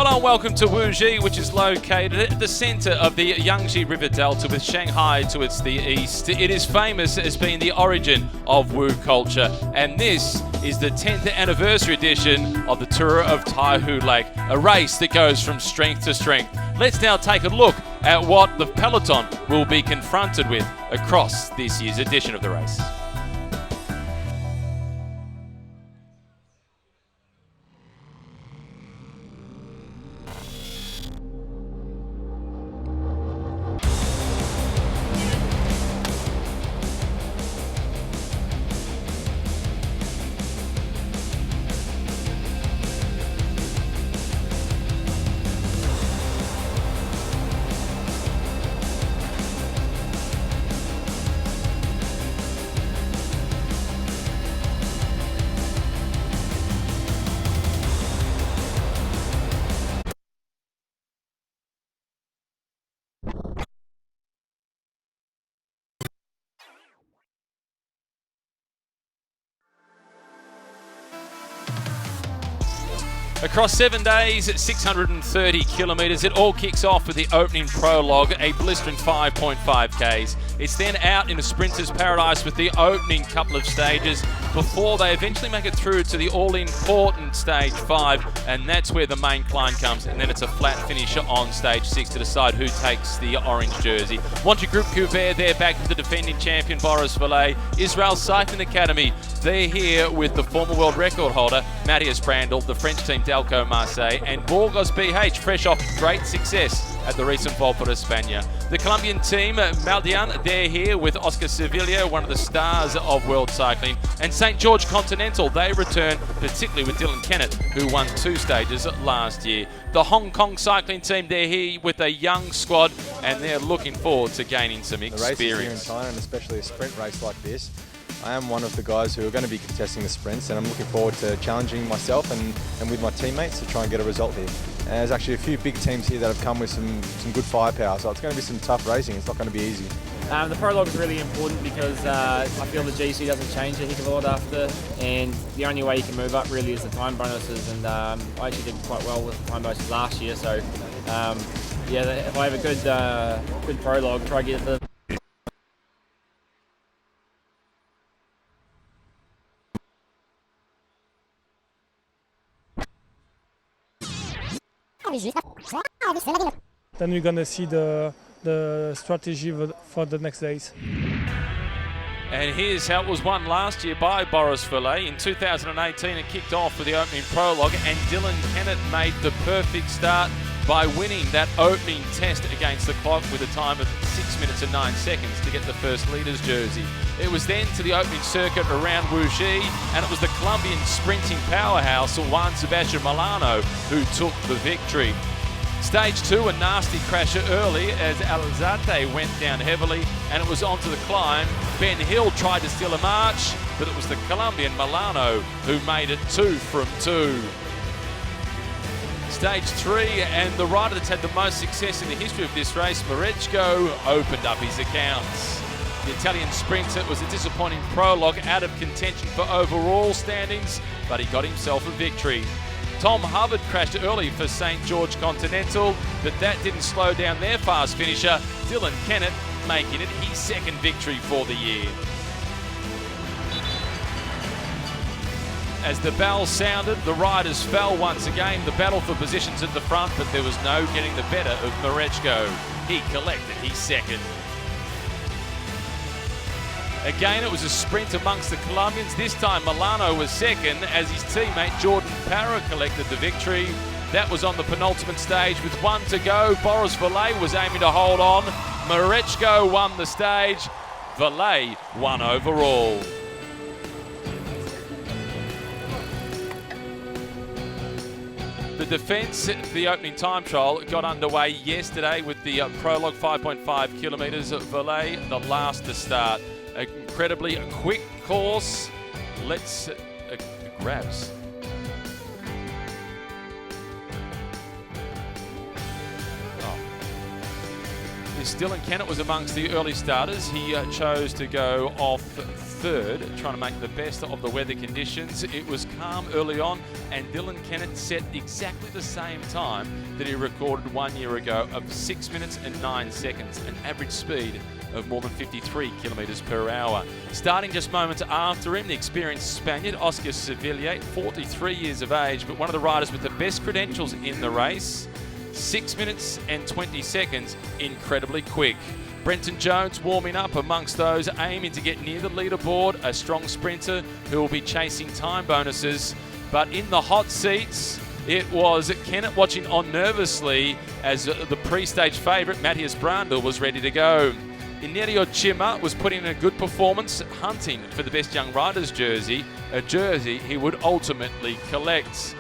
Hello and welcome to Wuxi, which is located at the centre of the Yangtze River Delta with Shanghai to its the east. It is famous as being the origin of Wu culture, and this is the 10th anniversary edition of the Tour of Taihu Lake, a race that goes from strength to strength. Let's now take a look at what the peloton will be confronted with across this year's edition of the race. Across 7 days, 630 kilometres, it all kicks off with the opening prologue, a blistering 5.5 Ks. It's then out in a sprinter's paradise with the opening couple of stages before they eventually make it through to the all-important stage 5, and that's where the main climb comes, and then it's a flat finisher on stage 6 to decide who takes the orange jersey. Monte Group Couvert, they're back with the defending champion Boris Valle. Israel Cycling Academy, they're here with the former world record holder Matthias Brandl, the French team Delco Marseille, and Burgos BH, fresh off great success at the recent Volta de España. The Colombian team, Roldan, they're here with Oscar Sevilla, one of the stars of world cycling, and St. George Continental, they return, particularly with Dylan Kennett, who won 2 stages last year. The Hong Kong cycling team, they're here with a young squad, and they're looking forward to gaining some experience. The races here in China, and especially a sprint race like this, I am one of the guys who are going to be contesting the sprints, and I'm looking forward to challenging myself and with my teammates to try and get a result here. And there's actually a few big teams here that have come with some good firepower, so it's going to be some tough racing. It's not going to be easy. The prologue is really important because I feel the GC doesn't change a heck of a lot after, and the only way you can move up really is the time bonuses, and I actually did quite well with the time bonuses last year, so yeah, if I have a good prologue, try to get the Then we're gonna see the strategy for the next days. And here's how it was won last year by Boris Valle. In 2018, it kicked off with the opening prologue, and Dylan Kennett made the perfect start by winning that opening test against the clock with a time of 6 minutes and 9 seconds to get the first leader's jersey. It was then to the opening circuit around Wuxi, and it was the Colombian sprinting powerhouse, Juan Sebastian Milano, who took the victory. Stage 2, a nasty crasher early as Alzate went down heavily, and it was onto the climb. Ben Hill tried to steal a march, but it was the Colombian Milano who made it 2 from 2. Stage 3, and the rider that's had the most success in the history of this race, Marechko, opened up his accounts. The Italian sprinter was a disappointing prologue, out of contention for overall standings, but he got himself a victory. Tom Hubbard crashed early for St. George Continental, but that didn't slow down their fast finisher, Dylan Kennett, making it his second victory for the year. As the bell sounded, the riders fell once again. The battle for positions at the front, but there was no getting the better of Marechko. He collected his second. Again, it was a sprint amongst the Colombians. This time Milano was second as his teammate Jordan Parra collected the victory. That was on the penultimate stage with 1 to go. Boris Valle was aiming to hold on. Marechko won the stage. Valle won overall. The defence for the opening time trial got underway yesterday with the prologue 5.5 kilometres. Valle, the last to start. Incredibly quick course. Let's grabs. Dylan Kennett was amongst the early starters. He chose to go off third, trying to make the best of the weather conditions. It was calm early on, and Dylan Kennett set exactly the same time that he recorded 1 year ago of 6 minutes and 9 seconds, an average speed of more than 53 kilometres per hour. Starting just moments after him, the experienced Spaniard, Oscar Sevilla, 43 years of age, but one of the riders with the best credentials in the race. 6 minutes and 20 seconds, incredibly quick. Brenton Jones warming up amongst those aiming to get near the leaderboard, a strong sprinter who will be chasing time bonuses. But in the hot seats, it was Kennett watching on nervously as the pre-stage favourite, Matthias Brandl, was ready to go. Inerio Chima was putting in a good performance, hunting for the Best Young Riders jersey, a jersey he would ultimately collect.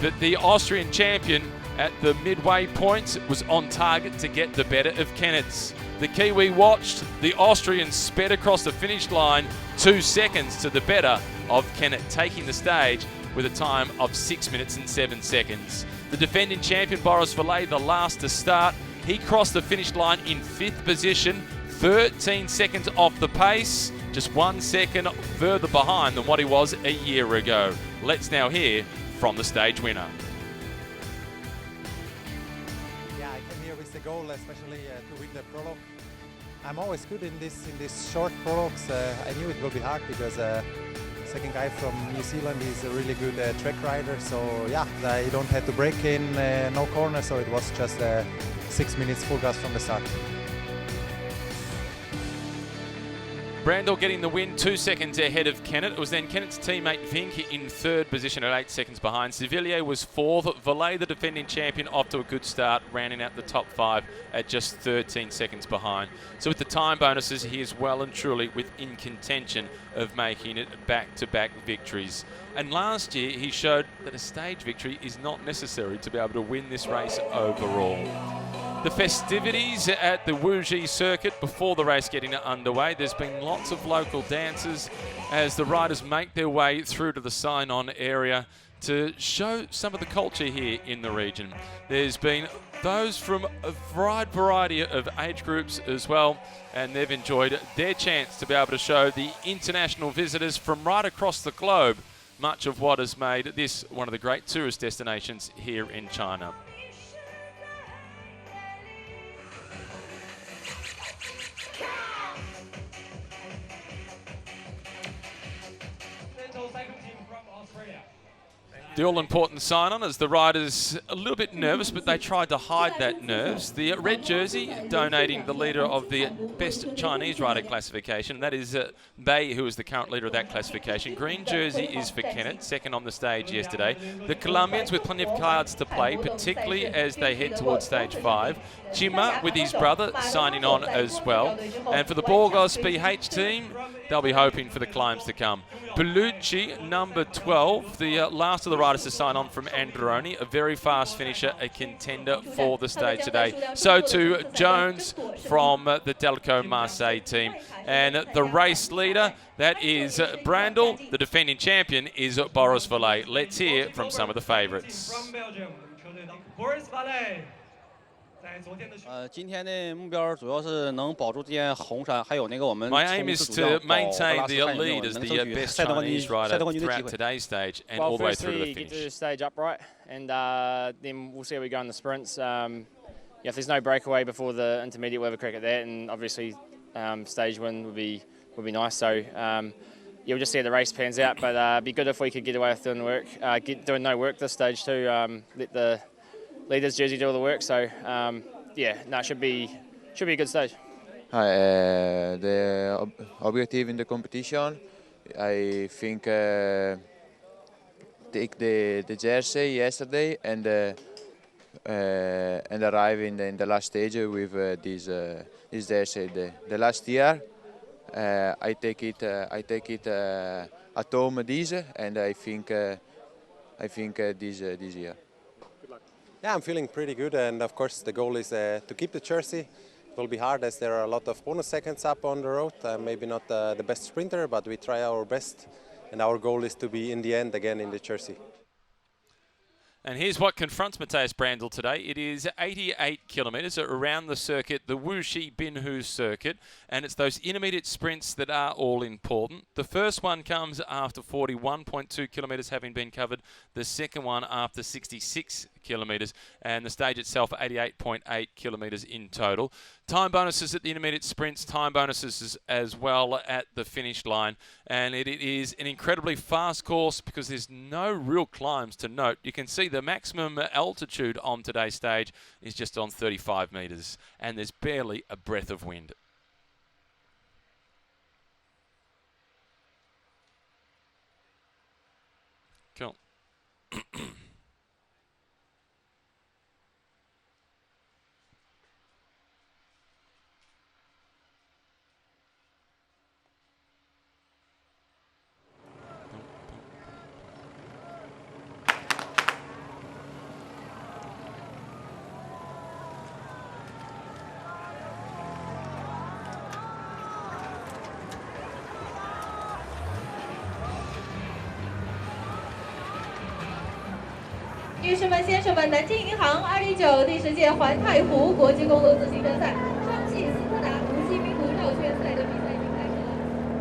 But the Austrian champion at the midway point was on target to get the better of Kennett's. The Kiwi watched, the Austrian sped across the finish line 2 seconds to the better of Kennett, taking the stage with a time of 6 minutes and 7 seconds. The defending champion, Boris Valle, the last to start, he crossed the finish line in 5th position, 13 seconds off the pace, just 1 second further behind than what he was a year ago. Let's now hear from the stage winner. Yeah, I came here with the goal, especially to win the prologue. I'm always good in this short prologues. I knew it will be hard because second guy from New Zealand is a really good track rider. So yeah, I don't have to break in no corner, so it was just 6 minutes full gas from the start. Brandl getting the win 2 seconds ahead of Kennett. It was then Kennett's teammate Vink in 3rd position at 8 seconds behind. Sevilla was 4th. Valle, the defending champion, off to a good start, rounding out the top 5 at just 13 seconds behind. So with the time bonuses, he is well and truly within contention of making it back-to-back victories. And last year, he showed that a stage victory is not necessary to be able to win this race overall. The festivities at the Wuji circuit before the race getting underway. There's been lots of local dances as the riders make their way through to the sign-on area to show some of the culture here in the region. There's been those from a wide variety of age groups as well, and they've enjoyed their chance to be able to show the international visitors from right across the globe much of what has made this one of the great tourist destinations here in China. The all-important sign-on as the riders a little bit nervous, but they tried to hide that nerves. The red jersey donating the leader of the best Chinese rider classification. That is Bei, who is the current leader of that classification. Green jersey is for Kennett, second on the stage yesterday. The Colombians with plenty of cards to play, particularly as they head towards stage 5. Chima with his brother signing on as well. And for the Burgos BH team, they'll be hoping for the climbs to come. Bellucci, number 12, the last of the riders to sign on from Androni, a very fast finisher, a contender for the stage today. So too Jones from the Delco Marseille team. And the race leader, that is Brandl. The defending champion is Boris Valle. Let's hear from some of the favourites. From Belgium, Boris Valle. 今天的目标主要是能保住这件红衫，还有那个我们 My aim is to maintain the lead as 能 the 争取 best 赛道冠军 Chinese rider 的机 throughout 会。 today's stage and Well, all the way through to firstly, the get to finish. the stage upright, and then we'll see how we go in the sprints. Yeah, if there's no breakaway before the intermediate, we'll have a crack at that, and obviously stage win would be nice. So yeah, we'll just see how the race pans out, but it'd be good if we could get away with doing work, doing no work this stage too. Let the leaders jersey do all the work. So yeah, no, it should be a good stage. The objective in the competition, I think, take the jersey yesterday and arrive in the last stage with this jersey. The last year, I take it at home this, and I think this year. Yeah, I'm feeling pretty good, and of course the goal is to keep the jersey. It will be hard as there are a lot of bonus seconds up on the road. Maybe not the best sprinter, but we try our best, and our goal is to be in the end again in the jersey. And here's what confronts Matthias Brandl today. It is 88 kilometres around the circuit, the Wuxi Binhu circuit, and it's those intermediate sprints that are all important. The first one comes after 41.2 kilometres having been covered, the second one after 66 kilometres, and the stage itself 88.8 kilometres in total. Time bonuses at the intermediate sprints, time bonuses as well at the finish line, and it is an incredibly fast course because there's no real climbs to note. You can see the maximum altitude on today's stage is just on 35 metres, and there's barely a breath of wind. Cool.女士们、先生们，南京银行2019第10届环太湖国际公路自行车赛双系斯柯达无锡名湖绕圈赛的比赛已经开始了。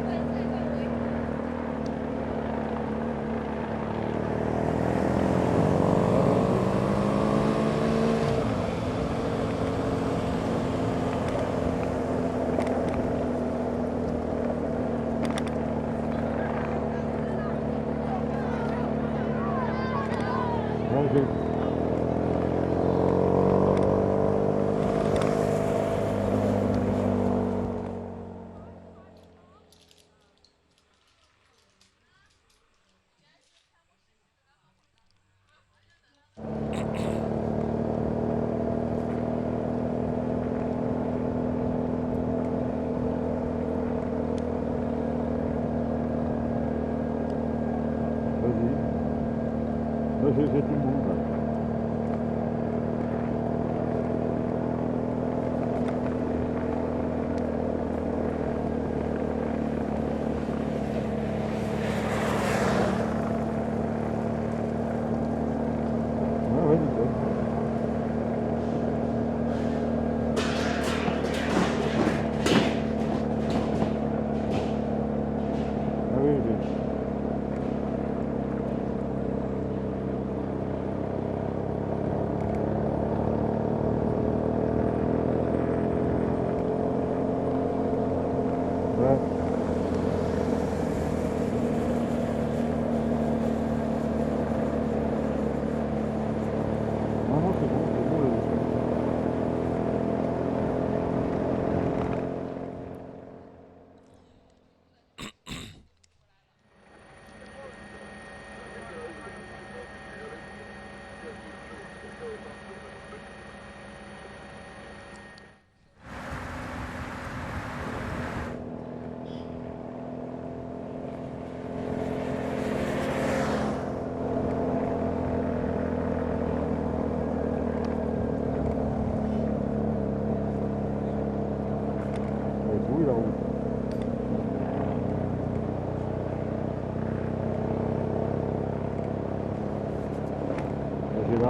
本赛范围。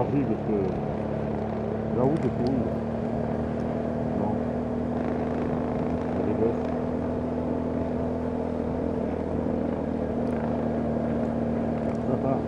Parce que la route est pourrie. Non. Il y a des gosses. Ça part.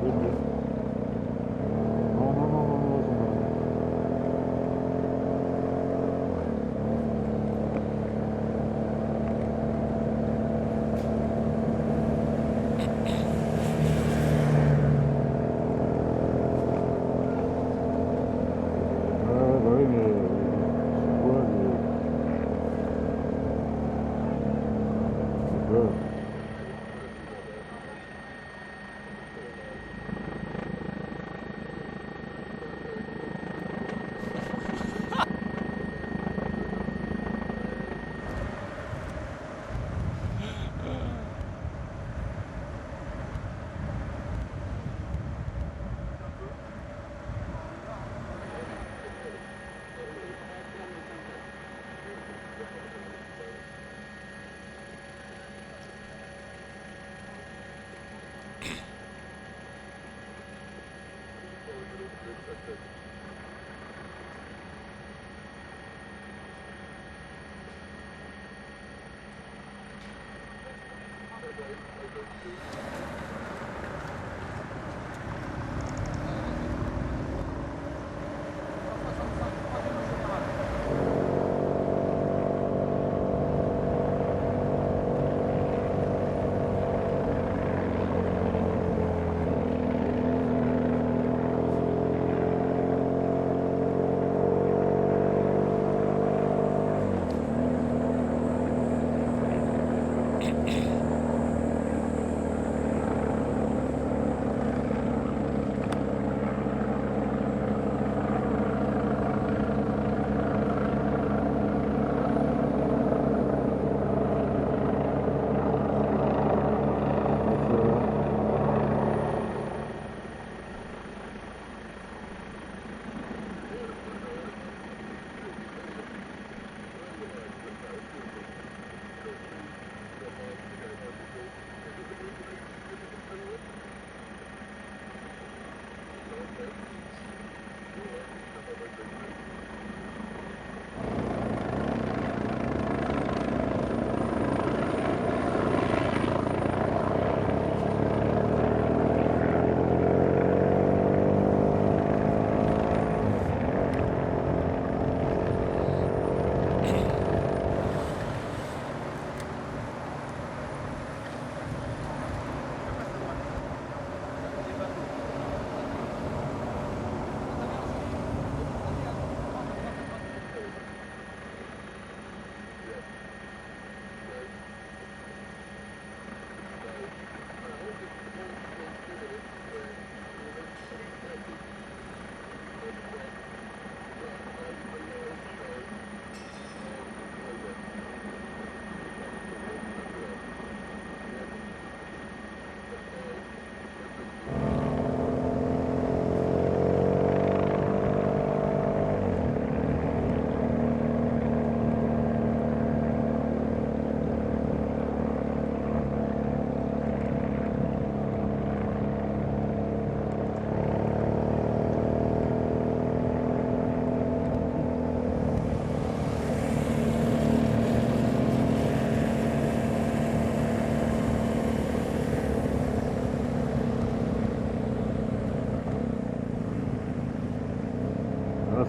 vedi? No, no, no, no, no, lo sono. Va bene, sicuro che...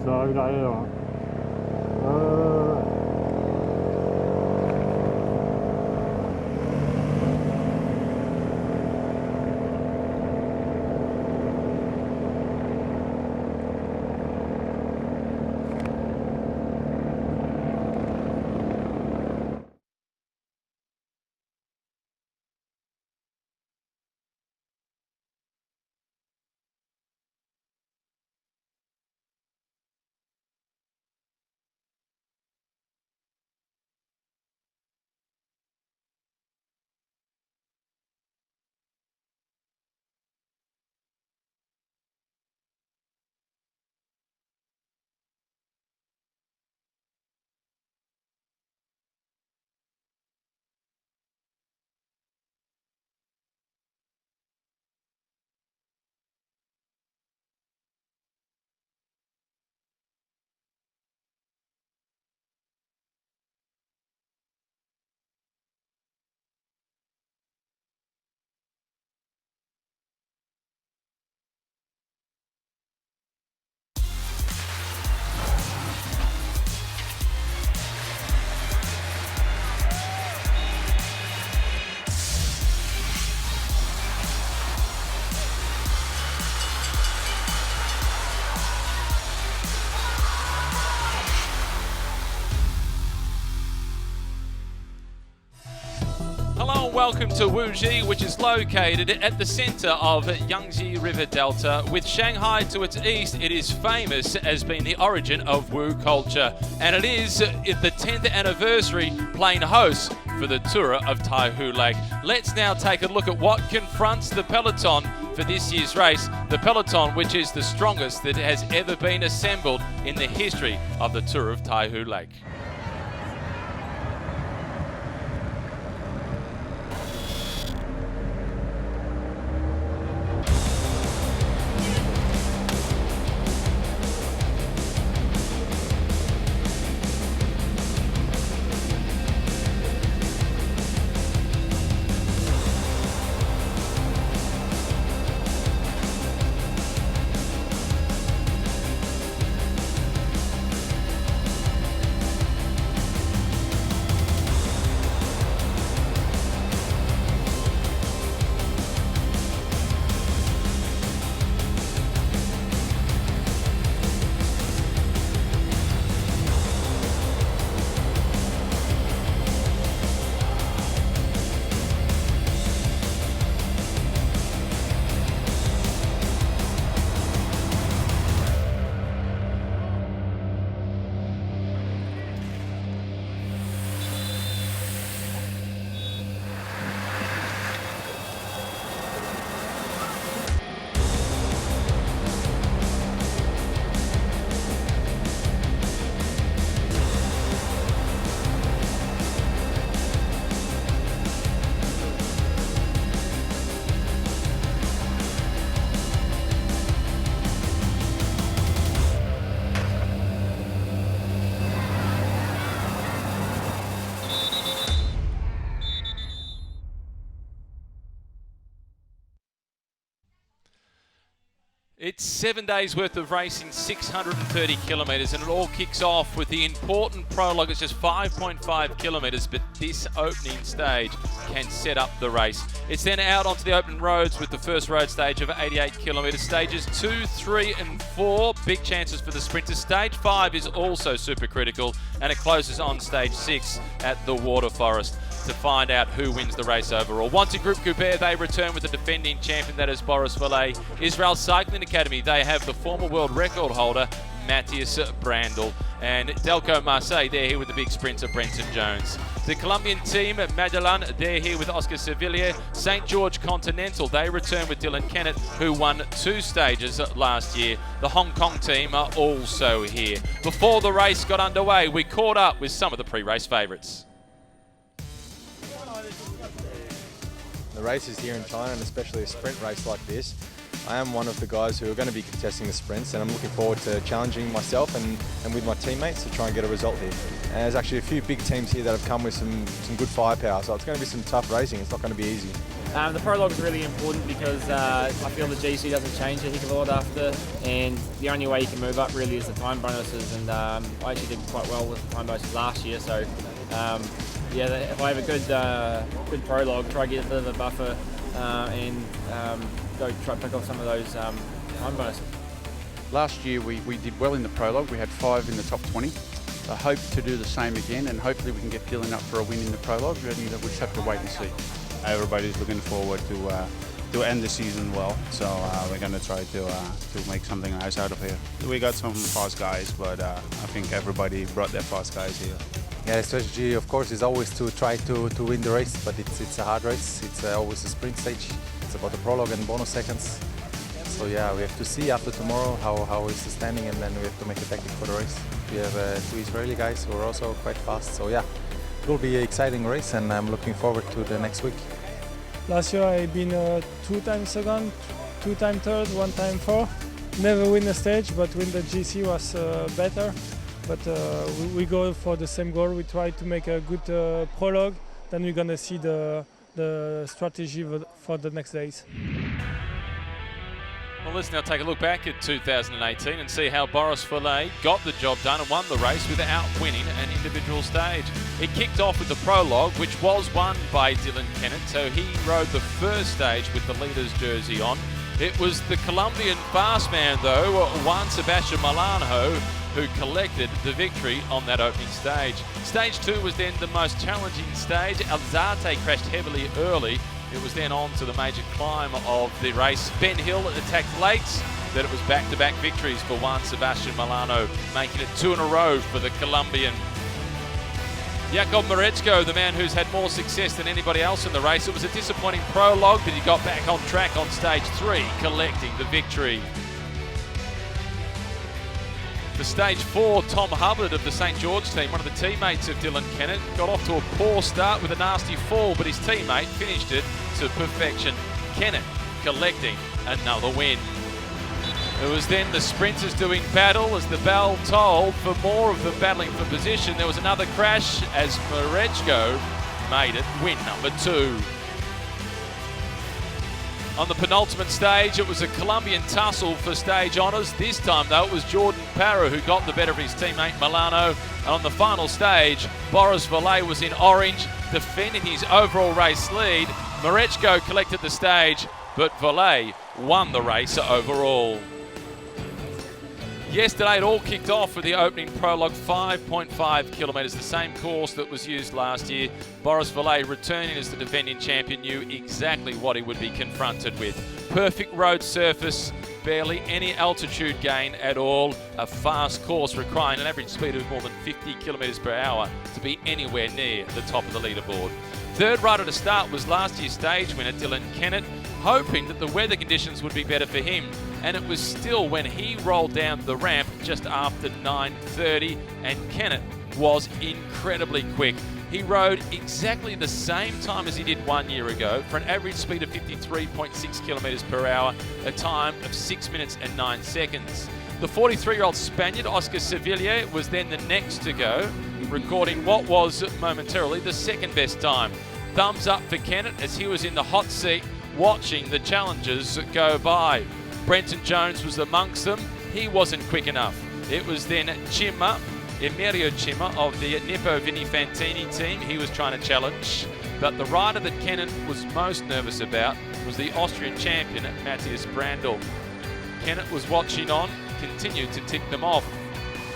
Ça arrive derrière. welcome to Wuji, which is located at the center of Yangtze River Delta. With Shanghai to its east, it is famous as being the origin of Wu culture. And it is the 10th anniversary playing host for the Tour of Taihu Lake. Let's now take a look at what confronts the peloton for this year's race. The peloton, which is the strongest that has ever been assembled in the history of the Tour of Taihu Lake. It's 7 days worth of racing, 630 kilometres, and it all kicks off with the important prologue. It's just 5.5 kilometres, but this opening stage can set up the race. It's then out onto the open roads with the first road stage of 88 kilometres. Stages 2, 3 and 4, big chances for the sprinters. Stage 5 is also super critical, and it closes on stage 6 at the Water Forest to find out who wins the race overall. Once a Group Goubert, they return with the defending champion, that is Boris Valet. Israel Cycling Academy, they have the former world record holder, Matthias Brandl. And Delco Marseille, they're here with the big sprinter, Brenton Jones. The Colombian team, Medellin, they're here with Oscar Sevilla. St. George Continental, they return with Dylan Kennett, who won 2 stages last year. The Hong Kong team are also here. Before the race got underway, we caught up with some of the pre-race favourites. The races here in China, and especially a sprint race like this, I am one of the guys who are going to be contesting the sprints, and I'm looking forward to challenging myself and with my teammates to try and get a result here. And there's actually a few big teams here that have come with some good firepower, so it's going to be some tough racing. It's not going to be easy. The prologue is really important because I feel the GC doesn't change a heck of a lot after, and the only way you can move up really is the time bonuses, and I actually did quite well with the time bonuses last year, so yeah, if I have a good prologue, try to get a bit of a buffer and go try to pick off some of those time bonuses. Last year we did well in the prologue. We had 5 in the top 20. I hope to do the same again, and hopefully we can get Dylan up for a win in the prologue, and we'll just have to wait and see. Everybody's looking forward to end the season well, so we're going to try to make something nice out of here. We got some fast guys, but I think everybody brought their fast guys here. Yeah, the strategy, of course, is always to try to win the race, but it's a hard race. It's always a sprint stage. It's about the prologue and bonus seconds. So yeah, we have to see after tomorrow how is the standing, and then we have to make a tactic for the race. We have 2 Israeli guys who are also quite fast. So yeah, it will be an exciting race, and I'm looking forward to the next week. Last year I've been 2 times second, 2 times third, 1 time fourth. Never win a stage, but win the GC was better. But we go for the same goal. We try to make a good prologue. Then we're gonna see the strategy for the next days. Well, let's now take a look back at 2018 and see how Boris Valet got the job done and won the race without winning an individual stage. It kicked off with the prologue, which was won by Dylan Kennett, so he rode the first stage with the leader's jersey on. It was the Colombian fast man, though, Juan Sebastian Malanjo, who collected the victory on that opening stage. Stage 2 was then the most challenging stage. Alzate crashed heavily early. It was then on to the major climb of the race. Ben Hill attacked late. Then it was back-to-back victories for Juan Sebastian Milano, making it 2 in a row for the Colombian. Jakob Mareczko, the man who's had more success than anybody else in the race. It was a disappointing prologue, but he got back on track on stage 3, collecting the victory. For stage 4, Tom Hubbard of the St George team, one of the teammates of Dylan Kennett, got off to a poor start with a nasty fall, but his teammate finished it to perfection. Kennett collecting another win. It was then the sprinters doing battle as the bell tolled for more of them battling for position. There was another crash as Mareczko made it win number 2. On the penultimate stage, it was a Colombian tussle for stage honours. This time, though, it was Jordan Parra who got the better of his teammate Milano. And on the final stage, Boris Valle was in orange, defending his overall race lead. Mareczko collected the stage, but Valle won the race overall. Yesterday, it all kicked off with the opening prologue, 5.5 kilometres, the same course that was used last year. Boris Valle, returning as the defending champion, knew exactly what he would be confronted with. Perfect road surface, barely any altitude gain at all. A fast course requiring an average speed of more than 50 kilometres per hour to be anywhere near the top of the leaderboard. Third rider to start was last year's stage winner, Dylan Kennett, hoping that the weather conditions would be better for him. And it was still when he rolled down the ramp just after 9:30, and Kennett was incredibly quick. He rode exactly the same time as he did 1 year ago for an average speed of 53.6 kilometres per hour, a time of 6 minutes and 9 seconds. The 43-year-old Spaniard, Oscar Sevilla, was then the next to go, recording what was momentarily the second best time. Thumbs up for Kennett as he was in the hot seat watching the challengers go by. Brenton Jones was amongst them. He wasn't quick enough. It was then Cima, Emilio Cima of the Nippo Vini Fantini team. He was trying to challenge. But the rider that Kennett was most nervous about was the Austrian champion, Matthias Brandl. Kennett was watching on, continued to tick them off.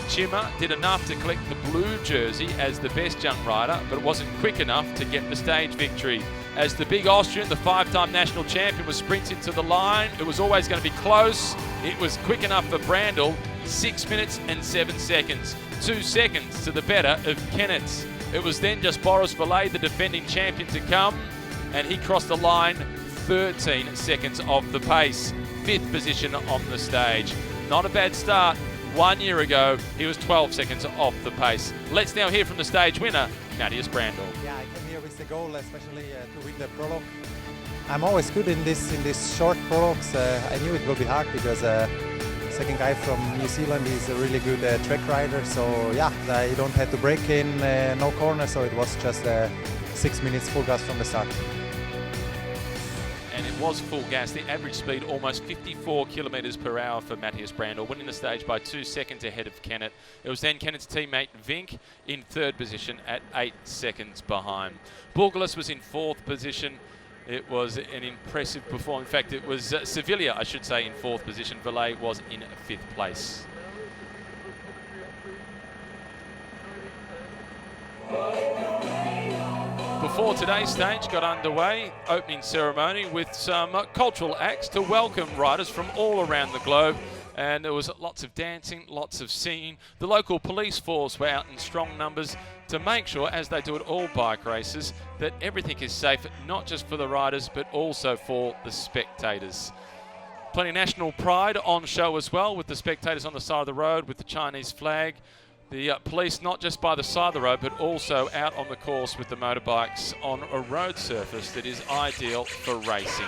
Cima did enough to collect the blue jersey as the best young rider, but it wasn't quick enough to get the stage victory. As the big Austrian, the 5-time national champion, was sprinting to the line, it was always going to be close. It was quick enough for Brandl, 6 minutes and 7 seconds. 2 seconds to the better of Kennett. It was then just Boris Valle, the defending champion, to come, and he crossed the line 13 seconds off the pace. 5th position on the stage. Not a bad start. 1 year ago, he was 12 seconds off the pace. Let's now hear from the stage winner, Matthias Brandl. Yeah, I came here with the goal, especially to win the prologue. I'm always good in this short prologues. I knew it will be hard because second guy from New Zealand is a really good track rider. So yeah, I don't have to break in, no corner. So it was just 6 minutes full gas from the start. And it was full gas. The average speed almost 54 kilometres per hour for Matthias Brandl, winning the stage by 2 seconds ahead of Kennett. It was then Kennett's teammate Vink in 3rd position at 8 seconds behind. Bulgaris was in 4th position. It was an impressive performance. In fact, it was Sevilla, I should say, in 4th position. Valle was in 5th place. Before today's stage got underway, opening ceremony with some cultural acts to welcome riders from all around the globe. And there was lots of dancing, lots of singing. The local police force were out in strong numbers to make sure, as they do at all bike races, that everything is safe, not just for the riders, but also for the spectators. Plenty of national pride on show as well, with the spectators on the side of the road with the Chinese flag. The police not just by the side of the road, but also out on the course with the motorbikes on a road surface that is ideal for racing.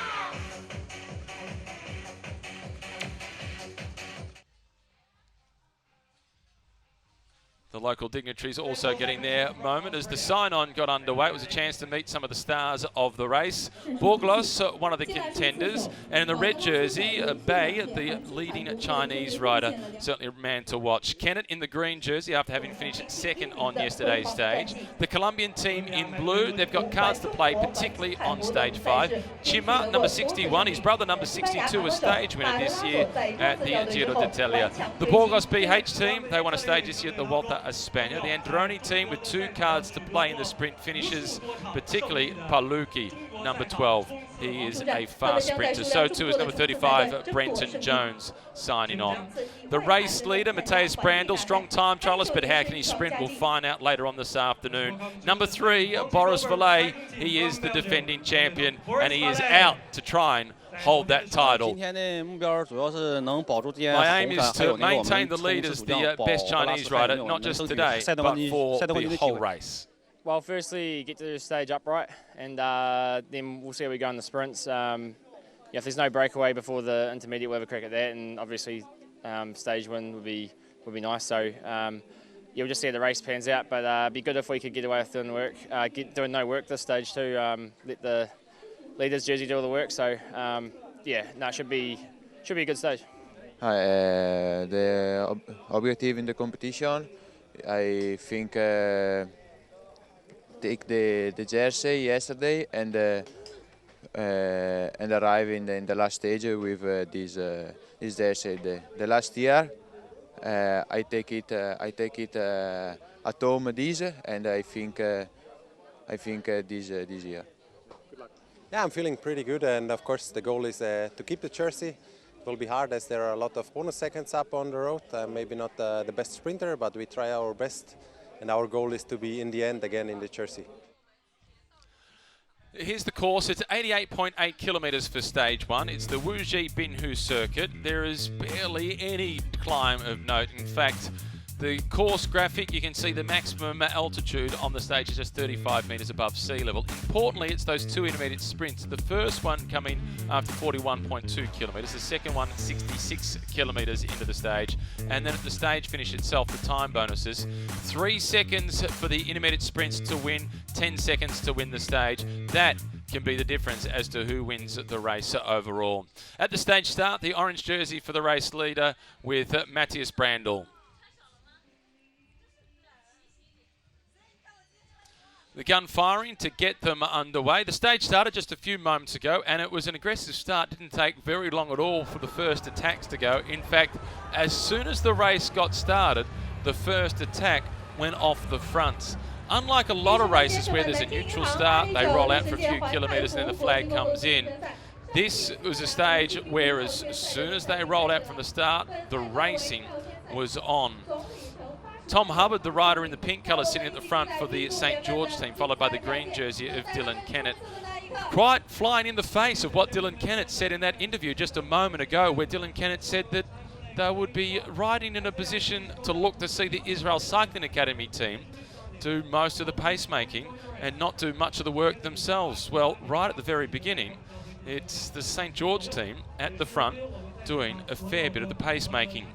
The The local dignitaries also getting their moment as the sign-on got underway. It was a chance to meet some of the stars of the race. Borglos, one of the contenders, and in the red jersey, Bei, the leading Chinese rider, certainly a man to watch. Kennett in the green jersey after having finished second on yesterday's stage. The Colombian team in blue, they've got cards to play, particularly on stage 5. Chima, number 61, his brother, number 62, a stage winner this year at the Giro d'Italia. The Burgos BH team, they won a stage this year at the Volta a España. The Androni team with 2 cards to play in the sprint finishes, particularly Palucchi, number 12. He is a fast sprinter. So too is number 35, Brenton Jones, signing on. The race leader, Matthias Brandl, strong time trialist, but how can he sprint? We'll find out later on this afternoon. Number 3, Boris Valle. He is the defending champion, and he is out to try and hold that title. My aim is to maintain the lead as the best Chinese rider, not just today, but for the whole race. Well, firstly, get to the stage upright, and then we'll see how we go in the sprints. If there's no breakaway before the intermediate, we'll have a crack at that, and obviously stage win would be nice. So we'll just see how the race pans out, but it'd be good if we could get away with doing work, doing no work this stage too. Let the leaders jersey do all the work. So it should be a good stage. The objective in the competition, I think. Take the jersey yesterday and arrive in the last stage with this jersey. The last year I take it at home and I think this year. Yeah, I'm feeling pretty good, and of course the goal is to keep the jersey. It will be hard as there are a lot of bonus seconds up on the road. Maybe not the best sprinter, but we try our best. And our goal is to be, in the end, again in the jersey. Here's the course. It's 88.8 kilometres for stage 1. It's the Wuji Binhu circuit. There is barely any climb of note. In fact, the course graphic, you can see the maximum altitude on the stage is just 35 metres above sea level. Importantly, it's those 2 intermediate sprints. The first one coming after 41.2 kilometres, the second one 66 kilometres into the stage, and then at the stage finish itself, the time bonuses. 3 seconds for the intermediate sprints to win, 10 seconds to win the stage. That can be the difference as to who wins the race overall. At the stage start, the orange jersey for the race leader with Matthias Brandl. The gun firing to get them underway. The stage started just a few moments ago, and it was an aggressive start. Didn't take very long at all for the first attacks to go. In fact, as soon as the race got started, the first attack went off the fronts. Unlike a lot of races where there's a neutral start, they roll out for a few kilometres and then the flag comes in. This was a stage where as soon as they rolled out from the start, the racing was on. Tom Hubbard, the rider in the pink colour, sitting at the front for the St George team, followed by the green jersey of Dylan Kennett. Quite flying in the face of what Dylan Kennett said in that interview just a moment ago, where Dylan Kennett said that they would be riding in a position to look to see the Israel Cycling Academy team do most of the pacemaking and not do much of the work themselves. Well, right at the very beginning, it's the St George team at the front doing a fair bit of the pacemaking.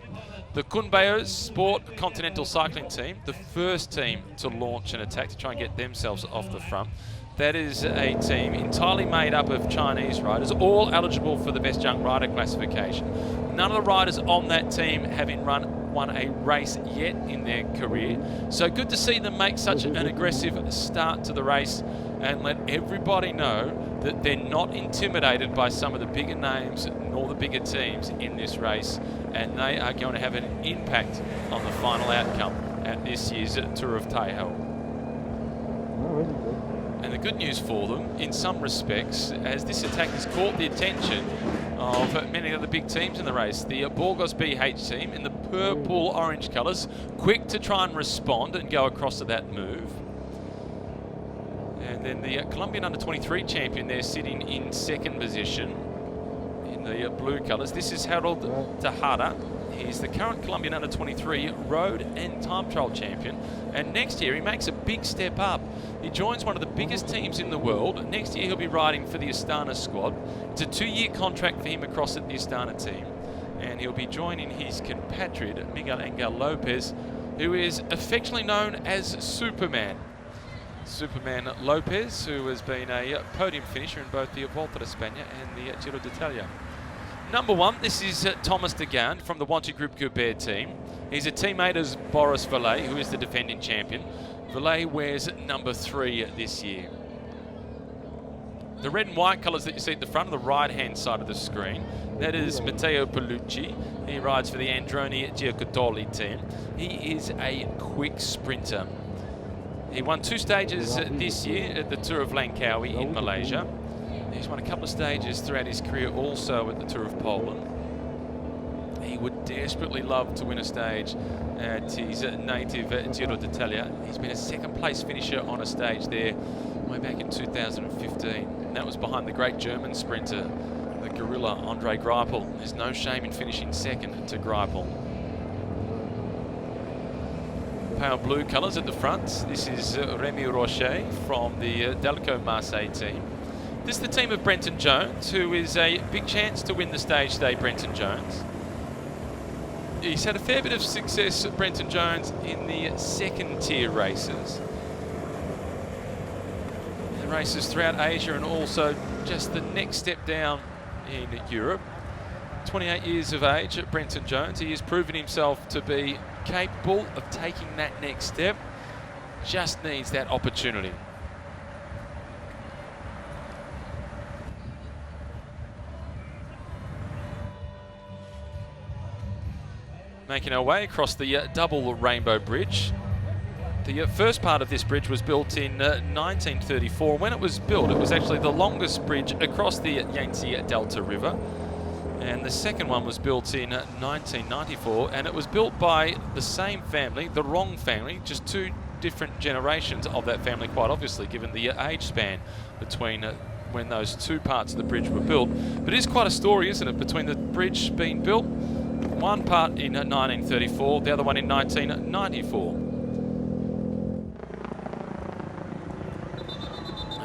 The Kunbayos Sport Continental Cycling Team, the first team to launch an attack to try and get themselves off the front. That is a team entirely made up of Chinese riders, all eligible for the Best Young Rider classification. None of the riders on that team having won a race yet in their career. So good to see them make such an aggressive start to the race and let everybody know that they're not intimidated by some of the bigger names nor the bigger teams in this race, and they are going to have an impact on the final outcome at this year's Tour of Taihu. And the good news for them, in some respects, as this attack has caught the attention of many of the big teams in the race. The Burgos BH team in the purple-orange colours, quick to try and respond and go across to that move. And then the Colombian under-23 champion there sitting in second position in the blue colours. This is Harold Tejada. He's the current Colombian under-23 road and time trial champion. And next year he makes a big step up. He joins one of the biggest teams in the world. Next year he'll be riding for the Astana squad. It's a 2-year contract for him across at the Astana team. And he'll be joining his compatriot Miguel Angel Lopez who is affectionately known as Superman. Superman Lopez, who has been a podium finisher in both the Volta a España and the Giro d'Italia. Number 1, this is Thomas Degan from the Wanty Group Goubert team. He's a teammate of Boris Valet, who is the defending champion. Valet wears number 3 this year. The red and white colours that you see at the front of the right-hand side of the screen, that is Matteo Paolucci. He rides for the Androni Giocattoli team. He is a quick sprinter. He won 2 stages this year at the Tour of Langkawi in Malaysia. He's won a couple of stages throughout his career also at the Tour of Poland. He would desperately love to win a stage at his native Giro d'Italia. He's been a 2nd place finisher on a stage there way back in 2015. And that was behind the great German sprinter, the gorilla Andre Greipel. There's no shame in finishing 2nd to Greipel. Pale blue colours at the front. This is Remy Rocher from the Delco Marseille team. This is the team of Brenton Jones, who is a big chance to win the stage today, Brenton Jones. He's had a fair bit of success, Brenton Jones, in the 2nd tier races. The races throughout Asia and also just the next step down in Europe. 28 years of age, Brenton Jones. He has proven himself to be capable of taking that next step. Just needs that opportunity. Making our way across the double rainbow bridge. The first part of this bridge was built in 1934. When it was built, it was actually the longest bridge across the Yangtze Delta River. And the second one was built in 1994, and it was built by the same family, the Wrong family, just 2 different generations of that family, quite obviously, given the age span between when those 2 parts of the bridge were built. But it is quite a story, isn't it, between the bridge being built, one part in 1934, the other one in 1994.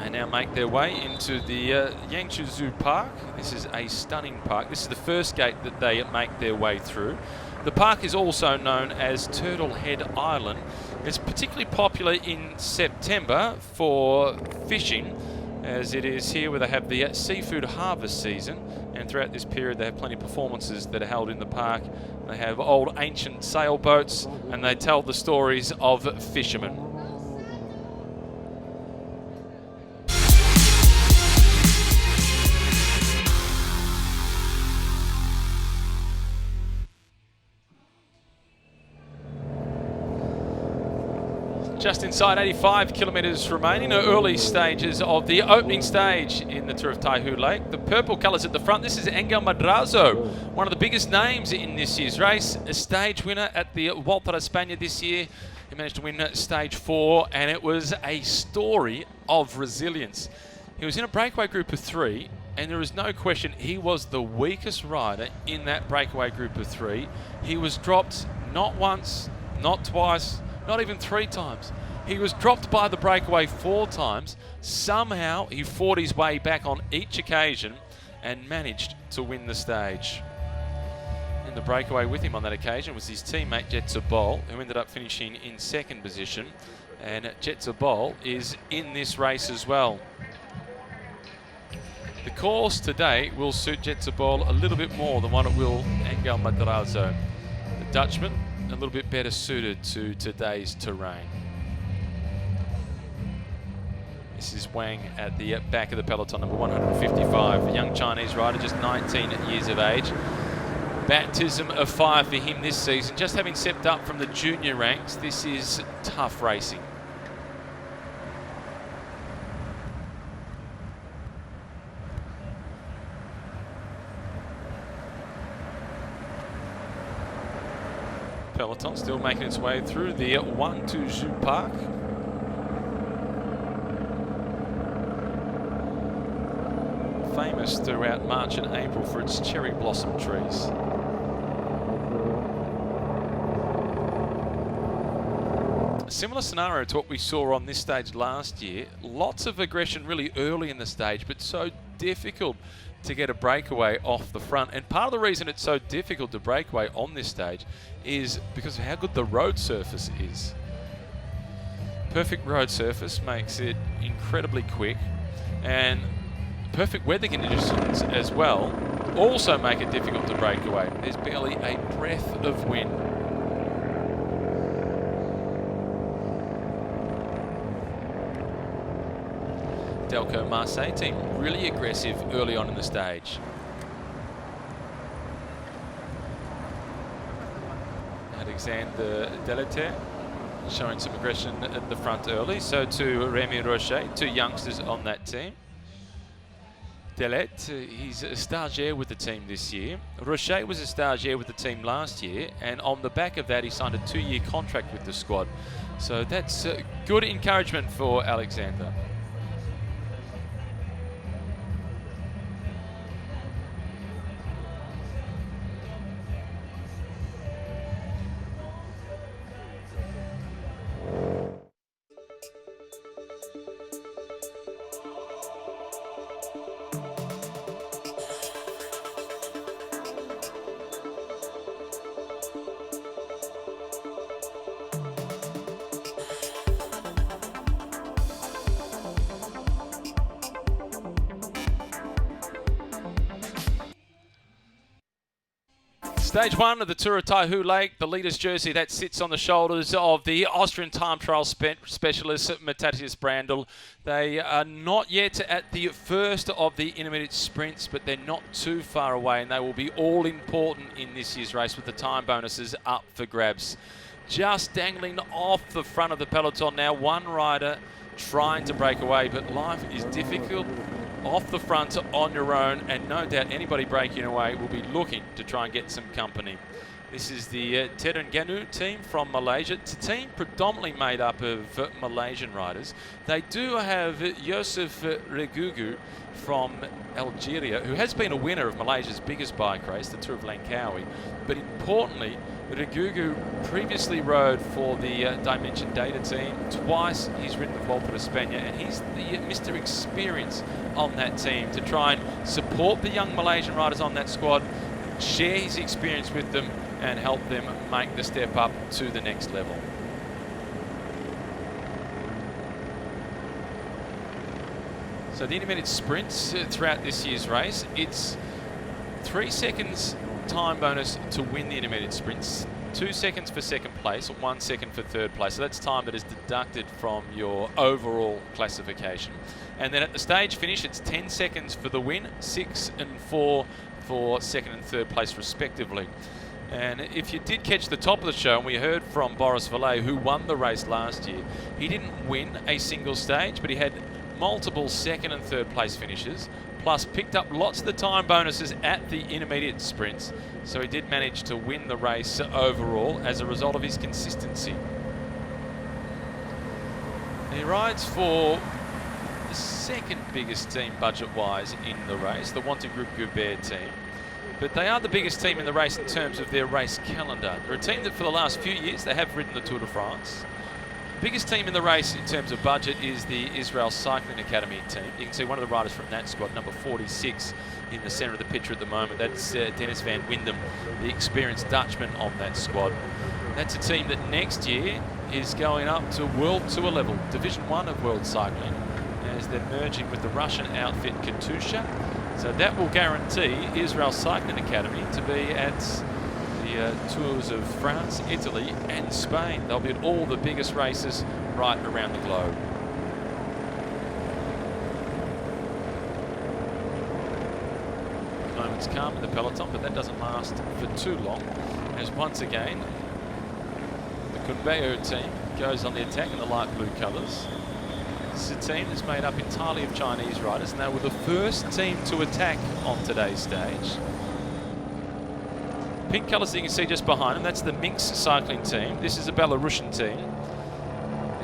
They now make their way into the Yangtze Zoo Park. This is a stunning park. This is the first gate that they make their way through. The park is also known as Turtle Head Island. It's particularly popular in September for fishing, as it is here where they have the seafood harvest season, and throughout this period they have plenty of performances that are held in the park. They have old ancient sailboats and they tell the stories of fishermen. Just inside 85 kilometres remaining, early stages of the opening stage in the Tour of Taihu Lake. The purple colours at the front, this is Angel Madrazo, one of the biggest names in this year's race, a stage winner at the Volta a España this year. He managed to win stage 4, and it was a story of resilience. He was in a breakaway group of 3, and there is no question he was the weakest rider in that breakaway group of 3. He was dropped not once, not twice, not even 3 times. He was dropped by the breakaway 4 times. Somehow he fought his way back on each occasion and managed to win the stage. In the breakaway with him on that occasion was his teammate Jetzer Bol, who ended up finishing in 2nd position. And Jetzer Bol is in this race as well. The course today will suit Jetzer Bol a little bit more than what it will Angel Madrazo. The Dutchman a little bit better suited to today's terrain. This is Wang at the back of the peloton, number 155, a young Chinese rider, just 19 years of age. Baptism of fire for him this season, just having stepped up from the junior ranks. This is tough racing. Peloton still making its way through the Wanty Zoo Park. Famous throughout March and April for its cherry blossom trees. A similar scenario to what we saw on this stage last year. Lots of aggression really early in the stage, but so difficult to get a breakaway off the front. And part of the reason it's so difficult to breakaway on this stage is because of how good the road surface is. Perfect road surface makes it incredibly quick, and perfect weather conditions as well also make it difficult to break away. There's barely a breath of wind. Delco Marseille team really aggressive early on in the stage. Alexander Delete showing some aggression at the front early. So too Remy Rocher, 2 youngsters on that team. Delete, he's a stagiaire with the team this year. Rocher was a stagiaire with the team last year, and on the back of that he signed a 2-year contract with the squad. So that's good encouragement for Alexander. Stage 1 of the Tour of Taihu Lake, the leader's jersey that sits on the shoulders of the Austrian time trial specialist Matthias Brandl. They are not yet at the first of the intermediate sprints, but they're not too far away, and they will be all important in this year's race with the time bonuses up for grabs. Just dangling off the front of the peloton now, one rider trying to break away, but life is difficult off the front on your own, and no doubt anybody breaking away will be looking to try and get some company. This is the Terengganu team from Malaysia. It's a team predominantly made up of Malaysian riders. They do have Yusuf Regugu from Algeria, who has been a winner of Malaysia's biggest bike race, the Tour of Langkawi. But importantly, Regugu previously rode for the Dimension Data team. Twice he's ridden the Volta de España, and he's the Mr. Experience on that team to try and support the young Malaysian riders on that squad, share his experience with them, and help them make the step up to the next level. So the intermediate sprints throughout this year's race, it's 3 seconds time bonus to win the intermediate sprints, 2 seconds for second place, 1 second for third place. So that's time that is deducted from your overall classification. And then at the stage finish, it's 10 seconds for the win, 6 and 4 for second and third place respectively. And if you did catch the top of the show, and we heard from Boris Vallet, who won the race last year, he didn't win a single stage, but he had multiple second and third place finishes, plus picked up lots of the time bonuses at the intermediate sprints. So he did manage to win the race overall as a result of his consistency. And he rides for the second biggest team budget-wise in the race, the Wanty Group Goubert team. But they are the biggest team in the race in terms of their race calendar. They're a team that for the last few years, they have ridden the Tour de France. The biggest team in the race in terms of budget is the Israel Cycling Academy team. You can see one of the riders from that squad, number 46, in the centre of the picture at the moment. That's Dennis van Windem, the experienced Dutchman on that squad. That's a team that next year is going up to World Tour level, Division 1 of World Cycling, as they're merging with the Russian outfit Katusha. So that will guarantee Israel Cycling Academy to be at the Tours of France, Italy and Spain. They'll be at all the biggest races right around the globe. Moments calm in the peloton, but that doesn't last for too long, as once again the Kunbeo team goes on the attack in the light blue colours. This is a team that's made up entirely of Chinese riders, and they were the first team to attack on today's stage. Pink colours that you can see just behind them, that's the Minsk cycling team. This is a Belarusian team.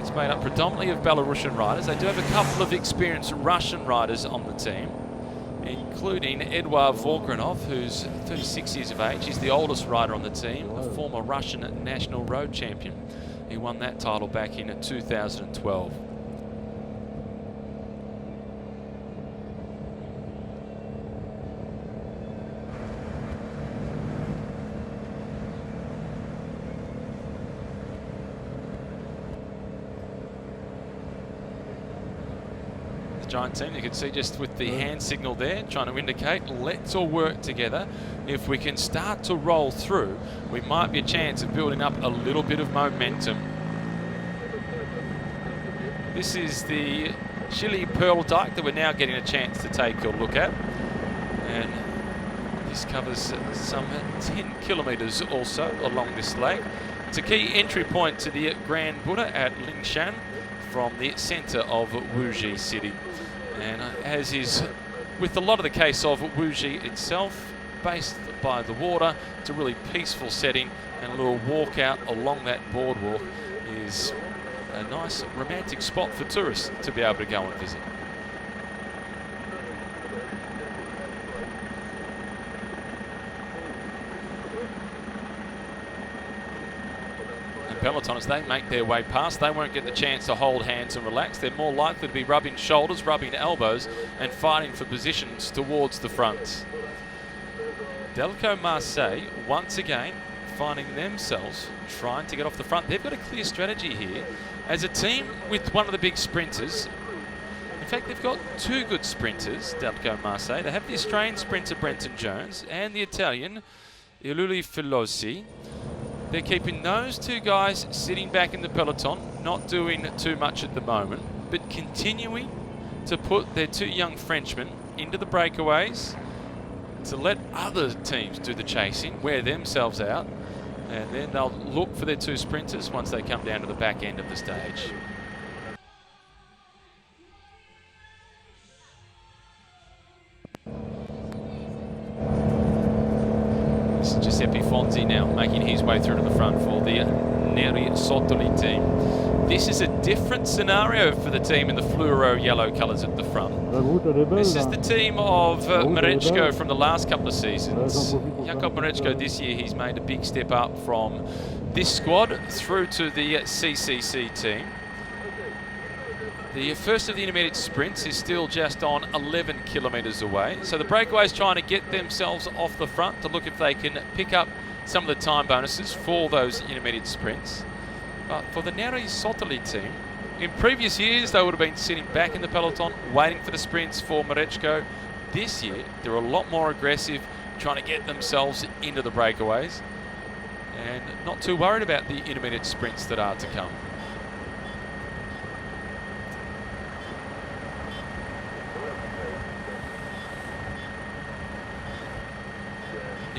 It's made up predominantly of Belarusian riders. They do have a couple of experienced Russian riders on the team, including Eduard Volkranov, who's 36 years of age. He's the oldest rider on the team, a former Russian national road champion. He won that title back in 2012. the Giant team. You can see just with the hand signal there, trying to indicate, let's all work together. If we can start to roll through, we might be a chance of building up a little bit of momentum. This is the Chile Pearl Dike that we're now getting a chance to take a look at. And this covers some 10 kilometres or so along this lake. It's a key entry point to the Grand Buddha at Lingshan from the centre of Wuxi City. And as is with a lot of the case of Wuxi itself, based by the water, it's a really peaceful setting, and a little walk out along that boardwalk is a nice romantic spot for tourists to be able to go and visit. Peloton, as they make their way past, they won't get the chance to hold hands and relax. They're more likely to be rubbing shoulders, rubbing elbows, and fighting for positions towards the front. Delco Marseille, once again, finding themselves trying to get off the front. They've got a clear strategy here. As a team with one of the big sprinters, in fact, they've got two good sprinters, Delco Marseille. They have the Australian sprinter Brenton Jones and the Italian Iluli Filosi. They're keeping those two guys sitting back in the peloton, not doing too much at the moment, but continuing to put their two young Frenchmen into the breakaways to let other teams do the chasing, wear themselves out, and then they'll look for their two sprinters once they come down to the back end of the stage. Giuseppe Fonzi now making his way through to the front for the Neri Sottoli team. This is a different scenario for the team in the fluoro yellow colours at the front. This is the team of Marechko from the last couple of seasons. Jakob Marechko this year, he's made a big step up from this squad through to the CCC team. The first of the intermediate sprints is still just on 11 kilometres away. So the breakaway is trying to get themselves off the front to look if they can pick up some of the time bonuses for those intermediate sprints. But for the Neri Sottoli team, in previous years they would have been sitting back in the peloton waiting for the sprints for Marechko. This year they're a lot more aggressive, trying to get themselves into the breakaways and not too worried about the intermediate sprints that are to come.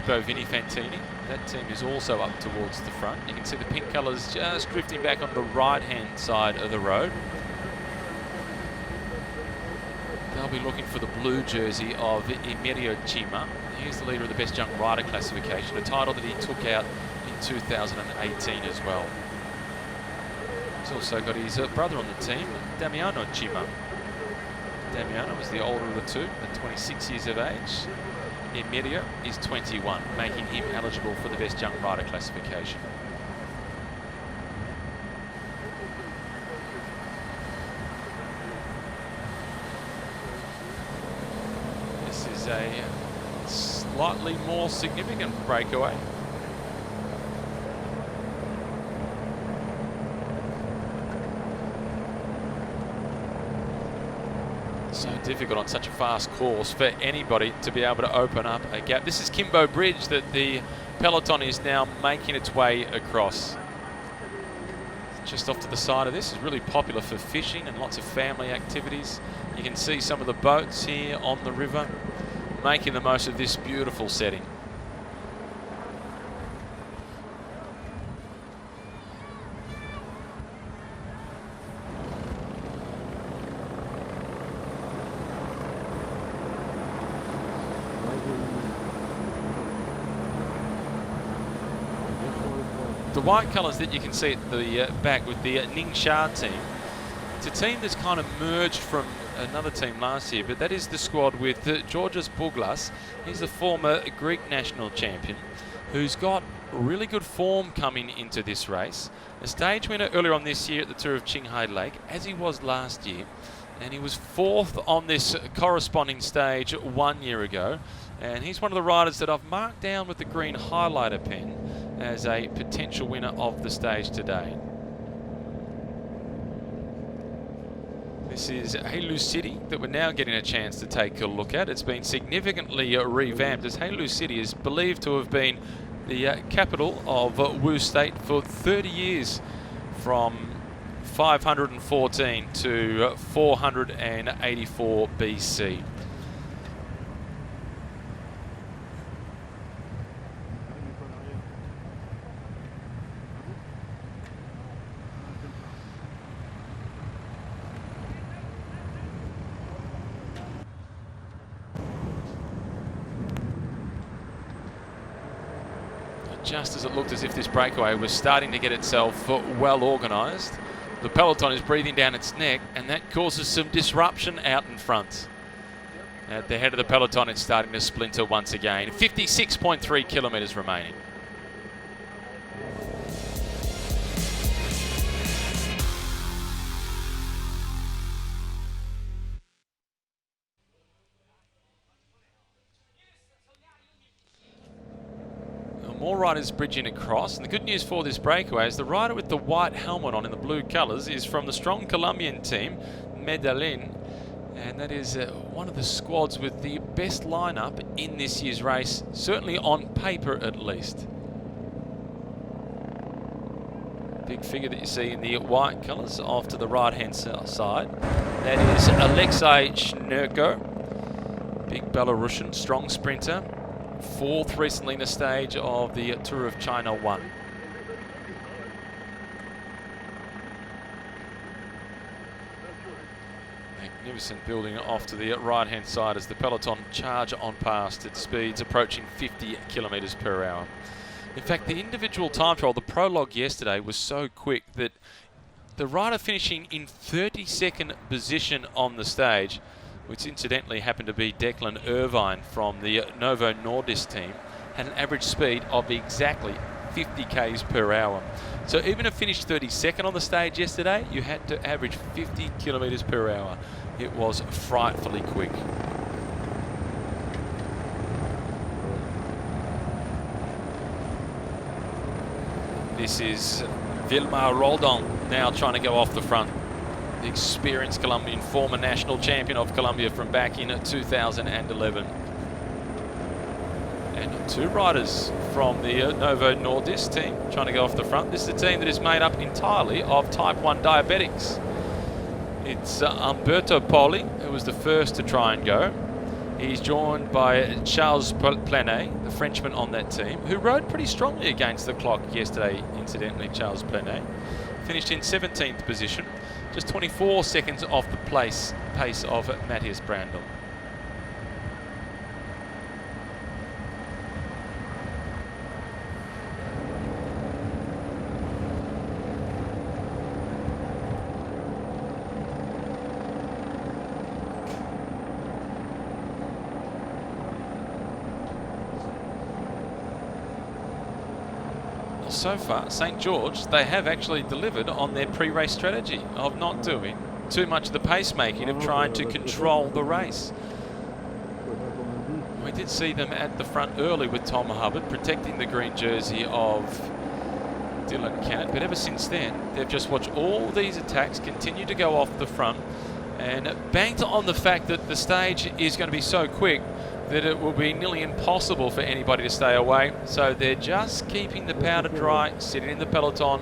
Vini Fantini, that team is also up towards the front. You can see the pink colours just drifting back on the right hand side of the road. They'll be looking for the blue jersey of Emerio Cima. He's the leader of the Best Young Rider classification, a title that he took out in 2018 as well. He's also got his brother on the team, Damiano Cima. Damiano was the older of the two, at 26 years of age. Emerio is 21, making him eligible for the Best Young Rider classification. This is a slightly more significant breakaway. So difficult on such a fast course for anybody to be able to open up a gap. This is Kimbo Bridge that the peloton is now making its way across. Just off to the side of this is really popular for fishing and lots of family activities. You can see some of the boats here on the river making the most of this beautiful setting. The white colours that you can see at the back with the Ningxia team, it's a team that's kind of merged from another team last year, but that is the squad with Georgios Bouglas. He's the former Greek national champion who's got really good form coming into this race. A stage winner earlier on this year at the Tour of Taihu Lake, as he was last year, and he was fourth on this corresponding stage 1 year ago. And he's one of the riders that I've marked down with the green highlighter pen as a potential winner of the stage today. This is Hailu City that we're now getting a chance to take a look at. It's been significantly revamped, as Hailu City is believed to have been the capital of Wu State for 30 years, from 514 to 484 BC. Just as it looked as if this breakaway was starting to get itself well organised, the peloton is breathing down its neck, and that causes some disruption out in front. At the head of the peloton, it's starting to splinter once again. 56.3 kilometres remaining. More riders bridging across, and the good news for this breakaway is the rider with the white helmet on in the blue colours is from the strong Colombian team, Medellin, and that is one of the squads with the best lineup in this year's race, certainly on paper at least. Big figure that you see in the white colours off to the right hand side, that is Alexei Shnerko, big Belarusian, strong sprinter. 4th recently in the stage of the Tour of China 1. Magnificent building off to the right hand side as the peloton charge on past at speeds approaching 50 kilometres per hour. In fact, the individual time trial, the prologue yesterday, was so quick that the rider finishing in 32nd position on the stage, which incidentally happened to be Declan Irvine from the Novo Nordisk team, had an average speed of exactly 50 k's per hour. So even to finish 32nd on the stage yesterday, you had to average 50 kilometres per hour. It was frightfully quick. This is Vilmar Roldan now trying to go off the front. The experienced Colombian, former national champion of Colombia from back in 2011. And 2 riders from the Novo Nordisk team trying to go off the front. This is a team that is made up entirely of type 1 diabetics. It's Umberto Poli, who was the first to try and go. He's joined by Charles Plenet, the Frenchman on that team, who rode pretty strongly against the clock yesterday, incidentally. Charles Plenet finished in 17th position, just 24 seconds off the pace of Matthias Brandl. So far, St. George, they have actually delivered on their pre-race strategy of not doing too much of the pacemaking, of trying to control the race. We did see them at the front early with Tom Hubbard protecting the green jersey of Dylan Kennett, but ever since then they've just watched all these attacks continue to go off the front and banked on the fact that the stage is going to be so quick that it will be nearly impossible for anybody to stay away. So they're just keeping the powder dry, sitting in the peloton,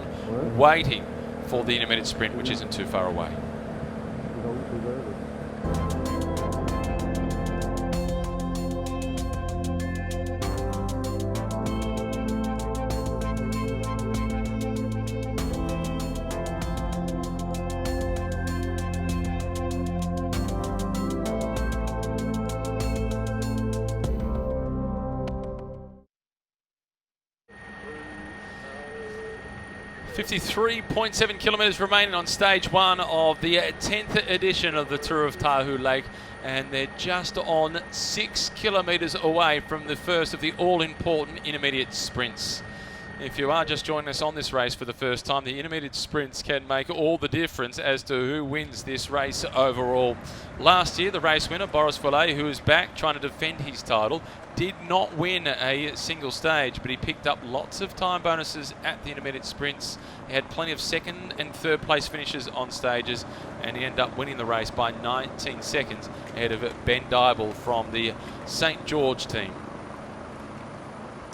waiting for the intermediate sprint, which isn't too far away. 53.7 kilometres remaining on stage 1 of the 10th edition of the Tour of Taihu Lake, and they're just on 6 kilometres away from the first of the all-important intermediate sprints. If you are just joining us on this race for the first time, the intermediate sprints can make all the difference as to who wins this race overall. Last year, the race winner, Boris Valet, who is back trying to defend his title, did not win a single stage, but he picked up lots of time bonuses at the intermediate sprints. He had plenty of second and third place finishes on stages, and he ended up winning the race by 19 seconds ahead of Ben Dybel from the St. George team.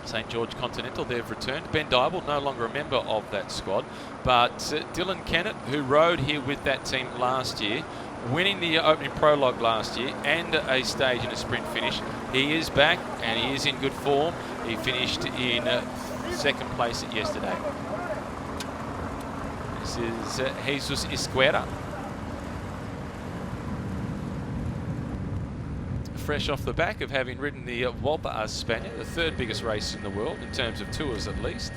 St. George Continental, they've returned. Ben Dybel, no longer a member of that squad, but Dylan Kennett, who rode here with that team last year, winning the opening prologue last year and a stage in a sprint finish. He is back and he is in good form. He finished in second place yesterday. This is Jesus Isquera. Fresh off the back of having ridden the Volta a España, the third biggest race in the world in terms of tours at least.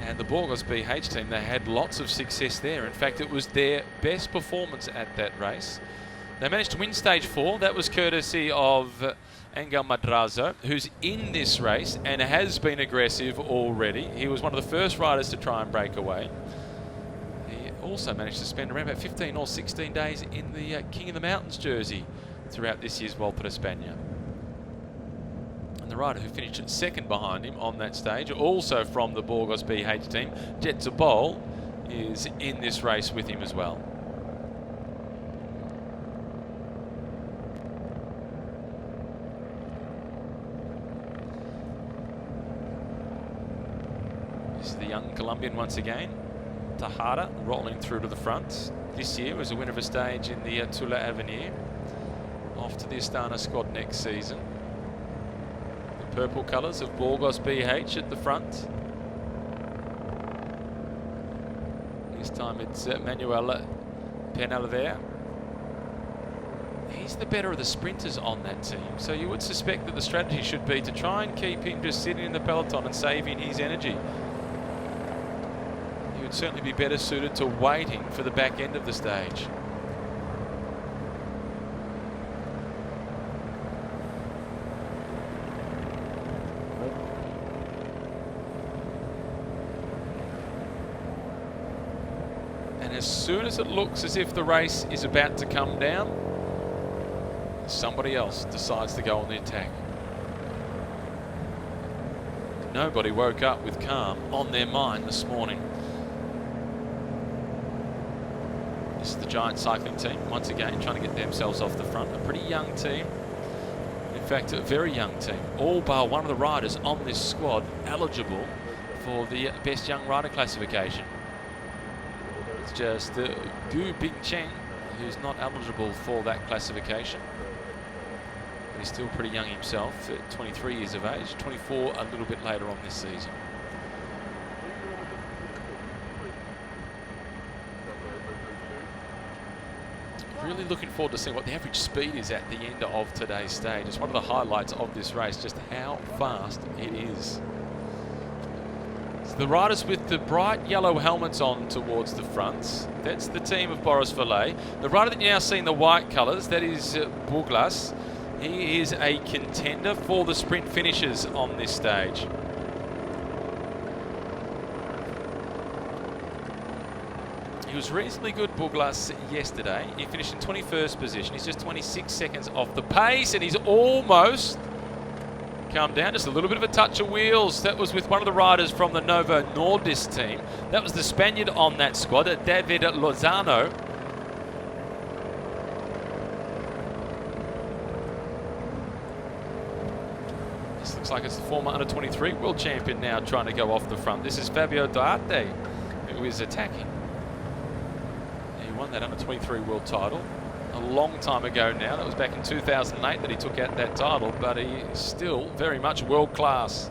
And the Burgos BH team, they had lots of success there. In fact, it was their best performance at that race. They managed to win stage 4. That was courtesy of Angel Madrazo, who's in this race and has been aggressive already. He was one of the first riders to try and break away. He also managed to spend around about 15 or 16 days in the King of the Mountains jersey throughout this year's Volta a España. And the rider who finished second behind him on that stage, also from the Burgos BH team, Jet Zabol, is in this race with him as well. This is the young Colombian once again, Tejada, rolling through to the front. This year was a winner of a stage in the Tour Avenir. Off to the Astana squad next season. The purple colours of Burgos BH at the front. This time it's Manuel Penalver. He's the better of the sprinters on that team, so you would suspect that the strategy should be to try and keep him just sitting in the peloton and saving his energy. He would certainly be better suited to waiting for the back end of the stage. As soon as it looks as if the race is about to come down, somebody else decides to go on the attack. Nobody woke up with calm on their mind this morning. This is the Giant cycling team, once again trying to get themselves off the front. A pretty young team. In fact, a very young team. All bar one of the riders on this squad eligible for the Best Young Rider classification. It's just Gu Bingcheng who's not eligible for that classification. But he's still pretty young himself, 23 years of age, 24 a little bit later on this season. Really looking forward to seeing what the average speed is at the end of today's stage. It's one of the highlights of this race, just how fast it is. The riders with the bright yellow helmets on towards the front, that's the team of Boris Valet. The rider that you now see in the white colours, that is Buglas. He is a contender for the sprint finishes on this stage. He was reasonably good, Buglas, yesterday. He finished in 21st position. He's just 26 seconds off the pace, and he's almost come down, just a little bit of a touch of wheels. That was with one of the riders from the Novo Nordisk team. That was the Spaniard on that squad, David Lozano. This looks like it's the former under-23 world champion now trying to go off the front. This is Fabio Duarte, who is attacking. He won that under-23 world title a long time ago now. That was back in 2008 that he took out that title, but he is still very much world class.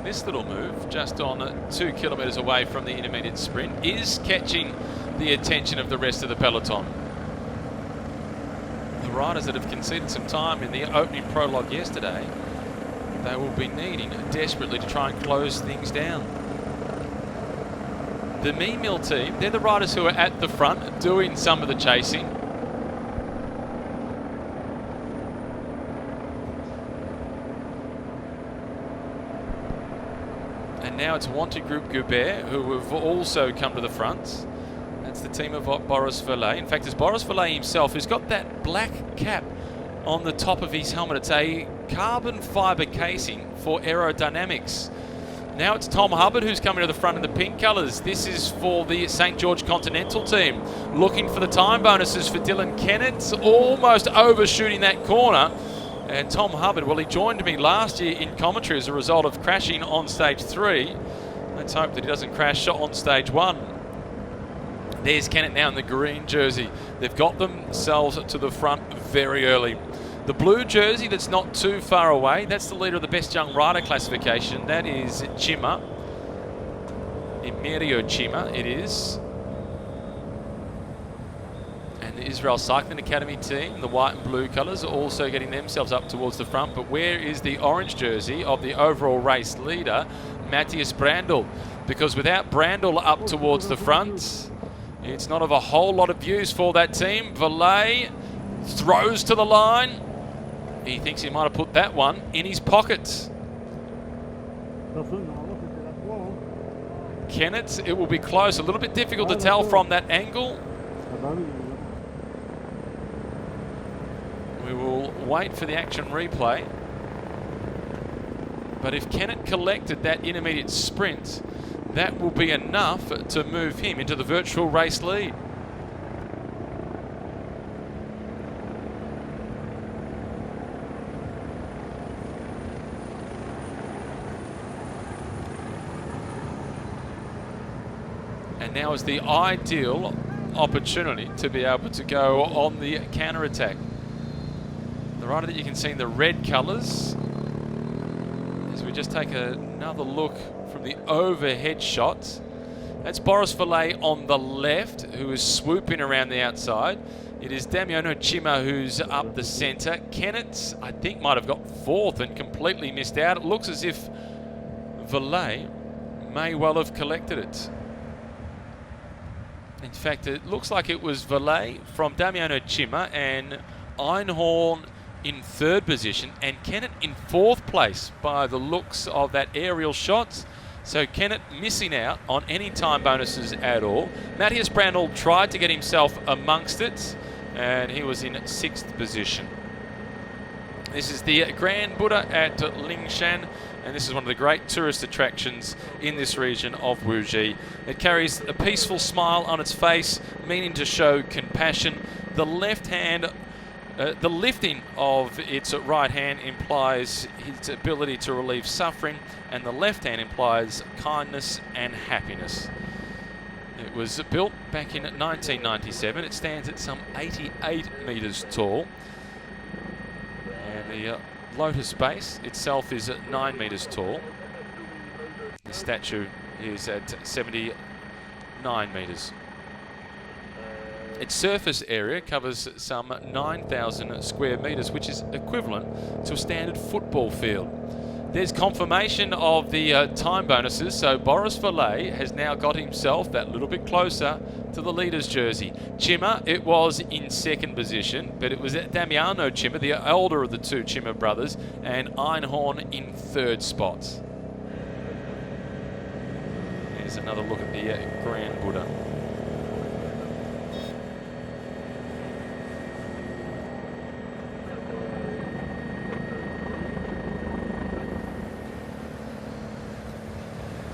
This little move, just on 2 kilometres away from the intermediate sprint, is catching the attention of the rest of the peloton. The riders that have conceded some time in the opening prologue yesterday, they will be needing desperately to try and close things down. The Me Mill team, they're the riders who are at the front doing some of the chasing. And now it's Wanted Group Goubert who have also come to the front. That's the team of Boris Verlet. In fact, it's Boris Verlet himself who's got that black cap on the top of his helmet. It's a carbon fibre casing for aerodynamics. Now it's Tom Hubbard who's coming to the front in the pink colours. This is for the St George Continental team. Looking for the time bonuses for Dylan Kennett, almost overshooting that corner. And Tom Hubbard, well, he joined me last year in commentary as a result of crashing on stage 3. Let's hope that he doesn't crash on stage 1. There's Kennett now in the green jersey. They've got themselves to the front very early. The blue jersey that's not too far away, that's the leader of the best young rider classification. That is Chima. Emilio Chima, it is. And the Israel Cycling Academy team, the white and blue colours, are also getting themselves up towards the front. But where is the orange jersey of the overall race leader, Matthias Brandl? Because without Brandl up towards the front, it's not of a whole lot of use for that team. Verlet throws to the line. He thinks he might have put that one in his pocket. Kennett, it will be close. A little bit difficult to tell from that angle. We will wait for the action replay. But if Kennett collected that intermediate sprint, that will be enough to move him into the virtual race lead. And now is the ideal opportunity to be able to go on the counter-attack. The rider that you can see in the red colours, as we just take another look from the overhead shot, that's Boris Verlet on the left, who is swooping around the outside. It is Damiano Chima who's up the centre. Kennett, I think, might have got 4th and completely missed out. It looks as if Verlet may well have collected it. In fact, it looks like it was Verlet from Damiano Chima and Einhorn in 3rd position and Kennett in 4th place by the looks of that aerial shot. So Kennett missing out on any time bonuses at all. Matthias Brandl tried to get himself amongst it and he was in 6th position. This is the Grand Buddha at Lingshan, and this is one of the great tourist attractions in this region of Wuji. It carries a peaceful smile on its face, meaning to show compassion. The left hand, the lifting of its right hand implies its ability to relieve suffering, and the left hand implies kindness and happiness. It was built back in 1997. It stands at some 88 metres tall. And the lotus base itself is at 9 metres tall. The statue is at 79 metres. Its surface area covers some 9,000 square metres, which is equivalent to a standard football field. There's confirmation of the time bonuses, so Boris Verlet has now got himself that little bit closer to the leader's jersey. Chima, it was in 2nd position, but it was Damiano Chima, the elder of the 2 Chima brothers, and Einhorn in 3rd spot. Here's another look at the Grand Buddha.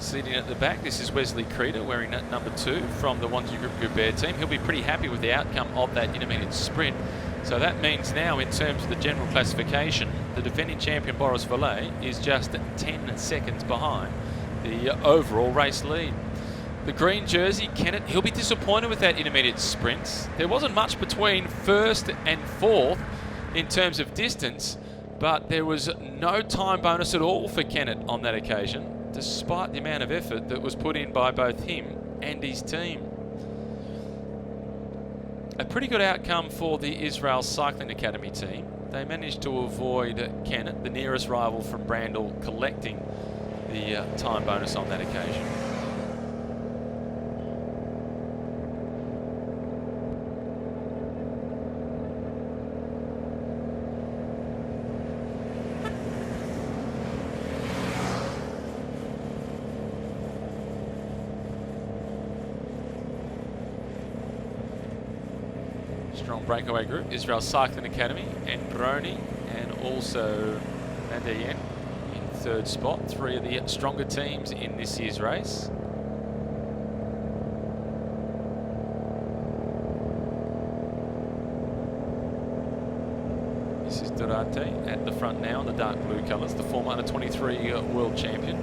Sitting at the back, this is Wesley Creeder wearing number 2 from the Wanty Group Goubert team. He'll be pretty happy with the outcome of that intermediate sprint. So that means now, in terms of the general classification, the defending champion Boris Verlet is just 10 seconds behind the overall race lead. The green jersey, Kennett, he'll be disappointed with that intermediate sprint. There wasn't much between 1st and 4th in terms of distance, but there was no time bonus at all for Kennett on that occasion, despite the amount of effort that was put in by both him and his team. A pretty good outcome for the Israel Cycling Academy team. They managed to avoid Kennett, the nearest rival from Brandel, collecting the time bonus on that occasion. Strong breakaway group, Israel Cycling Academy and Brony, and also Nandayen in third spot. Three of the stronger teams in this year's race. This is Durante at the front now in the dark blue colours, the former under-23 world champion.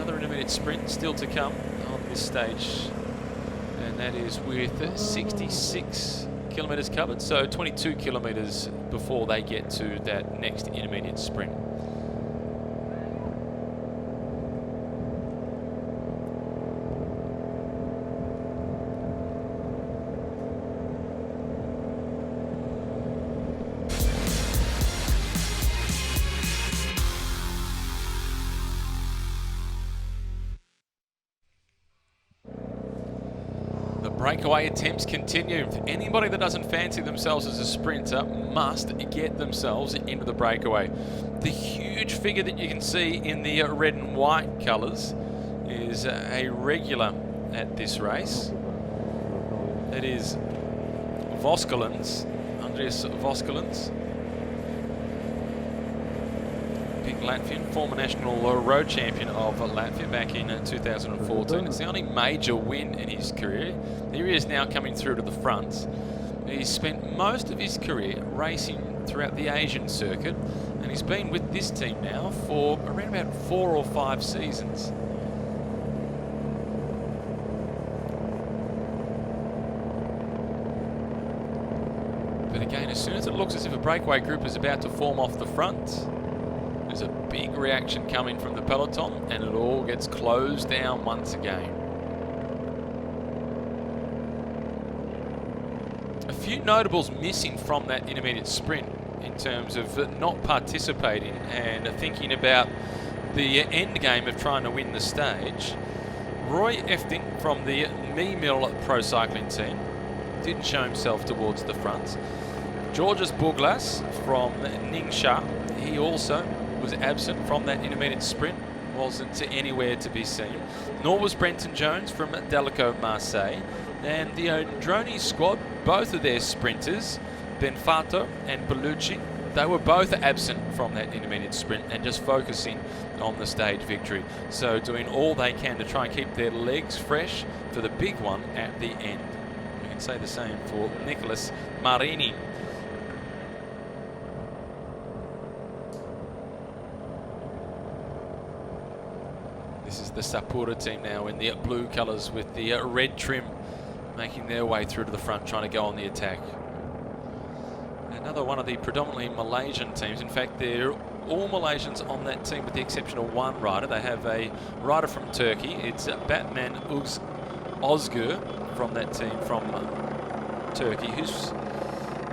Intermediate sprint still to come on this stage, and that is with 66 kilometres covered, so 22 kilometres before they get to that next intermediate sprint. Breakaway attempts continue. Anybody that doesn't fancy themselves as a sprinter must get themselves into the breakaway. The huge figure that you can see in the red and white colours is a regular at this race. It is Voskelins, Andreas Voskelins. Big Latvian, former national road champion of Latvia back in 2014. It's the only major win in his career. Here he is now coming through to the front. He's spent most of his career racing throughout the Asian circuit, and he's been with this team now for around about 4 or 5 seasons. But again, as soon as it looks as if a breakaway group is about to form off the front, there's a big reaction coming from the peloton, and it all gets closed down once again. A few notables missing from that intermediate sprint in terms of not participating and thinking about the end game of trying to win the stage. Roy Efting from the Mill Pro Cycling team didn't show himself towards the front. Georges Bourglas from Ningxia, he also was absent from that intermediate sprint, wasn't anywhere to be seen. Nor was Brenton Jones from Delico Marseille. And the Odroni squad, both of their sprinters, Benfato and Bellucci, they were both absent from that intermediate sprint and just focusing on the stage victory. So doing all they can to try and keep their legs fresh for the big one at the end. We can say the same for Nicholas Marini. This is the Sapura team now in the blue colours with the red trim, making their way through to the front, trying to go on the attack. Another one of the predominantly Malaysian teams. In fact, they're all Malaysians on that team with the exception of one rider. They have a rider from Turkey. It's Batman Özgür from that team from Turkey, who's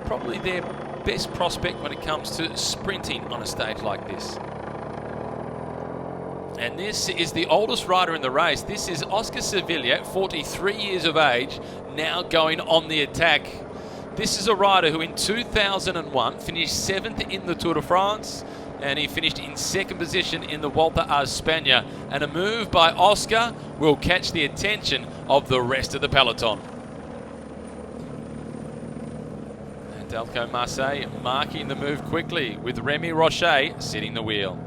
probably their best prospect when it comes to sprinting on a stage like this. And this is the oldest rider in the race. This is Oscar Sevilla, 43 years of age, now going on the attack. This is a rider who in 2001 finished 7th in the Tour de France, and he finished in 2nd position in the Volta a España. And a move by Oscar will catch the attention of the rest of the peloton. And Delico Marseille marking the move quickly with Remy Rocher sitting the wheel.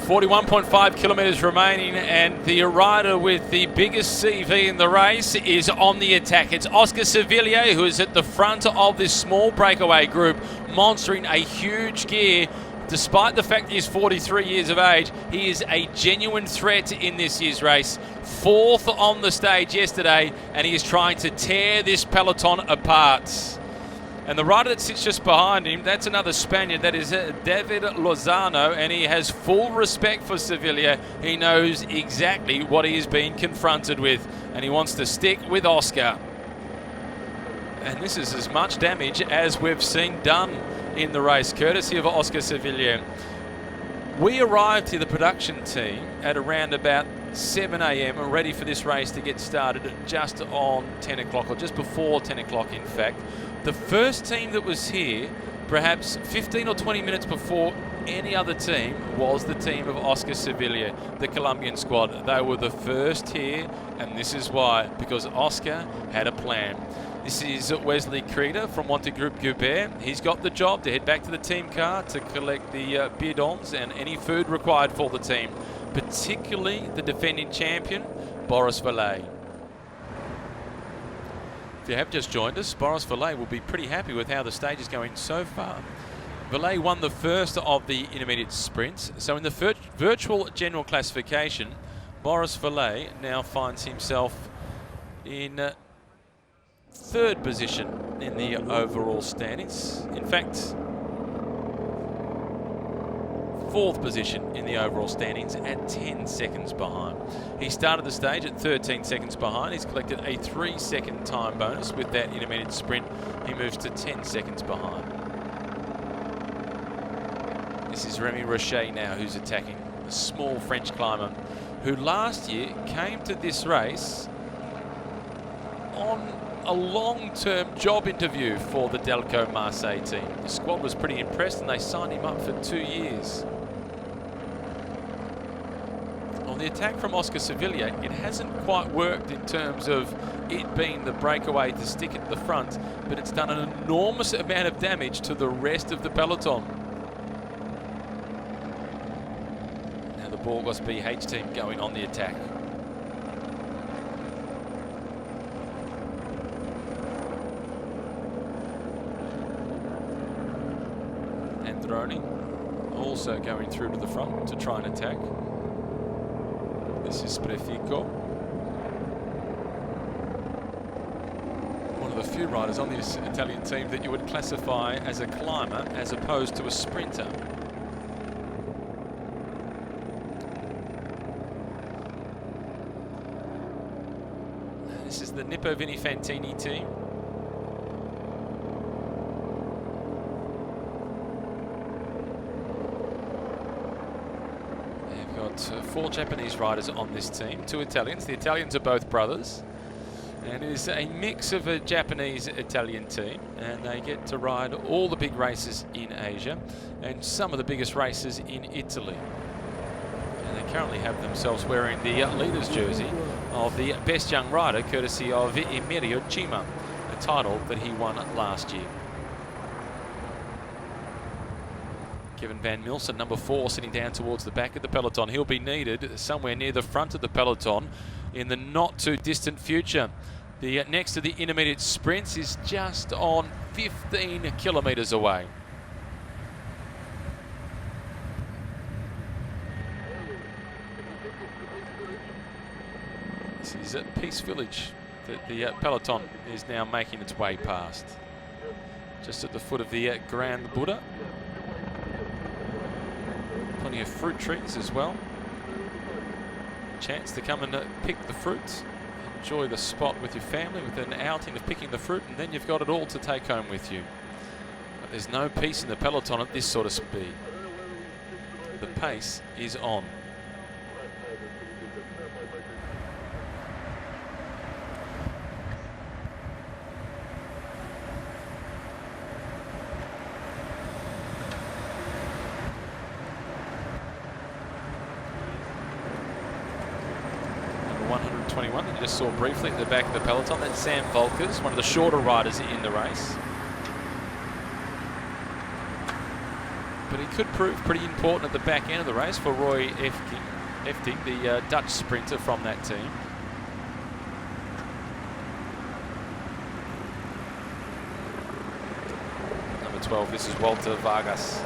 41.5 kilometres remaining, and the rider with the biggest CV in the race is on the attack. It's Oscar Sevilla, who is at the front of this small breakaway group, monstering a huge gear. Despite the fact he's 43 years of age, he is a genuine threat in this year's race. 4th on the stage yesterday, and he is trying to tear this peloton apart. And the rider that sits just behind him, that's another Spaniard. That is David Lozano, and he has full respect for Sevilla. He knows exactly what he is being confronted with, and he wants to stick with Oscar. And this is as much damage as we've seen done in the race, courtesy of Oscar Sevilla. We arrived here, the production team, at around about 7 a.m. ready for this race to get started just on 10 o'clock, or just before 10 o'clock in fact. The first team that was here, perhaps 15 or 20 minutes before any other team, was the team of Oscar Sevilla, the Colombian squad. They were the first here, and this is why, because Oscar had a plan. This is Wesley Creeder from Monte Group Goubert. He's got the job to head back to the team car to collect the bidons and any food required for the team, particularly the defending champion, Boris Vallet. If you have just joined us, Boris Vallet will be pretty happy with how the stage is going so far. Vallet won the first of the intermediate sprints, so in the virtual general classification, Boris Vallet now finds himself in 3rd position in the overall standings. In fact, 4th position in the overall standings at 10 seconds behind. He started the stage at 13 seconds behind. He's collected a 3-second time bonus with that intermediate sprint. He moves to 10 seconds behind. This is Remy Rocher now, who's attacking, a small French climber who last year came to this race on a long-term job interview for the Delco Marseille team. The squad was pretty impressed and they signed him up for 2 years. On the attack from Oscar Sevilla, it hasn't quite worked in terms of it being the breakaway to stick at the front, but it's done an enormous amount of damage to the rest of the peloton. Now the Burgos BH team going on the attack. Androni also going through to the front to try and attack. This is Prefico. One of the few riders on this Italian team that you would classify as a climber as opposed to a sprinter. This is the Nippo Vini Fantini team. They've got 4 Japanese riders on this team, 2 Italians. The Italians are both brothers. And it is a mix of a Japanese-Italian team, and they get to ride all the big races in Asia and some of the biggest races in Italy. And they currently have themselves wearing the leader's jersey of the best young rider, courtesy of Emilio Cima, a title that he won last year. Kevin Van Milsen, number 4, sitting down towards the back of the peloton. He'll be needed somewhere near the front of the peloton in the not too distant future. The next to the intermediate sprints is just on 15 kilometres away. This is at Peace Village that the peloton is now making its way past. Just at the foot of the Grand Buddha. Plenty of fruit trees as well. Chance to come and pick the fruit. Enjoy the spot with your family with an outing of picking the fruit, and then you've got it all to take home with you. But there's no peace in the peloton at this sort of speed. The pace is on. That you just saw briefly at the back of the peloton. That's Sam Volkers, one of the shorter riders in the race. but he could prove pretty important at the back end of the race for Roy Efting, the Dutch sprinter from that team. Number 12, this is Walter Vargas.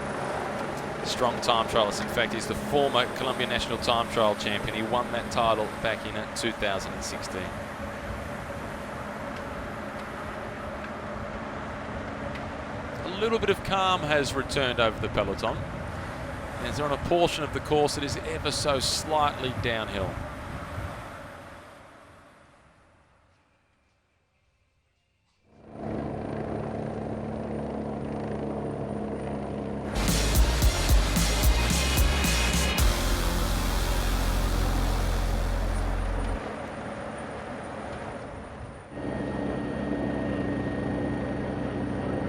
Strong time trialist. In fact, he's the former Colombian national time trial champion. He won that title back in 2016. A little bit of calm has returned over the peloton, as they're on a portion of the course that is ever so slightly downhill.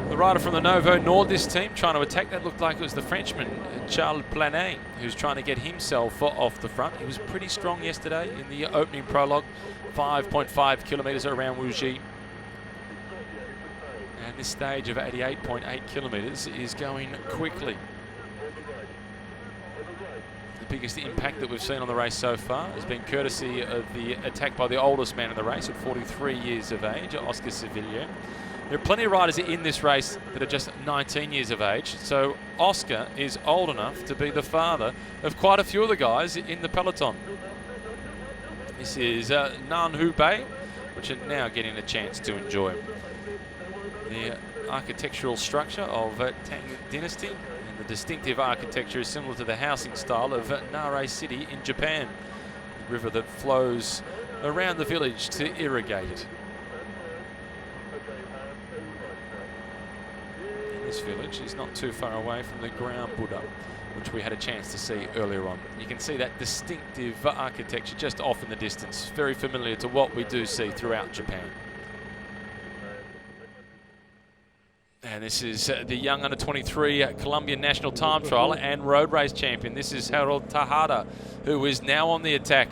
The rider from the Novo Nordisk team trying to attack that looked like it was the Frenchman, Charles Planet, who's trying to get himself off the front. He was pretty strong yesterday in the opening prologue, 5.5 kilometres around Wuxi. And this stage of 88.8 kilometres is going quickly. The biggest impact that we've seen on the race so far has been courtesy of the attack by the oldest man in the race at 43 years of age, Oscar Sevilla. There are plenty of riders in this race that are just 19 years of age, so Oscar is old enough to be the father of quite a few of the guys in the peloton. This is Nan Hubei, which are now getting a chance to enjoy the architectural structure of Tang Dynasty, and the distinctive architecture is similar to the housing style of Nare City in Japan, the river that flows around the village to irrigate it. This village is not too far away from the ground Buddha, which we had a chance to see earlier on. You can see that distinctive architecture just off in the distance, very familiar to what we do see throughout Japan. And this is the young under-23 Colombian national time trial and road race champion. This is Harold Tejada, who is now on the attack.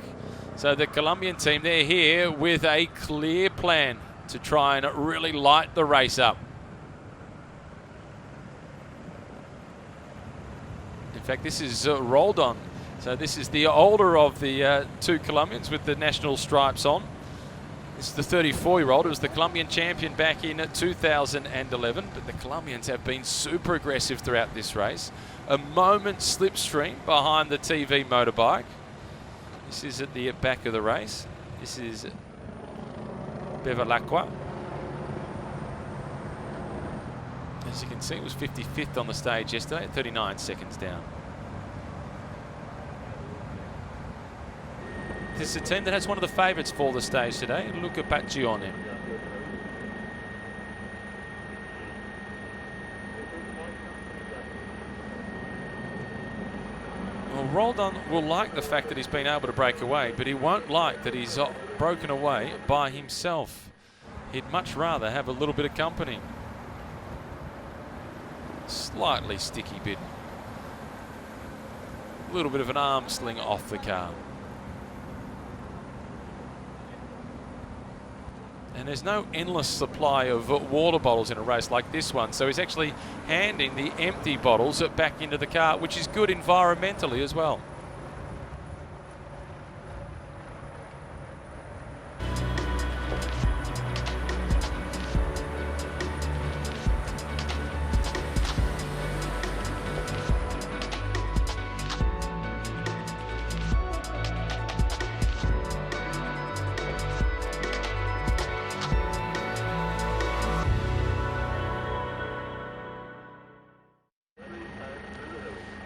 So the Colombian team, they're here with a clear plan to try and really light the race up. In fact, this is Roldan. So this is the older of the two Colombians with the national stripes on. This is the 34-year-old who was the Colombian champion back in 2011. But the Colombians have been super aggressive throughout this race. A moment's slipstream behind the TV motorbike. This is at the back of the race. This is Bevilacqua. As you can see, it was 55th on the stage yesterday, 39 seconds down. This is a team that has one of the favourites for the stage today, Luca Paccione. Well, Roldan will like the fact that he's been able to break away, but he won't like that he's broken away by himself. He'd much rather have a little bit of company. Slightly sticky bit. A little bit of an arm sling off the car. And there's no endless supply of water bottles in a race like this one, so he's actually handing the empty bottles back into the car, which is good environmentally as well.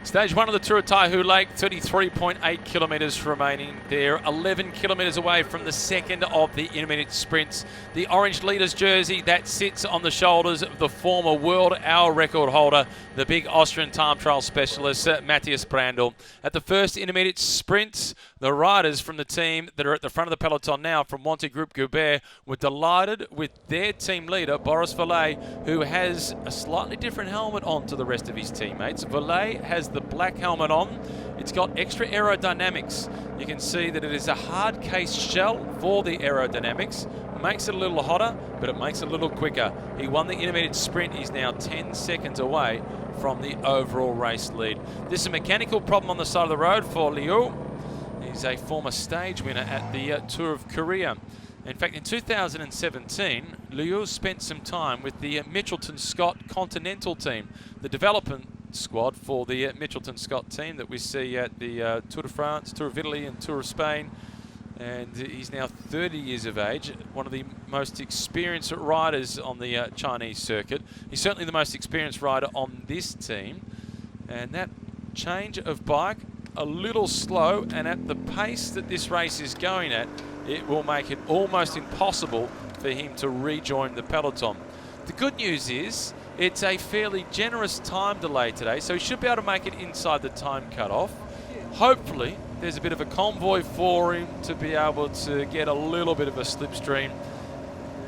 Stage one of the Tour of Taihu Lake, 33.8 kilometres remaining. They're 11 kilometres away from the second of the intermediate sprints. The orange leader's jersey that sits on the shoulders of the former world hour record holder, the big Austrian time trial specialist, Matthias Brandl. At the first intermediate sprint, the riders from the team that are at the front of the peloton now from Wanty Group Goubert were delighted with their team leader, Boris Vallet, who has a slightly different helmet on to the rest of his teammates. Vallet has the black helmet on. It's got extra aerodynamics. You can see that it is a hard case shell for the aerodynamics, makes it a little hotter, but it makes it a little quicker. He won the intermediate sprint. He's now 10 seconds away from the overall race lead. This is a mechanical problem on the side of the road for Liu. He's a former stage winner at the Tour of Korea. In fact, in 2017, Liu spent some time with the Mitchelton Scott Continental team, the development squad for the Mitchelton Scott team that we see at the Tour de France, Tour of Italy and Tour of Spain. And he's now 30 years of age, one of the most experienced riders on the Chinese circuit. He's certainly the most experienced rider on this team. And that change of bike, a little slow, and at the pace that this race is going at, it will make it almost impossible for him to rejoin the peloton. The good news is it's a fairly generous time delay today, so he should be able to make it inside the time cutoff. Hopefully, there's a bit of a convoy for him to be able to get a little bit of a slipstream,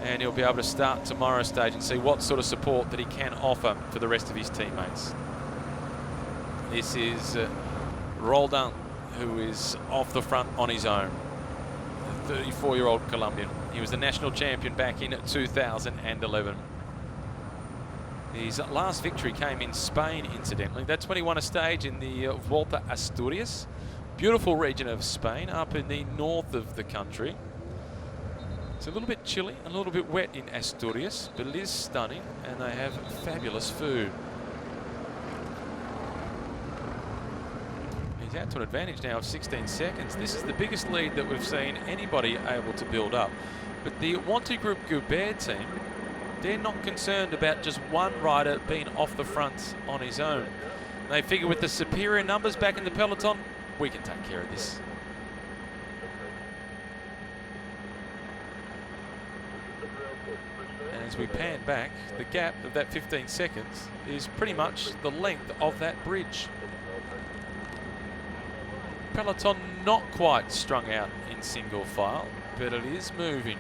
and he'll be able to start tomorrow's stage and see what sort of support that he can offer for the rest of his teammates. This is Roldan, who is off the front on his own. 34-year-old Colombian. He was the national champion back in 2011. His last victory came in Spain, incidentally. That's when he won a stage in the Volta Asturias. Beautiful region of Spain, up in the north of the country. It's a little bit chilly, a little bit wet in Asturias, but it is stunning, and they have fabulous food. He's out to an advantage now of 16 seconds. This is the biggest lead that we've seen anybody able to build up. But the Wanty Group Goubert team, they're not concerned about just one rider being off the front on his own. They figure with the superior numbers back in the peloton, we can take care of this. And as we pan back, the gap of that 15 seconds is pretty much the length of that bridge. Peloton not quite strung out in single file, but it is moving.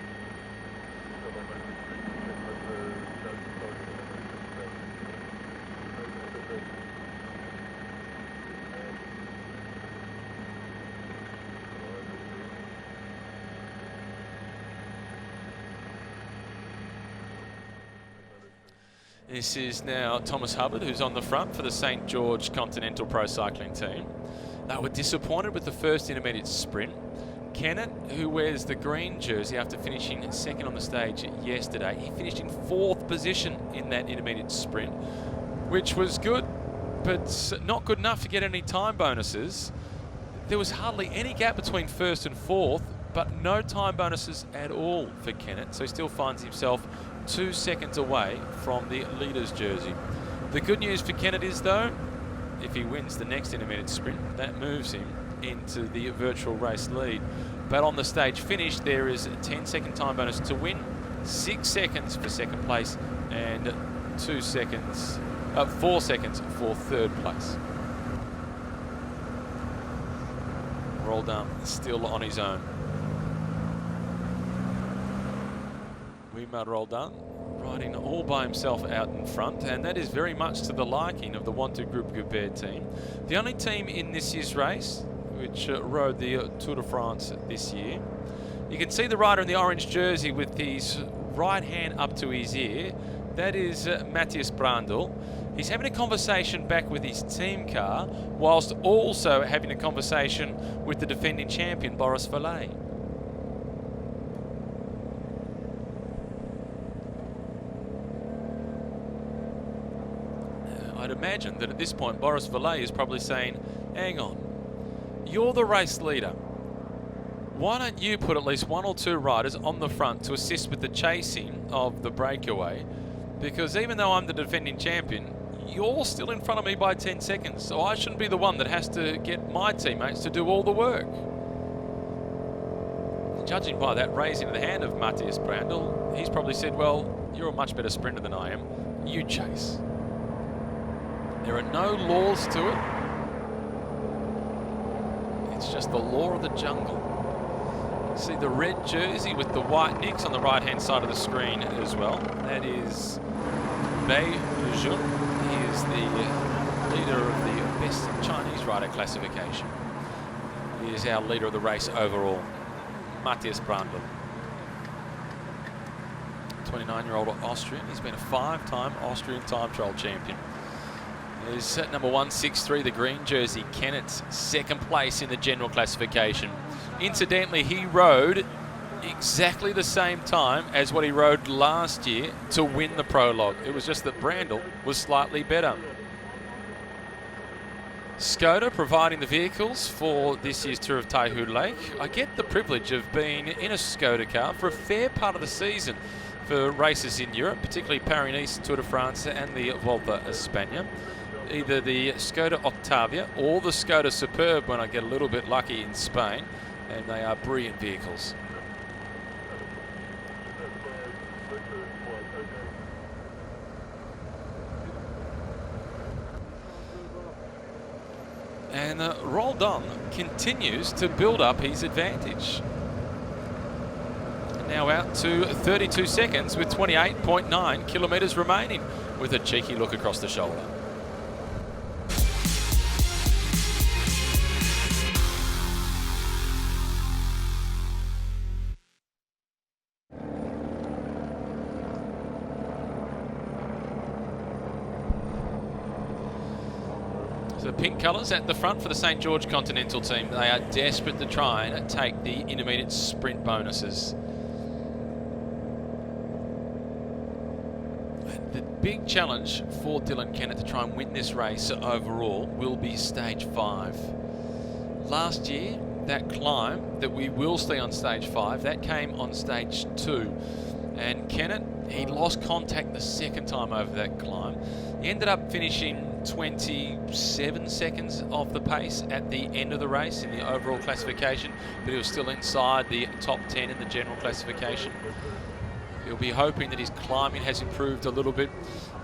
This is now Thomas Hubbard, who's on the front for the St. George Continental Pro Cycling team. They were disappointed with the first intermediate sprint. Kennett, who wears the green jersey after finishing second on the stage yesterday, he finished in 4th position in that intermediate sprint, which was good, but not good enough to get any time bonuses. There was hardly any gap between 1st and 4th, but no time bonuses at all for Kennett, so he still finds himself 2 seconds away from the leader's jersey. The good news for Kennett is, though, if he wins the next intermediate sprint, that moves him into the virtual race lead. But on the stage finish, there is a 10-second time bonus to win, 6 seconds for second place, and 4 seconds for third place. Roldan still on his own. Roldan riding all by himself out in front, and that is very much to the liking of the Wanty Group Goubert team. The only team in this year's race which rode the Tour de France this year. You can see the rider in the orange jersey with his right hand up to his ear. That is Matthias Brandl. He's having a conversation back with his team car, whilst also having a conversation with the defending champion, Boris Vallet. I'd imagine that at this point, Boris Vallet is probably saying, hang on, you're the race leader. Why don't you put at least 1 or 2 riders on the front to assist with the chasing of the breakaway? Because even though I'm the defending champion, you're still in front of me by 10 seconds, so I shouldn't be the one that has to get my teammates to do all the work. Judging by that raising of the hand of Matthias Brandl, he's probably said, well, you're a much better sprinter than I am. You chase. There are no laws to it. It's just the law of the jungle. See the red jersey with the white nicks on the right-hand side of the screen as well. That is Bei Jun. He is the leader of the best Chinese rider classification. He is our leader of the race overall, Matthias Brandl. 29-year-old Austrian. He's been a 5-time Austrian time trial champion. There's number 163, the green jersey, Kennett, second place in the general classification. Incidentally, he rode exactly the same time as what he rode last year to win the Prologue. It was just that Brandl was slightly better. Skoda providing the vehicles for this year's Tour of Taihu Lake. I get the privilege of being in a Skoda car for a fair part of the season for races in Europe, particularly Paris-Nice, Tour de France and the Volta a España. Either the Skoda Octavia or the Skoda Superb when I get a little bit lucky in Spain, and they are brilliant vehicles. And Roldan continues to build up his advantage. Now out to 32 seconds with 28.9 kilometres remaining, with a cheeky look across the shoulder. The pink colours at the front for the St George Continental team. They are desperate to try and take the intermediate sprint bonuses. And the big challenge for Dylan Kennett to try and win this race overall will be stage 5. Last year, that climb that we will see on stage 5, that came on stage 2. And Kennett, he lost contact the second time over that climb. He ended up finishing 27 seconds off the pace at the end of the race in the overall classification, but he was still inside the top 10 in the general classification. He'll be hoping that his climbing has improved a little bit,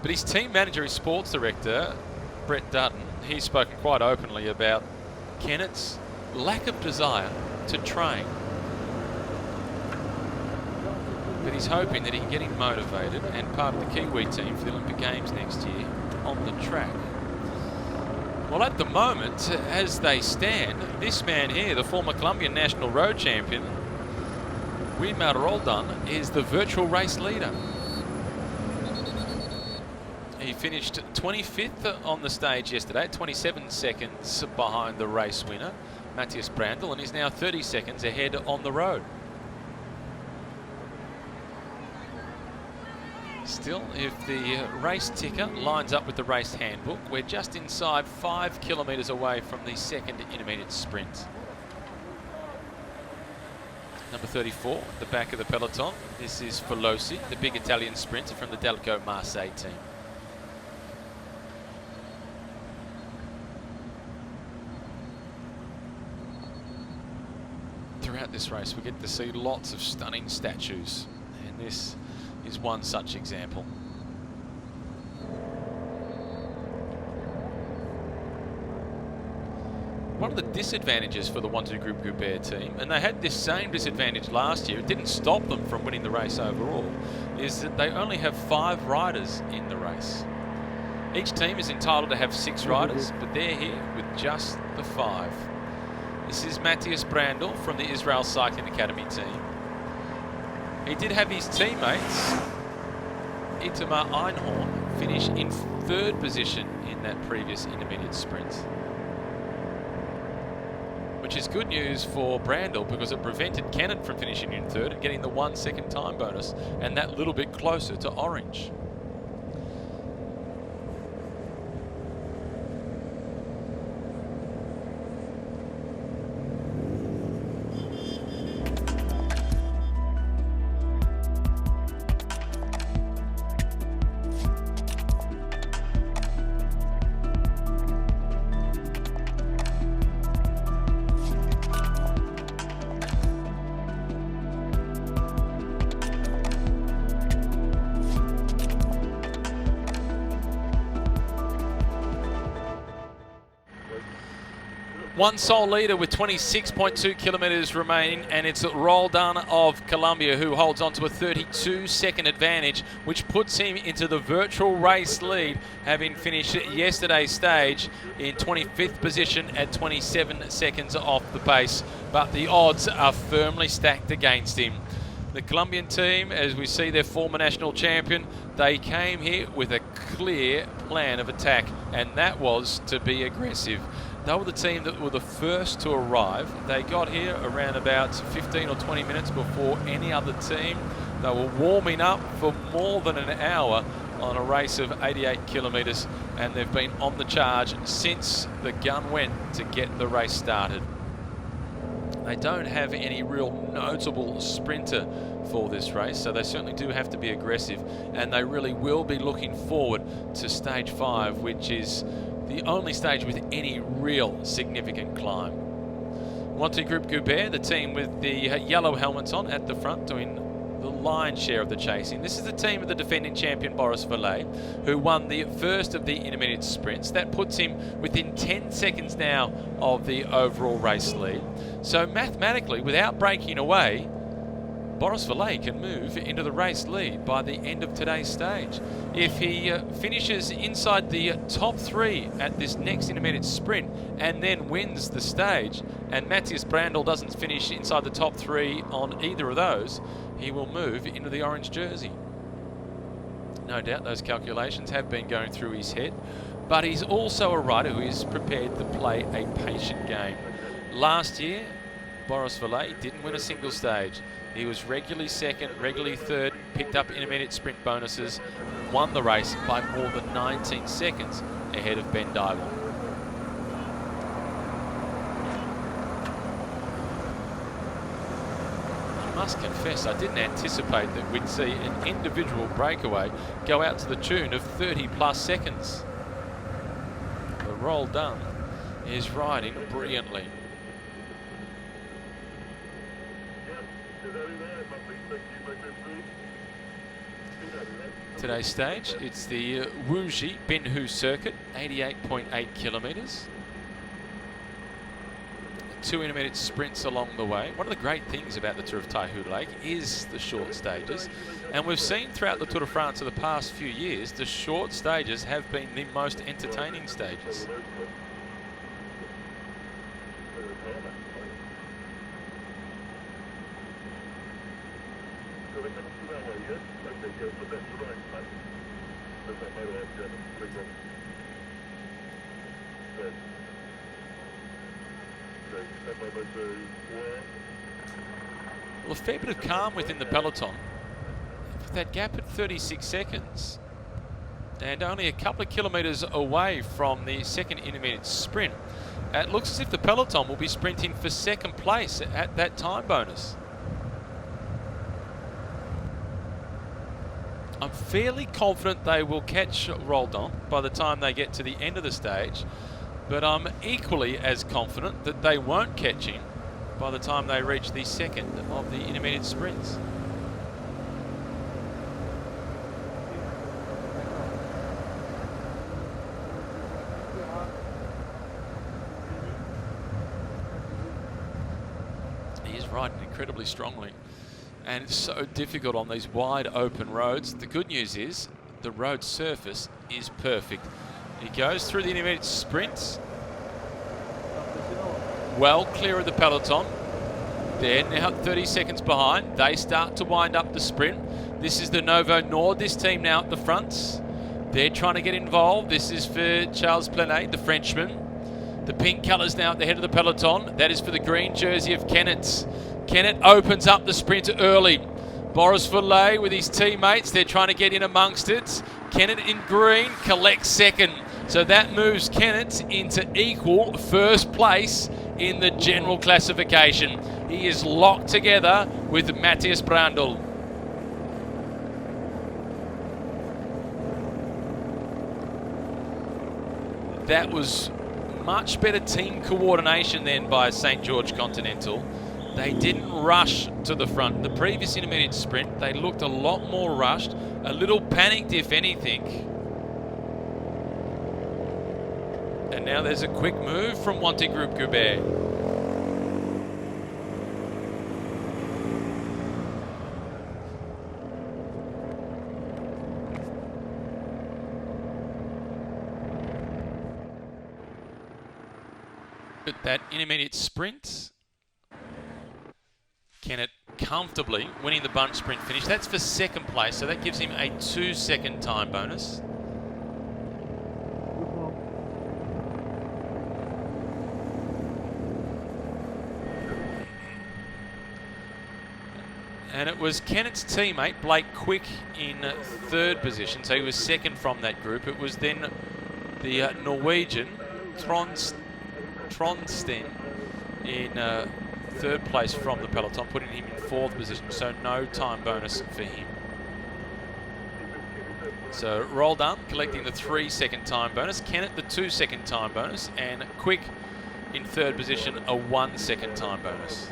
but his team manager, his sports director, Brett Dutton, he's spoken quite openly about Kennett's lack of desire to train. But he's hoping that he can get him motivated and part of the Kiwi team for the Olympic Games next year on the track. Well, at the moment, as they stand, this man here, the former Colombian national road champion, Roldan, is the virtual race leader. He finished 25th on the stage yesterday, 27 seconds behind the race winner, Matthias Brandl, and he's now 30 seconds ahead on the road. Still, if the race ticker lines up with the race handbook, we're just inside 5 kilometres away from the second intermediate sprint. Number 34 at the back of the peloton. This is Veloci, the big Italian sprinter from the Delco Marseille team. Throughout this race, we get to see lots of stunning statues, and this is one such example. One of the disadvantages for the 1-2 Group Air team, and they had this same disadvantage last year, it didn't stop them from winning the race overall, is that they only have 5 riders in the race. Each team is entitled to have 6 riders, but they're here with just the 5. This is Matthias Brandl from the Israel Cycling Academy team. He did have his teammates, Itamar Einhorn, finish in 3rd position in that previous intermediate sprint. Which is good news for Brandl because it prevented Kennett from finishing in 3rd and getting the 1 second time bonus and that little bit closer to orange. One sole leader with 26.2 kilometres remaining, and it's Roldan of Colombia who holds on to a 32-second advantage, which puts him into the virtual race lead, having finished yesterday's stage in 25th position at 27 seconds off the pace. But the odds are firmly stacked against him. The Colombian team, as we see their former national champion, they came here with a clear plan of attack, and that was to be aggressive. They were the team that were the first to arrive. They got here around about 15 or 20 minutes before any other team. They were warming up for more than an hour on a race of 88 kilometres, and they've been on the charge since the gun went to get the race started. They don't have any real notable sprinter for this race, so they certainly do have to be aggressive, and they really will be looking forward to stage 5, which is the only stage with any real significant climb. Wanty Group Goubert, the team with the yellow helmets on at the front, doing the lion's share of the chasing. This is the team of the defending champion Boris Valle, who won the first of the intermediate sprints. That puts him within 10 seconds now of the overall race lead. So mathematically, without breaking away, Boris Valle can move into the race lead by the end of today's stage. If he finishes inside the top 3 at this next intermediate sprint and then wins the stage, and Matthias Brandl doesn't finish inside the top 3 on either of those, he will move into the orange jersey. No doubt those calculations have been going through his head, but he's also a rider who is prepared to play a patient game. Last year, Boris Valle didn't win a single stage. He was regularly second, regularly third, picked up intermediate sprint bonuses, won the race by more than 19 seconds ahead of Ben Dybel. I must confess, I didn't anticipate that we'd see an individual breakaway go out to the tune of 30 plus seconds. The Roldan is riding brilliantly. Today's stage, it's the Wuji Binhu circuit, 88.8 kilometres. 2 intermediate sprints along the way. One of the great things about the Tour of Taihu Lake is the short stages, and we've seen throughout the Tour de France of the past few years, the short stages have been the most entertaining stages. Well, a fair bit of calm within the peloton. With that gap at 36 seconds and only a couple of kilometres away from the second intermediate sprint, it looks as if the peloton will be sprinting for second place at that time bonus. I'm fairly confident they will catch Roldan by the time they get to the end of the stage, but I'm equally as confident that they won't catch him by the time they reach the second of the intermediate sprints. He is riding incredibly strongly, and it's so difficult on these wide open roads. The good news is the road surface is perfect. He goes through the intermediate sprints, well clear of the peloton. They're now 30 seconds behind. They start to wind up the sprint. This is the Novo Nord, this team now at the front. They're trying to get involved. This is for Charles Plenet, the Frenchman. The pink colours now at the head of the peloton. That is for the green jersey of Kennett. Kennett opens up the sprint early. Boris Valle with his teammates, they're trying to get in amongst it. Kennett in green collects second. So that moves Kennett into equal first place in the general classification. He is locked together with Matthias Brandl. That was much better team coordination then by St. George Continental. They didn't rush to the front. The previous intermediate sprint, they looked a lot more rushed, a little panicked if anything. And now there's a quick move from Wanty Group Goubert. But that intermediate sprint, Kennett comfortably, winning the bunch sprint finish. That's for second place, so that gives him a 2-second time bonus. And it was Kennett's teammate, Blake Quick, in third position, so he was second from that group. It was then the Norwegian, Tronsten, in third place from the peloton, putting him in fourth position, so no time bonus for him. So Roldan collecting the 3-second time bonus, Kennett the 2-second time bonus, and Quick in third position, a 1-second time bonus.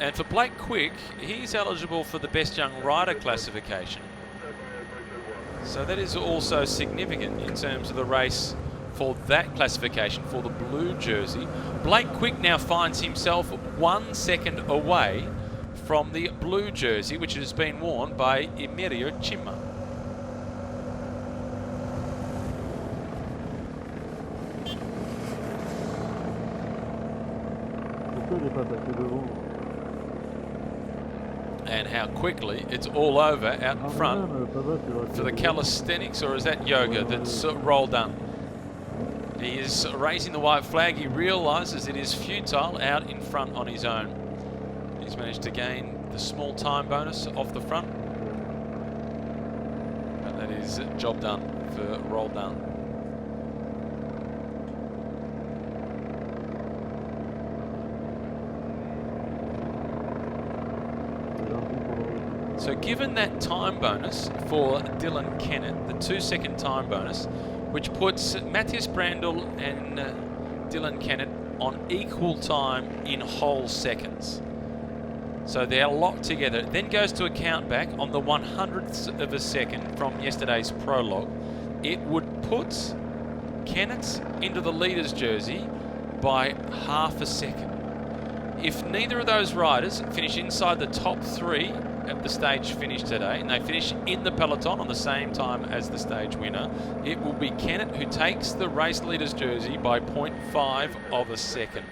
And for Blake Quick, he's eligible for the Best Young Rider classification. So that is also significant in terms of the race for that classification, for the blue jersey. Blake Quick now finds himself 1 second away from the blue jersey, which has been worn by Emilio Cimma. And how quickly it's all over out in front for the calisthenics, or is that yoga that's Roldan? He is raising the white flag. He realises it is futile out in front on his own. He's managed to gain the small time bonus off the front. And that is job done for Roldan. So given that time bonus for Dylan Kennett, the 2-second time bonus, which puts Matthias Brandl and Dylan Kennett on equal time in whole seconds. So they're locked together. It then goes to a count back on the 100th of a second from yesterday's prologue. It would put Kennett into the leader's jersey by half a second. If neither of those riders finish inside the top 3 at the stage finish today, and they finish in the peloton on the same time as the stage winner, it will be Kennett who takes the race leader's jersey by 0.5 of a second.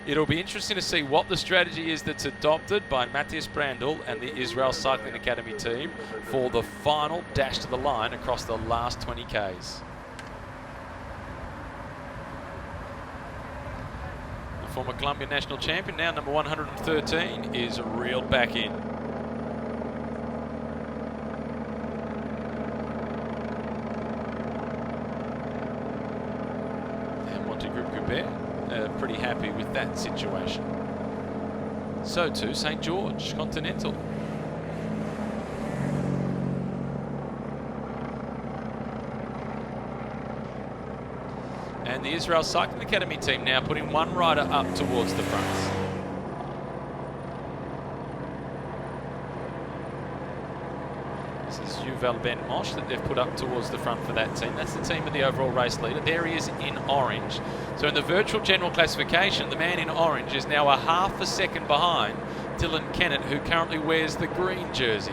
It'll be interesting to see what the strategy is that's adopted by Matthias Brandl and the Israel Cycling Academy team for the final dash to the line across the last 20 Ks. The former Colombian national champion, now number 113, is reeled back in. Pretty happy with that situation. So too St. George Continental. And the Israel Cycling Academy team now putting one rider up towards the front. This is Yuval Ben Mosh that they've put up towards the front for that team. That's the team of the overall race leader. There he is in orange. So in the virtual general classification, the man in orange is now a half a second behind Dylan Kennett, who currently wears the green jersey.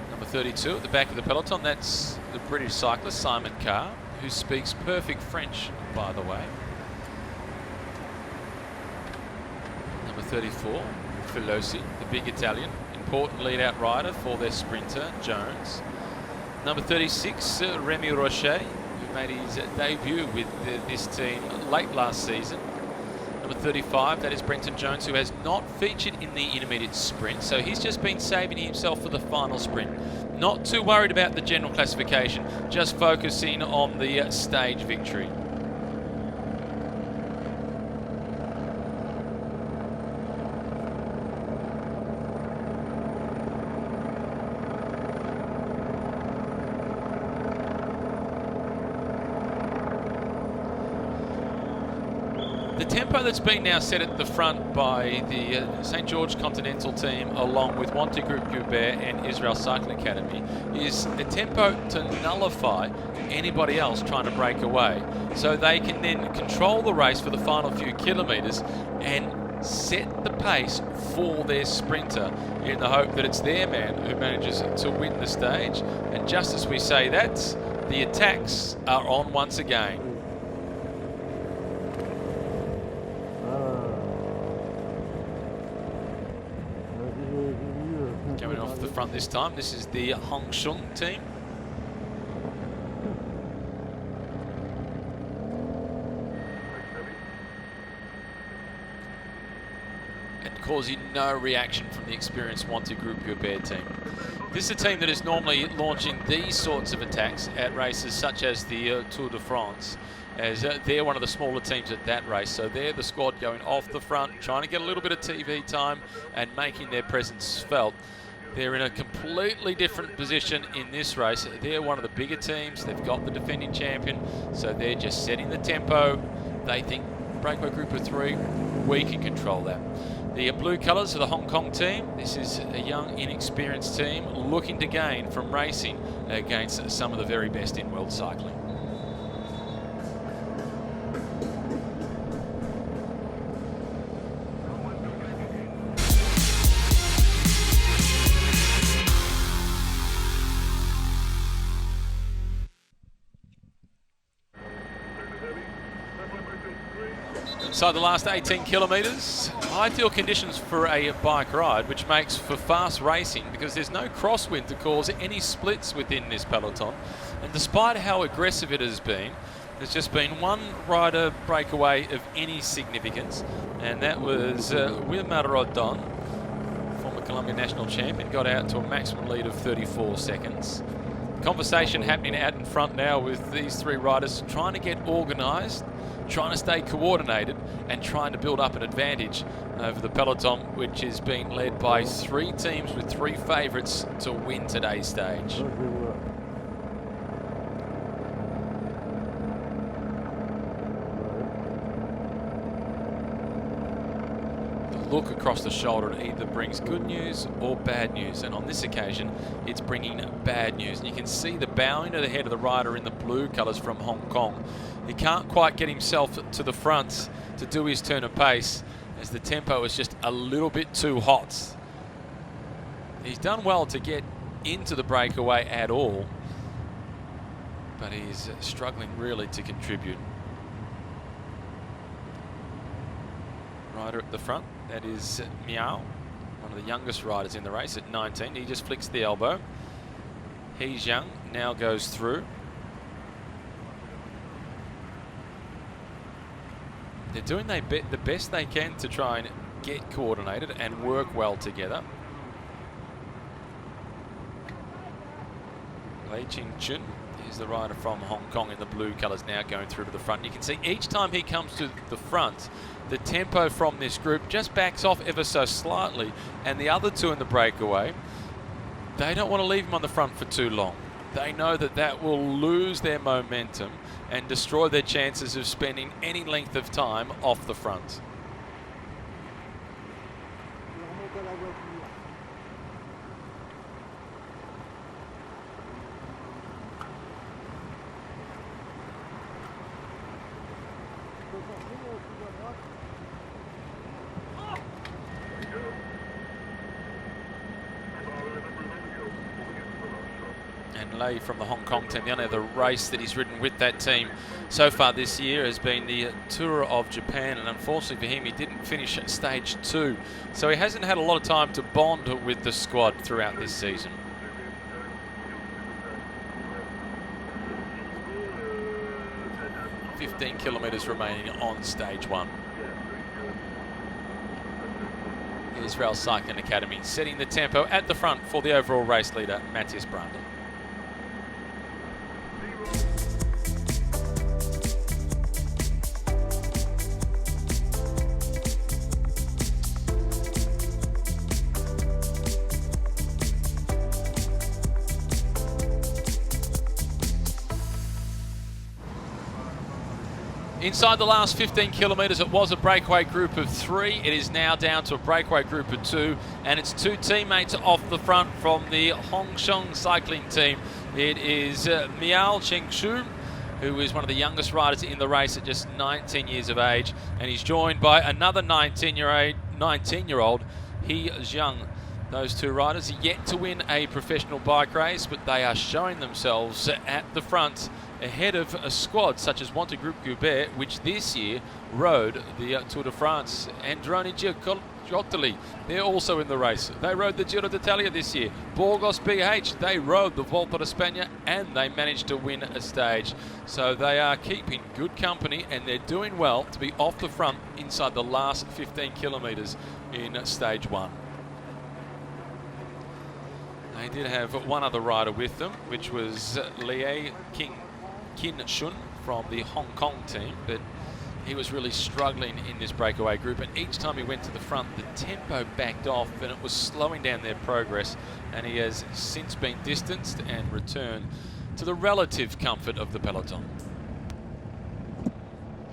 Number 32 at the back of the peloton, that's the British cyclist Simon Carr, who speaks perfect French, by the way. Number 34, Filosi, the big Italian, important lead-out rider for their sprinter, Jones. Number 36, Remy Rocher, who made his debut with this team late last season. Number 35, that is Brenton Jones, who has not featured in the intermediate sprint, so he's just been saving himself for the final sprint. Not too worried about the general classification, just focusing on the stage victory. The tempo that's been now set at the front by the St. George Continental team, along with Wanty Group Goubert and Israel Cycling Academy, is a tempo to nullify anybody else trying to break away. So they can then control the race for the final few kilometres and set the pace for their sprinter in the hope that it's their man who manages to win the stage. And just as we say that, the attacks are on once again. Coming off the front this time, this is the Hongsheng team. Causing no reaction from the experienced Wanty Group Goubert team. This is a team that is normally launching these sorts of attacks at races such as the Tour de France, as they're one of the smaller teams at that race. So they're the squad going off the front, trying to get a little bit of TV time and making their presence felt. They're in a completely different position in this race. They're one of the bigger teams. They've got the defending champion, so they're just setting the tempo. They think Breakaway Group of 3, we can control that. The blue colours are the Hong Kong team. This is a young, inexperienced team looking to gain from racing against some of the very best in world cycling. So the last 18 kilometres, ideal conditions for a bike ride, which makes for fast racing because there's no crosswind to cause any splits within this peloton. And despite how aggressive it has been, there's just been one rider breakaway of any significance, and that was Wilmar Roldan, former Colombian national champion, got out to a maximum lead of 34 seconds. Conversation happening out in front now with these three riders trying to get organised, trying to stay coordinated and trying to build up an advantage over the peloton, which is being led by three teams with three favourites to win today's stage. The look across the shoulder either brings good news or bad news, and on this occasion it's bringing bad news. And you can see the bowing of the head of the rider in the blue colours from Hong Kong. He can't quite get himself to the front to do his turn of pace as the tempo is just a little bit too hot. He's done well to get into the breakaway at all, but he's struggling really to contribute. Rider at the front, that is Miao, one of the youngest riders in the race at 19. He just flicks the elbow. He's young, now goes through. They're doing the best they can to try and get coordinated and work well together. Lei Ching-chun is the rider from Hong Kong in the blue colours, now going through to the front. You can see each time he comes to the front, the tempo from this group just backs off ever so slightly, and the other two in the breakaway, they don't want to leave him on the front for too long. They know that that will lose their momentum and destroy their chances of spending any length of time off the front. Lei from the Hong Kong team, the only other race that he's ridden with that team so far this year has been the Tour of Japan, and unfortunately for him he didn't finish at stage 2, so he hasn't had a lot of time to bond with the squad throughout this season. "15 kilometres remaining on stage 1. Israel Cycling Academy setting the tempo at the front for the overall race leader, Matthias Brandl. Inside the last 15 kilometres, it was a breakaway group of 3. It is now down to a breakaway group of 2, and it's two teammates off the front from the Hongsheng cycling team. It is Miao Chengshu who is one of the youngest riders in the race at just 19 years of age, and he's joined by another 19-year-old, He Zhang. Those two riders are yet to win a professional bike race, but they are showing themselves at the front ahead of a squad such as Wanty Group Goubert, which this year rode the Tour de France. Androni Giottoli, they're also in the race. They rode the Giro d'Italia this year. Burgos BH, they rode the Volta d'Espana and they managed to win a stage. So they are keeping good company and they're doing well to be off the front inside the last 15 kilometres in stage 1. They did have one other rider with them, which was Lie Kin Shun from the Hong Kong team, but he was really struggling in this breakaway group, and each time he went to the front, the tempo backed off and it was slowing down their progress, and he has since been distanced and returned to the relative comfort of the peloton.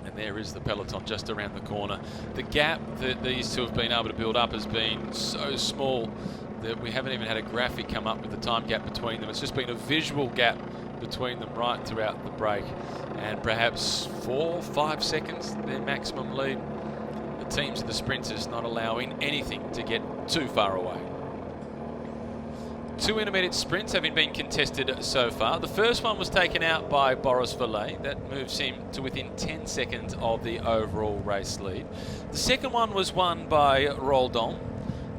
And there is the peloton just around the corner. The gap that these two have been able to build up has been so small that we haven't even had a graphic come up with the time gap between them. It's just been a visual gap between them right throughout the break, and perhaps 4 or 5 seconds their maximum lead. The teams of the sprinters not allowing anything to get too far away. 2 intermediate sprints having been contested so far. The first one was taken out by Boris Valle. That moves him to within 10 seconds of the overall race lead. The second one was won by Roldan,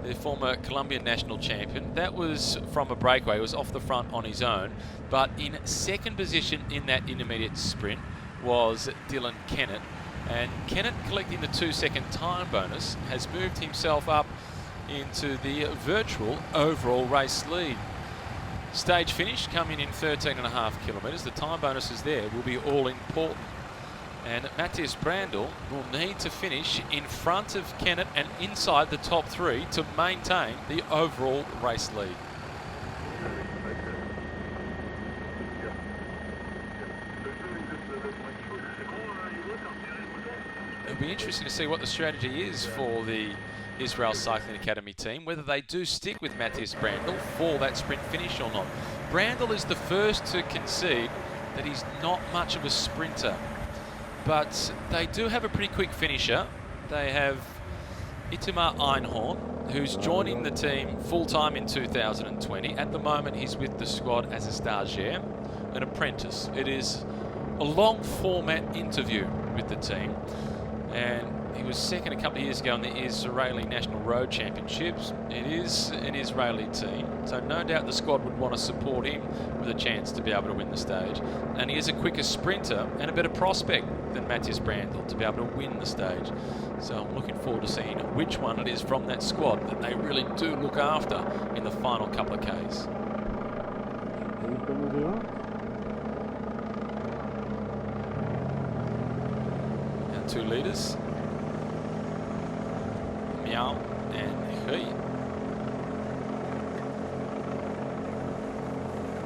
the former Colombian national champion. That was from a breakaway. It was off the front on his own. But in second position in that intermediate sprint was Dylan Kennett. And Kennett, collecting the 2-second time bonus, has moved himself up into the virtual overall race lead. Stage finish coming in 13.5 kilometres. The time bonuses there will be all important. And Matthias Brandl will need to finish in front of Kennett and inside the top 3 to maintain the overall race lead. It'll be interesting to see what the strategy is for the Israel Cycling Academy team, whether they do stick with Matthias Brandl for that sprint finish or not. Brandl is the first to concede that he's not much of a sprinter, but they do have a pretty quick finisher. They have Itamar Einhorn, who's joining the team full-time in 2020. At the moment, he's with the squad as a stagiaire, an apprentice. It is a long format interview with the team, and he was second a couple of years ago in the Israeli National Road Championships. It is an Israeli team, so no doubt the squad would want to support him with a chance to be able to win the stage. And he is a quicker sprinter and a better prospect than Matthias Brandl to be able to win the stage. So I'm looking forward to seeing which one it is from that squad that they really do look after in the final couple of Ks. Now 2 leaders. Miao and Hui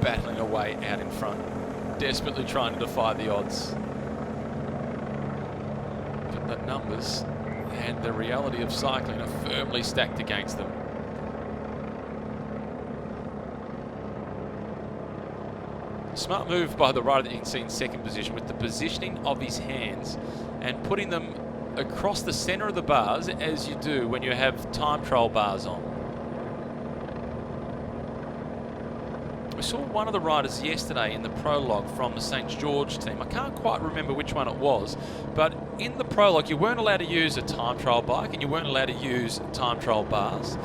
battling away out in front, desperately trying to defy the odds. But the numbers and the reality of cycling are firmly stacked against them. Smart move by the rider that you can see in second position with the positioning of his hands and putting them across the center of the bars, as you do when you have time trial bars on. We saw one of the riders yesterday in the Prologue from the St. George team. I can't quite remember which one it was, but in the Prologue you weren't allowed to use a time trial bike and you weren't allowed to use time trial bars.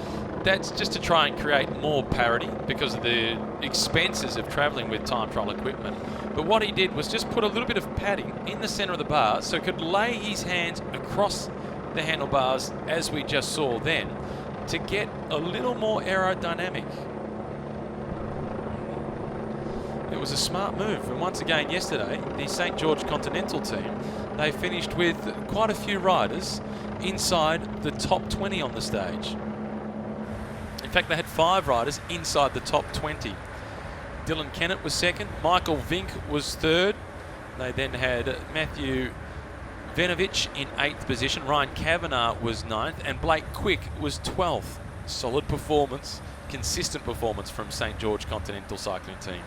That's just to try and create more parity because of the expenses of traveling with time trial equipment. But what he did was just put a little bit of padding in the center of the bars so he could lay his hands across the handlebars, as we just saw then, to get a little more aerodynamic. It was a smart move, and once again yesterday, the St. George Continental team, they finished with quite a few riders inside the top 20 on the stage. In fact, they had 5 riders inside the top 20. Dylan Kennett was second, Michael Vink was third. They then had Matthew Venovich in 8th position, Ryan Kavanagh was 9th, and Blake Quick was 12th. Solid performance, consistent performance from St. George Continental Cycling Team.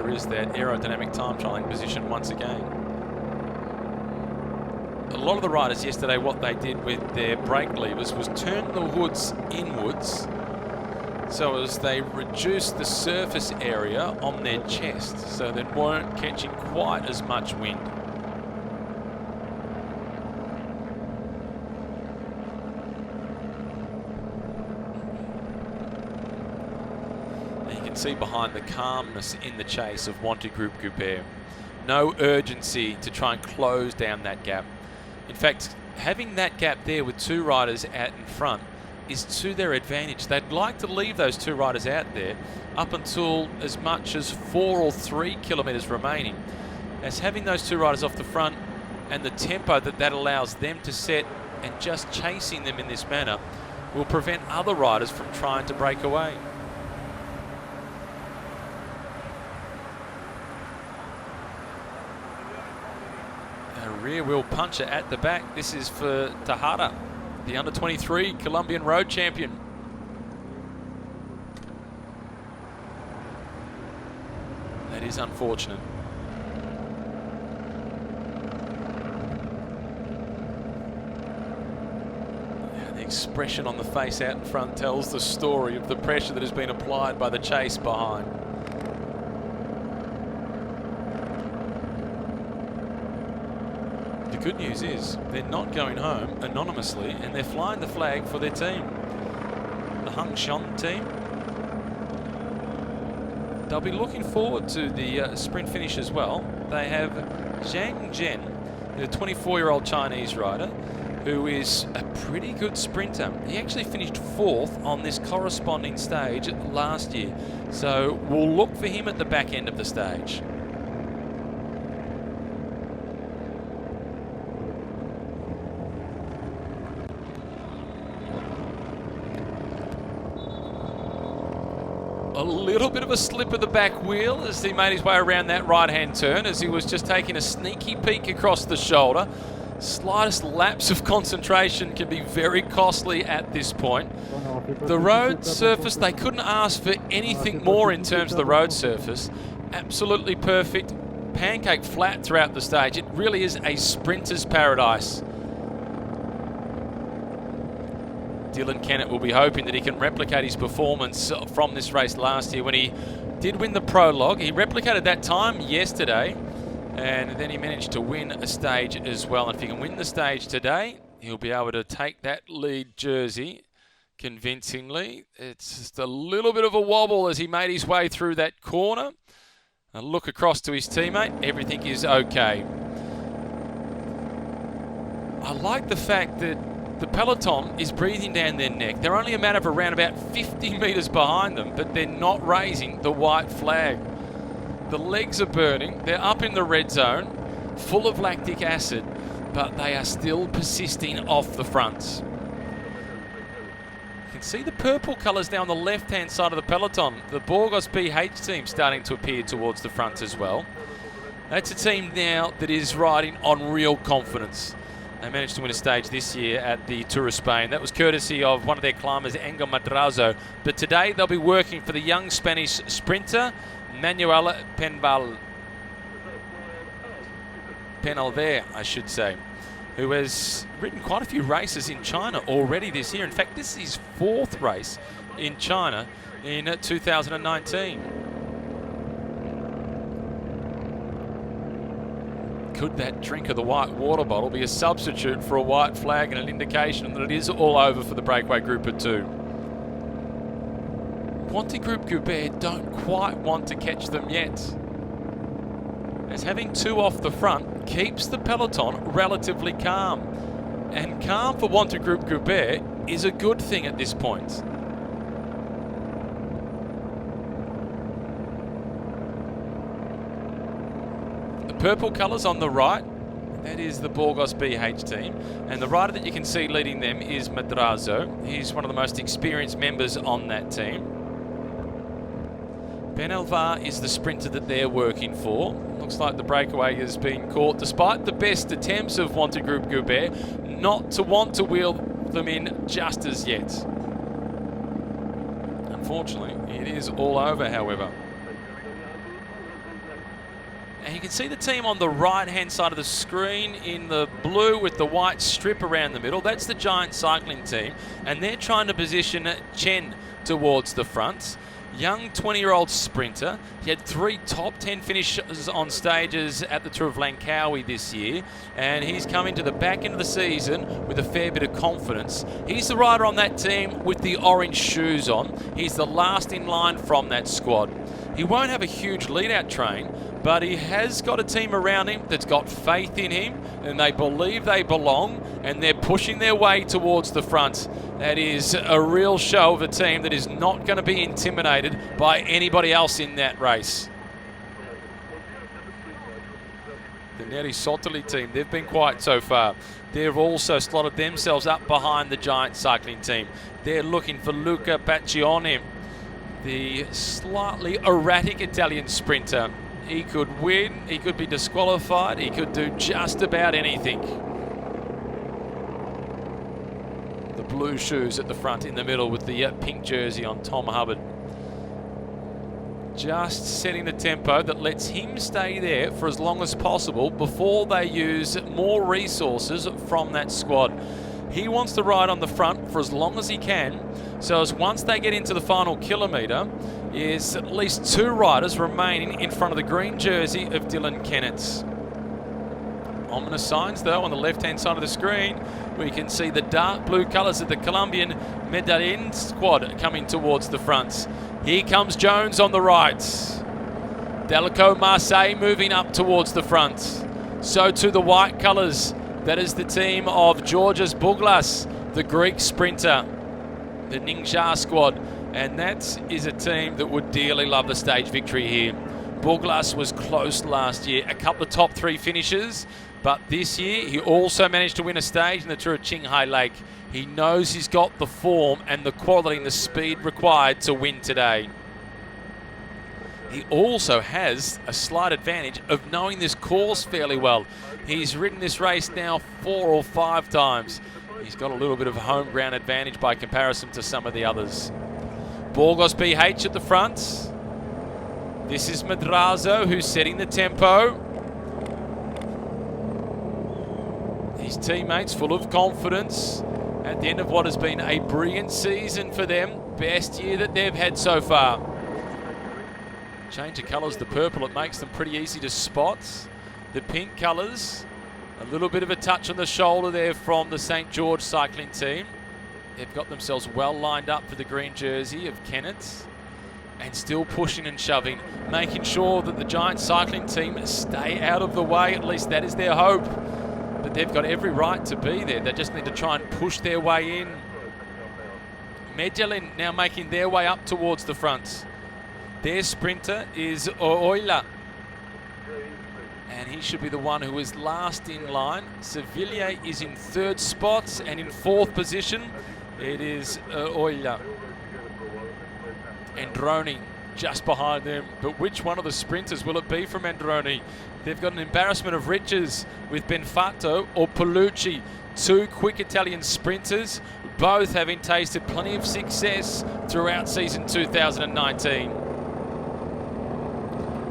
there is that aerodynamic time trialing position once again. A lot of the riders yesterday, what they did with their brake levers was turn the hoods inwards so as they reduced the surface area on their chest so they weren't catching quite as much wind. See behind the calmness in the chase of Wanty Group Goubert. No urgency to try and close down that gap. In fact, having that gap there with two riders out in front is to their advantage. They'd like to leave those two riders out there up until as much as 4 or 3 kilometres remaining, as having those two riders off the front and the tempo that allows them to set and just chasing them in this manner will prevent other riders from trying to break away. Rear wheel puncher at the back. This is for Tejada, the under-23 Colombian road champion. That is unfortunate. And the expression on the face out in front tells the story of the pressure that has been applied by the chase behind. The good news is they're not going home anonymously and they're flying the flag for their team. The Hung Xiong team. They'll be looking forward to the sprint finish as well. They have Zhang Zhen, the 24-year-old Chinese rider, who is a pretty good sprinter. He actually finished 4th on this corresponding stage last year. So we'll look for him at the back end of the stage. A little bit of a slip of the back wheel as he made his way around that right-hand turn as he was just taking a sneaky peek across the shoulder. Slightest lapse of concentration can be very costly at this point. The road surface, they couldn't ask for anything more in terms of the road surface. Absolutely perfect, pancake flat throughout the stage. It really is a sprinter's paradise. Dylan Kennett will be hoping that he can replicate his performance from this race last year when he did win the Prologue. He replicated that time yesterday, and then he managed to win a stage as well. And if he can win the stage today, he'll be able to take that lead jersey convincingly. It's just a little bit of a wobble as he made his way through that corner. A look across to his teammate. Everything is okay. I like the fact that the peloton is breathing down their neck. They're only a matter of around about 50 metres behind them, but they're not raising the white flag. The legs are burning. They're up in the red zone, full of lactic acid, but they are still persisting off the fronts. You can see the purple colours down the left-hand side of the peloton. The Burgos BH team starting to appear towards the front as well. That's a team now that is riding on real confidence. They managed to win a stage this year at the Tour of Spain. That was courtesy of one of their climbers, Engel Madrazo. But today they'll be working for the young Spanish sprinter, Manuel Penalver, I should say, who has ridden quite a few races in China already this year. In fact, this is his 4th race in China in 2019. Could that drink of the white water bottle be a substitute for a white flag and an indication that it is all over for the Breakaway Group of 2? Wanty Group Goubert don't quite want to catch them yet, as having 2 off the front keeps the peloton relatively calm. And calm for Wanty Group Goubert is a good thing at this point. Purple colours on the right, that is the Burgos BH team, and the rider that you can see leading them is Madrazo. He's one of the most experienced members on that team. Penalver is the sprinter that they're working for. Looks like the breakaway has been caught, despite the best attempts of Wanty Group Goubert, not to want to wheel them in just as yet. Unfortunately, it is all over, however. And you can see the team on the right-hand side of the screen in the blue with the white strip around the middle. That's the Giant Cycling team. And they're trying to position Chen towards the front. Young 20-year-old sprinter. He had 3 top 10 finishes on stages at the Tour of Langkawi this year, and he's come into the back end of the season with a fair bit of confidence. He's the rider on that team with the orange shoes on. He's the last in line from that squad. He won't have a huge lead-out train, but he has got a team around him that's got faith in him, and they believe they belong, and they're pushing their way towards the front. That is a real show of a team that is not going to be intimidated by anybody else in that race. The Neri Sottoli team, they've been quiet so far. They've also slotted themselves up behind the Giant Cycling team. They're looking for Luca Paccioni, the slightly erratic Italian sprinter. He could win, he could be disqualified, he could do just about anything. The blue shoes at the front in the middle with the pink jersey on Tom Hubbard. Just setting the tempo that lets him stay there for as long as possible before they use more resources from that squad. He wants to ride on the front for as long as he can, so as once they get into the final kilometre, is at least 2 riders remaining in front of the green jersey of Dylan Kennett. Ominous signs though on the left-hand side of the screen. We can see the dark blue colours of the Colombian Medellin squad coming towards the front. Here comes Jones on the right. Delico Marseille moving up towards the front. So too the white colours. That is the team of Georgios Bouglas, the Greek sprinter, the Ningxia squad. And that is a team that would dearly love the stage victory here. Bouglas was close last year, a couple of top 3 finishes, but this year he also managed to win a stage in the Tour of Taihu Lake. He knows he's got the form and the quality and the speed required to win today. He also has a slight advantage of knowing this course fairly well. He's ridden this race now 4 or 5 times. He's got a little bit of home ground advantage by comparison to some of the others. Burgos BH at the front. This is Madrazo who's setting the tempo. His teammates full of confidence at the end of what has been a brilliant season for them. Best year that they've had so far. Change of colours, the purple, it makes them pretty easy to spot. The pink colours, a little bit of a touch on the shoulder there from the St. George cycling team. They've got themselves well lined up for the green jersey of Kennett, and still pushing and shoving, making sure that the Giant cycling team stay out of the way. At least that is their hope. But they've got every right to be there. They just need to try and push their way in. Medellin now making their way up towards the front. Their sprinter is Oila, and he should be the one who is last in line. Sevilla is in 3rd spot, and in 4th position it is Oila. Androni just behind them, but which one of the sprinters will it be from Androni? They've got an embarrassment of riches with Benfato or Palucci, 2 quick Italian sprinters, both having tasted plenty of success throughout season 2019.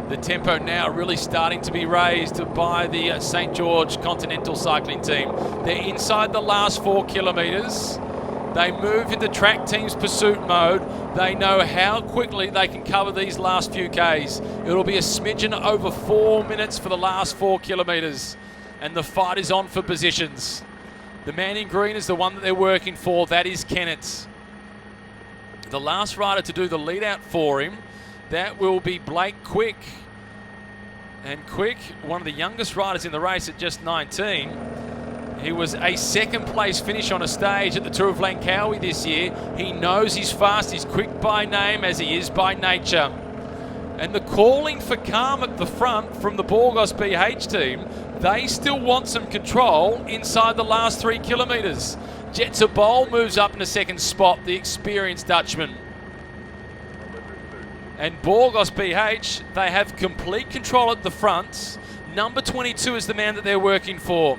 The tempo now really starting to be raised by the St. George Continental cycling team. They're inside the last 4 kilometres. They move into track team's pursuit mode. They know how quickly they can cover these last few Ks. It'll be a smidgen over 4 minutes for the last 4 kilometres. And the fight is on for positions. The man in green is the one that they're working for. That is Kennett. The last rider to do the lead out for him, that will be Blake Quick. And Quick, one of the youngest riders in the race at just 19. He was a 2nd place finish on a stage at the Tour of Langkawi this year. He knows he's fast, he's quick by name as he is by nature. And the calling for calm at the front from the Burgos BH team, they still want some control inside the last 3 kilometres. Jetzer Bowl moves up in the 2nd spot, the experienced Dutchman. And Burgos BH, they have complete control at the front. Number 22 is the man that they're working for.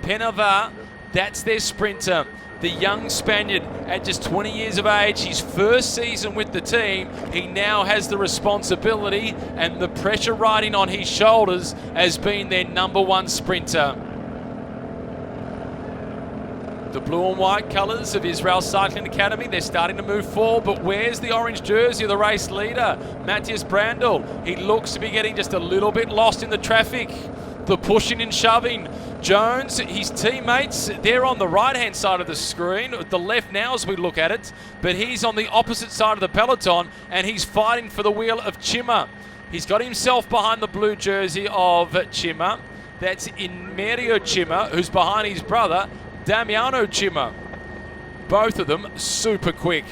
Penava, that's their sprinter. the young Spaniard at just 20 years of age, his first season with the team. He now has the responsibility and the pressure riding on his shoulders as being their #1 sprinter. The blue and white colours of Israel Cycling Academy, they're starting to move forward, but where's the orange jersey of the race leader, Matthias Brandl? He looks to be getting just a little bit lost in the traffic. The pushing and shoving. Jones, his teammates, they're on the right-hand side of the screen, the left now as we look at it, but he's on the opposite side of the peloton, and he's fighting for the wheel of Chima. He's got himself behind the blue jersey of Chima. That's Inmerio Chima, who's behind his brother, Damiano Chima. Both of them super quick.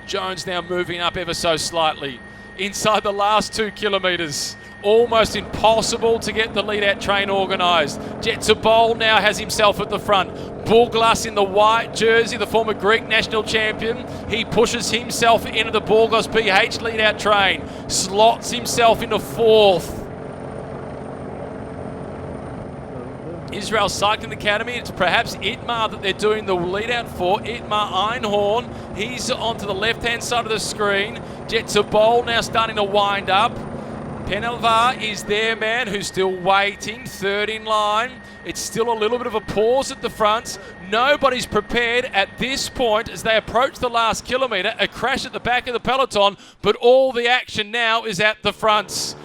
Jones now moving up ever so slightly. Inside the last 2 kilometres. Almost impossible to get the lead-out train organised. Jetsabol now has himself at the front. Burgos in the white jersey, the former Greek national champion. He pushes himself into the Burgos PH lead-out train. Slots himself into 4th. Israel Cycling Academy, it's perhaps Itmar that they're doing the lead out for. Itmar Einhorn, he's onto the left-hand side of the screen. Jetsabol now starting to wind up. Penalvar is their man who's still waiting, 3rd in line. It's still a little bit of a pause at the front. Nobody's prepared at this point as they approach the last kilometre. A crash at the back of the peloton, but all the action now is at the front.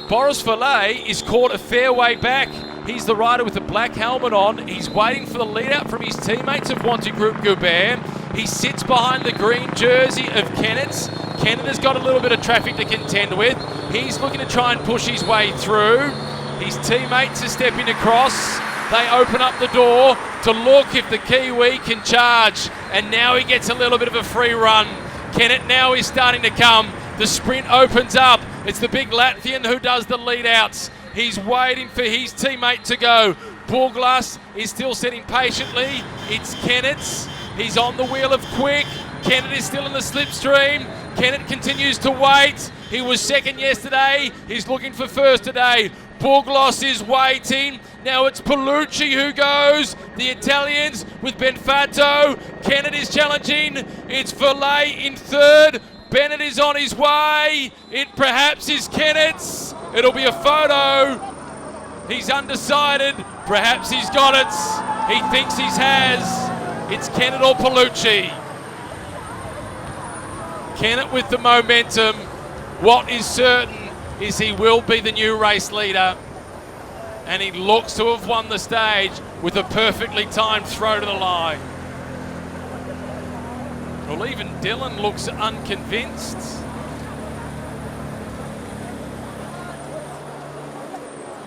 Boris Valet is caught a fair way back. He's the rider with the black helmet on. He's waiting for the lead out from his teammates of Wanty Group Goubert. He sits behind the green jersey of Kennett. Kennett has got a little bit of traffic to contend with. He's looking to try and push his way through. His teammates are stepping across. They open up the door to look if the Kiwi can charge. And now he gets a little bit of a free run. Kennett now is starting to come. The sprint opens up. It's the big Latvian who does the lead outs. He's waiting for his teammate to go. Burgos is still sitting patiently. It's Kennett. He's on the wheel of Quick. Kennett is still in the slipstream. Kennett continues to wait. He was second yesterday. He's looking for first today. Burgos is waiting. Now it's Palucci who goes. The Italians with Benfato. Kennett is challenging. It's Valet in 3rd. Bennett is on his way. It perhaps is Kennett's. It'll be a photo. He's undecided. Perhaps he's got it. He thinks he has. It's Kennett or Palucci. Kennett with the momentum. What is certain is he will be the new race leader. And he looks to have won the stage with a perfectly timed throw to the line. Well, even Dylan looks unconvinced.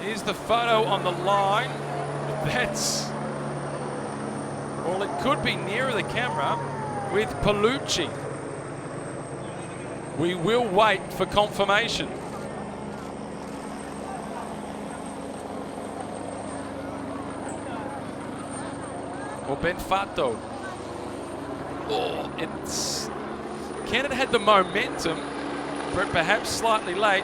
Here's the photo on the line. That's, well, it could be nearer the camera with Palucci. We will wait for confirmation. Or Benfato. Oh, it's Kennett had the momentum, but perhaps slightly late.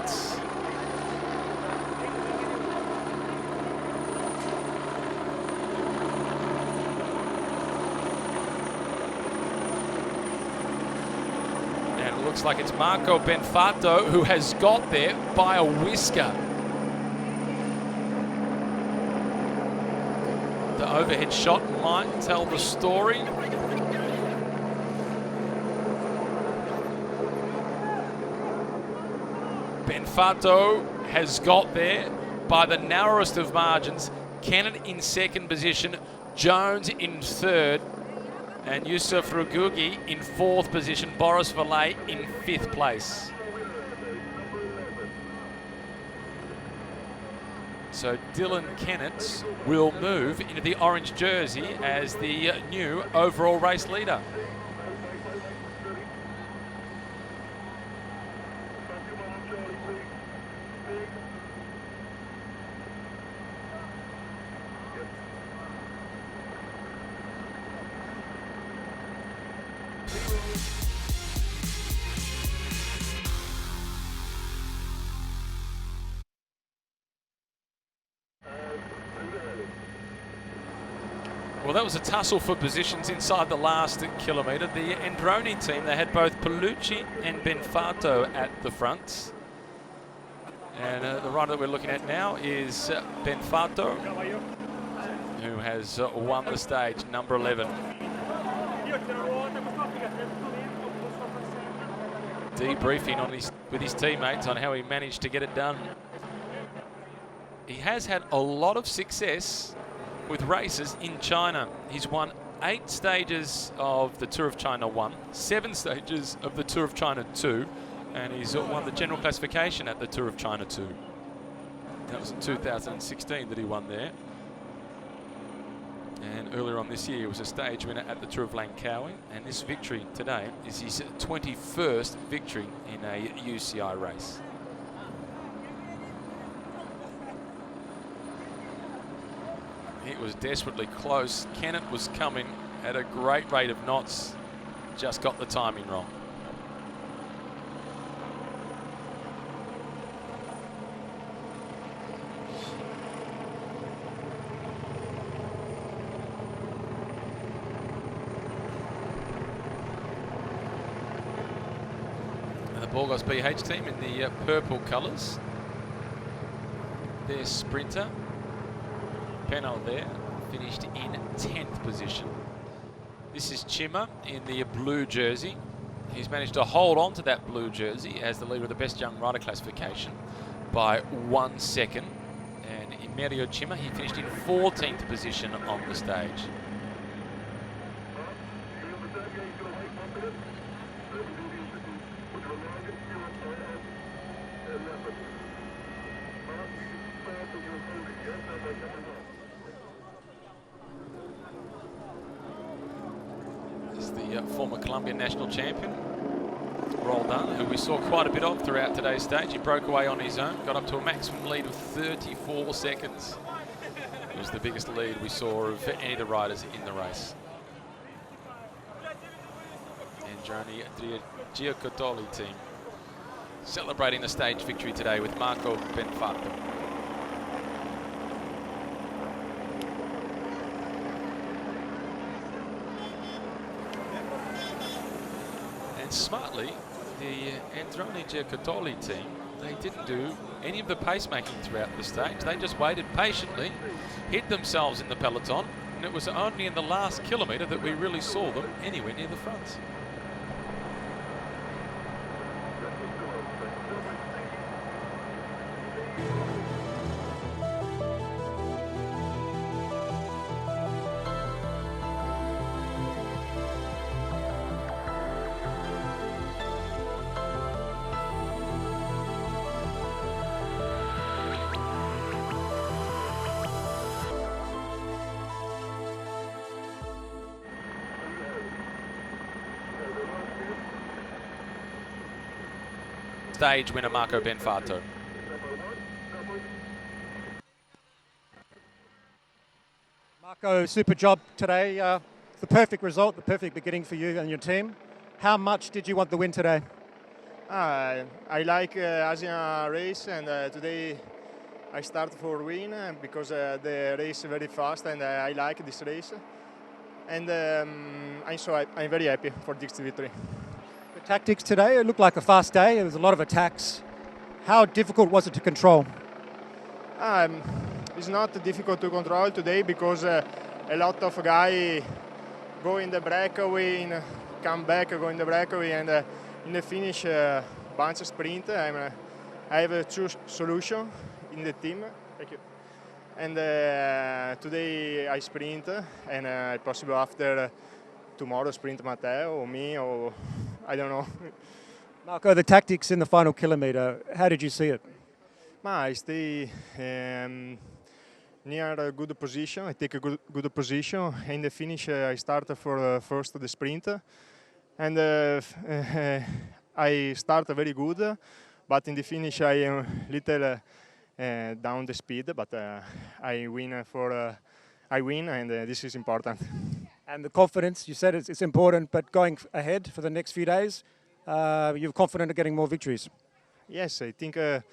And it looks like it's Marco Benfato who has got there by a whisker. The overhead shot might tell the story. Benfato has got there by the narrowest of margins. Kennett in 2nd position, Jones in 3rd, and Yusuf Rugugi in 4th position, Boris Valet in 5th place. So Dylan Kennett will move into the orange jersey as the new overall race leader. Well, Well, that was a tussle for positions inside the last kilometre. The Androni team, they had both Palucci and Benfato at the front. And the rider that we're looking at now is Benfato, who has won the stage, number 11. Debriefing on with his teammates on how he managed to get it done. He has had a lot of success with races in China. He's won 8 stages of the Tour of China 1, 7 stages of the Tour of China 2, and he's won the general classification at the Tour of China 2. That was in 2016 that he won there. And earlier on this year, he was a stage winner at the Tour of Langkawi, and this victory today is his 21st victory in a UCI race. It was desperately close. Kennett was coming at a great rate of knots, just got the timing wrong. And the Burgos BH team in the purple colours. Their sprinter, Penal there, finished in 10th position. This is Chima in the blue jersey. He's managed to hold on to that blue jersey as the leader of the best young rider classification by 1 second. And in Mario Chima, he finished in 14th position on the stage. The former Colombian national champion, Roldan, who we saw quite a bit of throughout today's stage. He broke away on his own, got up to a maximum lead of 34 seconds. It was the biggest lead we saw of any of the riders in the race. Androni Giacottoli team celebrating the stage victory today with Marco Benfato. Smartly, the Androni Giacottoli team, they didn't do any of the pacemaking throughout the stage. They just waited patiently, hid themselves in the peloton, and it was only in the last kilometre that we really saw them anywhere near the front. Stage winner Marco Benfato. Marco, super job today. The perfect result, the perfect beginning for you and your team. How much did you want the win today? I like Asian race, and today I start for win because the race is very fast, and I like this race. And I'm very happy for this victory. The tactics today, it looked like a fast day. There was a lot of attacks. How difficult was it to control? It's not difficult to control today because a lot of guys go in the breakaway, and come back, go in the breakaway, and in the finish, bunch sprint. I have 2 solutions in the team. Thank you. And today I sprint, and possible after tomorrow sprint Matteo or me, or I don't know. Marco, the tactics in the final kilometre, how did you see it? I stay near a good position. I take a good position. In the finish, I start for first the sprint, and I start very good. But in the finish, I am little down the speed. But I win and this is important. And the confidence, you said it's important, but going ahead for the next few days, you're confident of getting more victories? Yes, I think I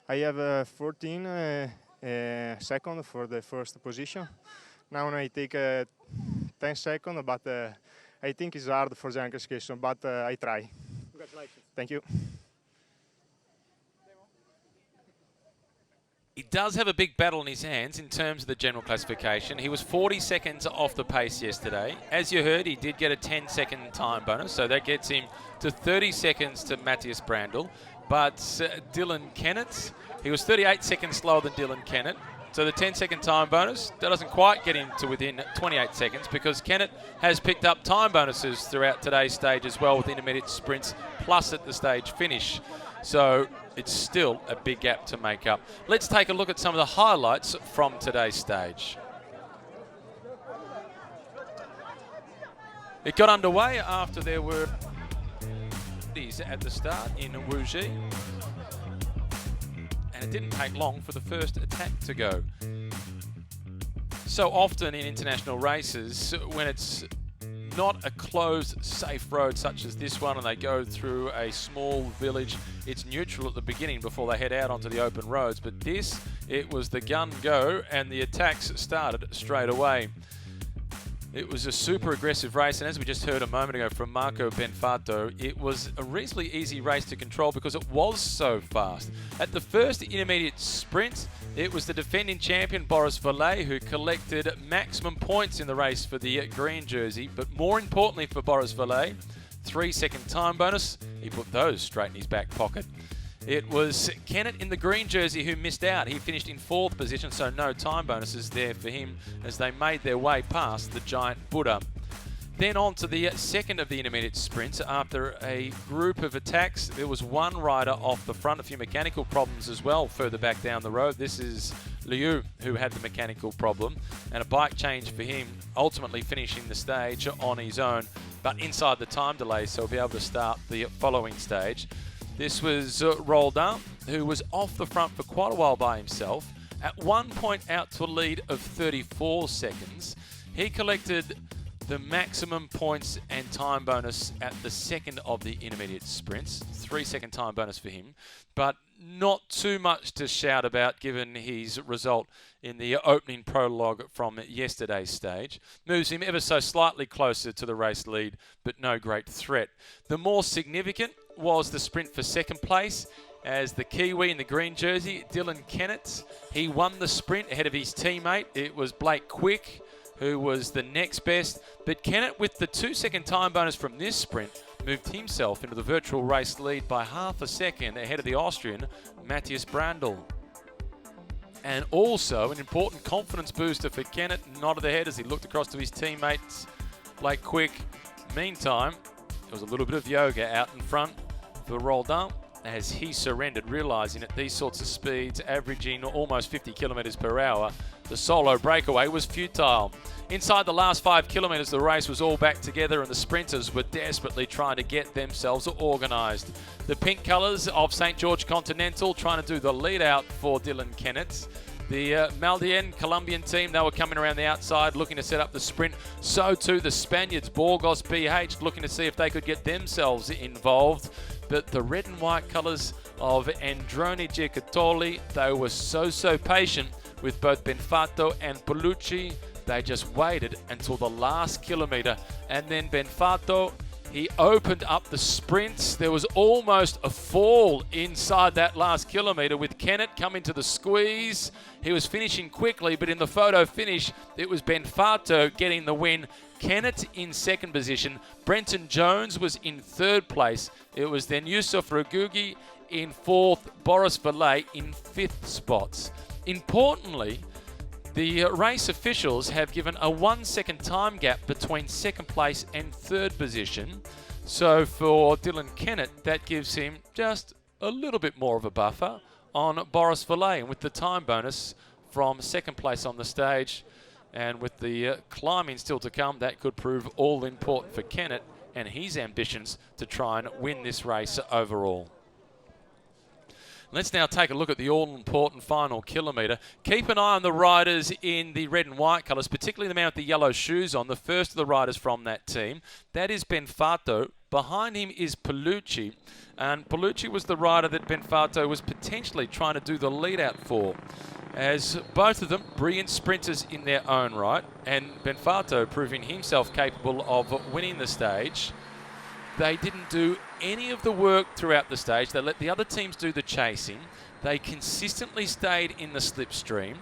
have 14 seconds for the first position. now I take 10 seconds, but I think it's hard for the anchor station, but I try. Congratulations. Thank you. He does have a big battle in his hands in terms of the general classification. He was 40 seconds off the pace yesterday. As you heard, he did get a 10-second time bonus, so that gets him to 30 seconds to Matthias Brandl. But Dylan Kennett, he was 38 seconds slower than Dylan Kennett. So the 10-second time bonus, that doesn't quite get him to within 28 seconds because Kennett has picked up time bonuses throughout today's stage as well with intermediate sprints plus at the stage finish. So it's still a big gap to make up. Let's take a look at some of the highlights from today's stage. It got underway after there were at the start in Wuji. And it didn't take long for the first attack to go. So often in international races, when it's not a closed, safe road such as this one, and they go through a small village, it's neutral at the beginning before they head out onto the open roads. But this, it was the gun go, and the attacks started straight away. It was a super aggressive race, and as we just heard a moment ago from Marco Benfato, it was a reasonably easy race to control because it was so fast. At the first intermediate sprint, it was the defending champion Boris Vallet who collected maximum points in the race for the green jersey, but more importantly for Boris Vallet, 3-second time bonus, he put those straight in his back pocket. It was Kennett in the green jersey who missed out. He finished in 4th position, so no time bonuses there for him as they made their way past the giant Buddha. Then on to the second of the intermediate sprints. After a group of attacks, there was one rider off the front, a few mechanical problems as well further back down the road. This is Liu who had the mechanical problem, and a bike change for him, ultimately finishing the stage on his own, but inside the time delay, so he'll be able to start the following stage. This was Roldan, who was off the front for quite a while by himself. At one point out to a lead of 34 seconds. He collected the maximum points and time bonus at the second of the intermediate sprints. 3-second time bonus for him, but not too much to shout about given his result in the opening prologue from yesterday's stage. Moves him ever so slightly closer to the race lead, but no great threat. The more significant was the sprint for second place as the Kiwi in the green jersey, Dylan Kennett. He won the sprint ahead of his teammate. It was Blake Quick who was the next best, but Kennett with the 2-second time bonus from this sprint moved himself into the virtual race lead by half a second ahead of the Austrian Matthias Brandl. And also an important confidence booster for Kennett, nodded ahead as he looked across to his teammates, Blake Quick. Meantime, there was a little bit of yoga out in front for Roldan as he surrendered, realising at these sorts of speeds, averaging almost 50 kilometres per hour, the solo breakaway was futile. Inside the last 5 kilometres, the race was all back together and the sprinters were desperately trying to get themselves organised. The pink colours of St. George Continental trying to do the lead out for Dylan Kennett. The Maldien Colombian team, they were coming around the outside looking to set up the sprint. So too the Spaniards, Burgos BH, looking to see if they could get themselves involved. But the red and white colours of Androni Giocattoli, they were so patient with both Benfato and Paolucci. They just waited until the last kilometre. And then Benfato, he opened up the sprints. There was almost a fall inside that last kilometre with Kennett coming to the squeeze. He was finishing quickly, but in the photo finish, it was Benfato getting the win. Kennett in second position. Brenton Jones was in third place. It was then Yusuf Ragugi in fourth, Boris Vallet in fifth spots. Importantly, the race officials have given a 1-second time gap between second place and third position. So for Dylan Kennett, that gives him just a little bit more of a buffer on Boris Vallet. And with the time bonus from second place on the stage, and with the climbing still to come, that could prove all important for Kennett and his ambitions to try and win this race overall. Let's now take a look at the all-important final kilometre. Keep an eye on the riders in the red and white colours, particularly the man with the yellow shoes on, the first of the riders from that team. That is Benfato. Behind him is Paolucci. And Paolucci was the rider that Benfato was potentially trying to do the lead-out for. as both of them brilliant sprinters in their own right, and Benfato proving himself capable of winning the stage. They didn't do any of the work throughout the stage. They let the other teams do the chasing. They consistently stayed in the slipstream.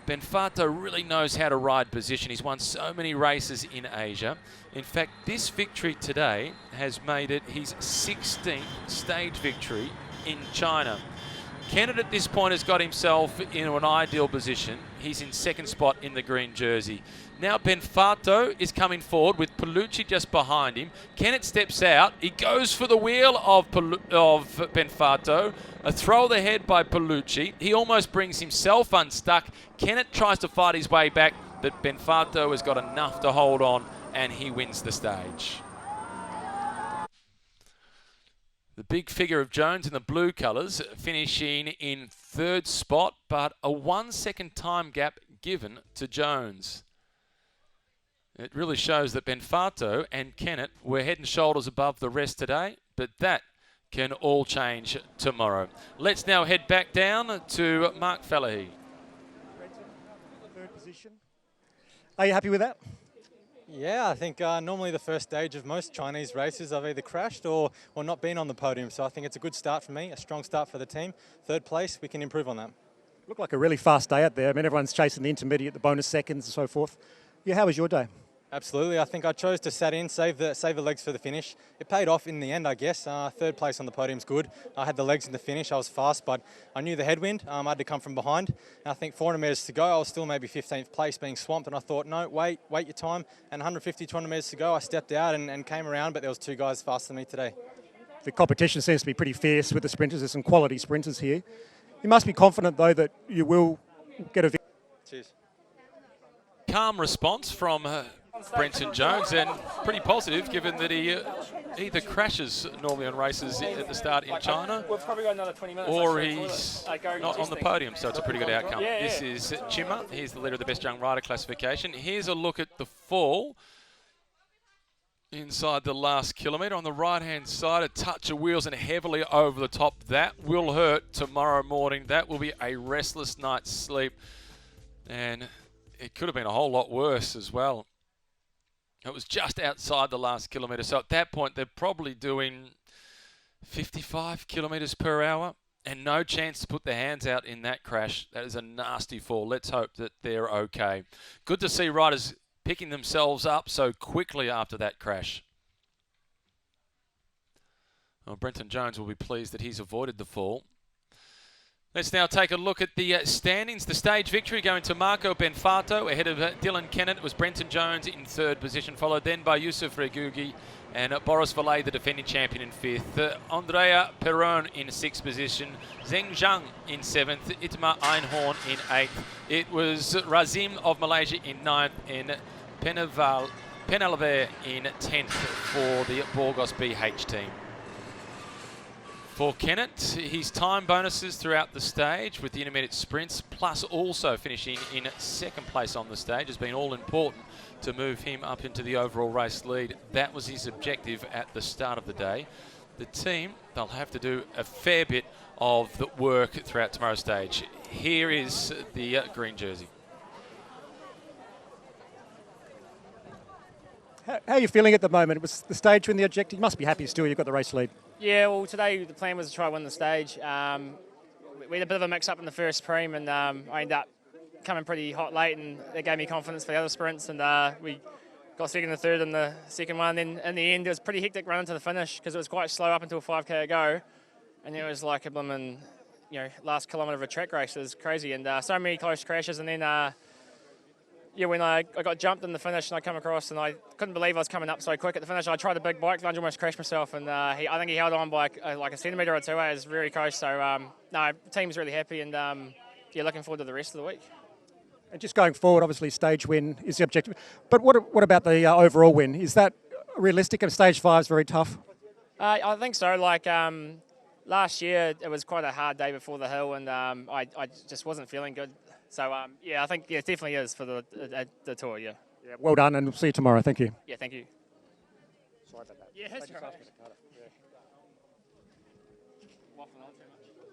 Benfato really knows how to ride position. He's won so many races in Asia. In fact, this victory today has made it his 16th stage victory in China. Kennett at this point has got himself into an ideal position. He's in second spot in the green jersey. Now Benfato is coming forward with Palucci just behind him. Kennett steps out. He goes for the wheel of Benfato. A throw the head by Palucci. He almost brings himself unstuck. Kennett tries to fight his way back, but Benfato has got enough to hold on, and he wins the stage. The big figure of Jones in the blue colours finishing in third spot, but a 1 second time gap given to Jones. It really shows that Benfato and Kennett were head and shoulders above the rest today, but that can all change tomorrow. Let's now head back down to Mark Falahy. Third position. Are you happy with that? Yeah, I think normally the first stage of most Chinese races I've either crashed or not been on the podium. So I think it's a good start for me, a strong start for the team. Third place, we can improve on that. Looked like a really fast day out there. I mean, everyone's chasing the intermediate, the bonus seconds and so forth. Yeah, how was your day? Absolutely. I think I chose to sat in, save the legs for the finish. It paid off in the end, I guess. Third place on the podium's good. I had the legs in the finish. I was fast, but I knew the headwind. I had to come from behind. And I think 400 metres to go, I was still maybe 15th place being swamped. And I thought, no, wait your time. And 150, 200 metres to go, I stepped out and came around, but there was two guys faster than me today. The competition seems to be pretty fierce with the sprinters. There's some quality sprinters here. You must be confident, though, that you will get a victory. Cheers. Calm response from Brenton Jones, and pretty positive given that he either crashes normally on races at the start in China, or he's not on the podium, so it's a pretty good outcome. This is Chima. He's the leader of the Best Young Rider classification. Here's a look at the fall inside the last kilometre. On the right-hand side, a touch of wheels and heavily over the top. That will hurt tomorrow morning. That will be a restless night's sleep, and it could have been a whole lot worse as well. It was just outside the last kilometre, so at that point they're probably doing 55 kilometres per hour and no chance to put their hands out in that crash. That is a nasty fall. Let's hope that they're okay. Good to see riders picking themselves up so quickly after that crash. Well, Brenton Jones will be pleased that he's avoided the fall. Let's now take a look at the standings. The stage victory going to Marco Benfato ahead of Dylan Kennett. It was Brenton Jones in third position, followed then by Yusuf Regugi and Boris Valet, the defending champion, in fifth. Andrea Perron in sixth position. Zheng Zhang in seventh. Itmar Einhorn in eighth. It was Razim of Malaysia in ninth and Penalver in 10th for the Burgos BH team. For Kennett, his time bonuses throughout the stage with the intermediate sprints, plus also finishing in second place on the stage, has been all important to move him up into the overall race lead. That was his objective at the start of the day. The team, they'll have to do a fair bit of the work throughout tomorrow's stage. Here is the green jersey. How are you feeling at the moment? It was the stage win the objective. You must be happy still you've got the race lead. Yeah, well, today the plan was to try and win the stage. We had a bit of a mix-up in the first preem, and I ended up coming pretty hot late, and that gave me confidence for the other sprints, and we got second and third in the second one. Then in the end, it was a pretty hectic run into the finish because it was quite slow up until 5K ago, and it was like a blooming, last kilometre of a track race. It was crazy, and so many close crashes, and then when I got jumped in the finish and I come across and I couldn't believe I was coming up so quick at the finish. I tried the big bike lunge, almost crashed myself, and I think he held on by like a centimetre or two. It was very close. So no, the team's really happy, and looking forward to the rest of the week. And just going forward, obviously stage win is the objective. But what about the overall win? Is that realistic? And stage 5 is very tough. I think so. Like last year, it was quite a hard day before the hill, and I just wasn't feeling good. So, I think it definitely is for the tour, yeah. Well done, and we'll see you tomorrow. Thank you. Yeah, thank you. Sorry about that. Yeah, that's right.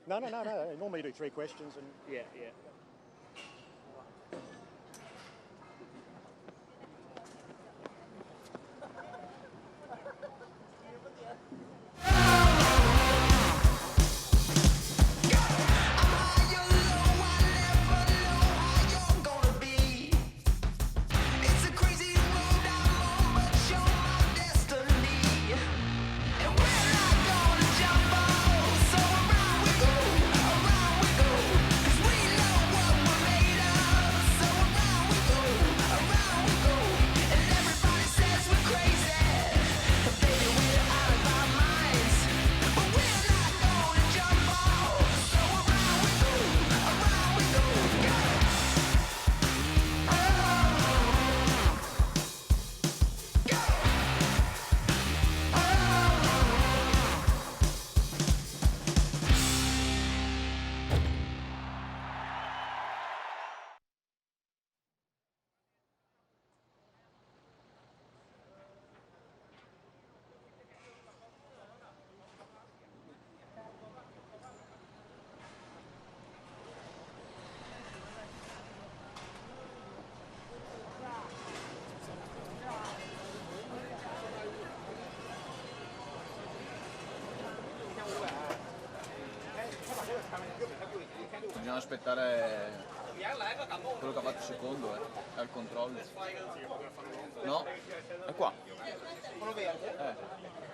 No. Normally you do 3 questions and... Yeah. Bisogna aspettare quello che ha fatto secondo, al controllo. No? È qua.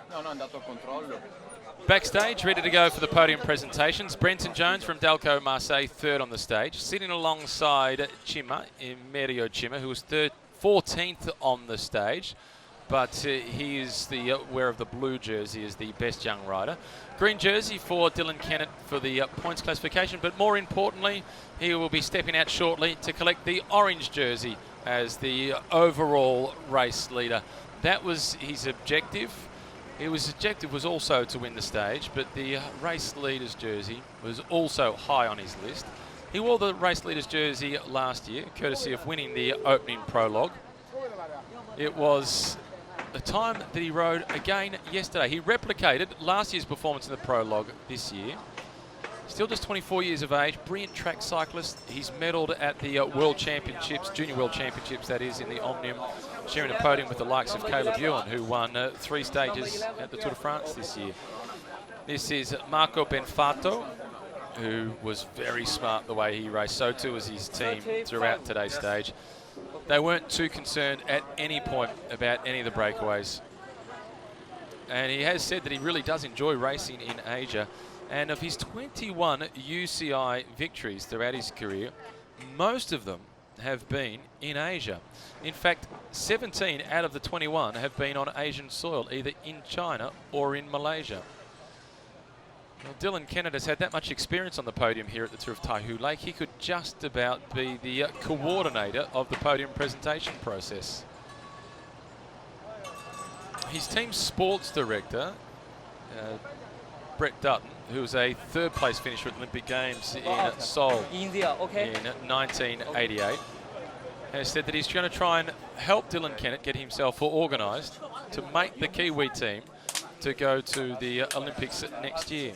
No, è andato al controllo. Backstage, ready to go for the podium presentations. Brenton Jones from Dalco Marseille, third on the stage. Sitting alongside Cima, Mario Cima, who was 14th on the stage. But he is the wearer of the blue jersey, is the best young rider. Green jersey for Dylan Kennett for the points classification, but more importantly, he will be stepping out shortly to collect the orange jersey as the overall race leader. That was his objective. His objective was also to win the stage, but the race leader's jersey was also high on his list. He wore the race leader's jersey last year, courtesy of winning the opening prologue. It was the time that he rode again yesterday. He replicated last year's performance in the prologue this year. Still just 24 years of age, brilliant track cyclist. He's medalled at the World Championships, Junior World Championships that is, in the Omnium, sharing a podium with the likes of Caleb Ewan, who won 3 stages at the Tour de France this year. This is Marco Benfato, who was very smart the way he raced. So too was his team throughout today's stage. They weren't too concerned at any point about any of the breakaways. And he has said that he really does enjoy racing in Asia. And of his 21 UCI victories throughout his career, most of them have been in Asia. In fact, 17 out of the 21 have been on Asian soil, either in China or in Malaysia. Well, Dylan Kennett has had that much experience on the podium here at the Tour of Taihu Lake. He could just about be the coordinator of the podium presentation process. His team's sports director, Brett Dutton, who was a 3rd place finisher at Olympic Games in Seoul in 1988, has said that he's going to try and help Dylan Kennett get himself organised to make the Kiwi team to go to the Olympics next year.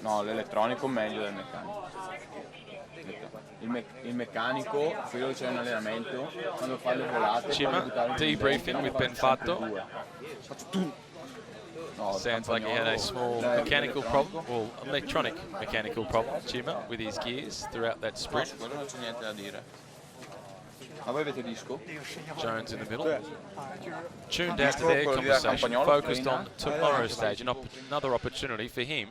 No, l'elettronico meglio del meccanico. Il meccanico, quello che c'è in allenamento, quando fa le volate, Cima debriefing with Benfato. Sounds like he had a small mechanical problem, or electronic mechanical problem, Cima, with his gears throughout that sprint. Jones in the middle. Tuned out to their conversation, focused on tomorrow's stage, another opportunity for him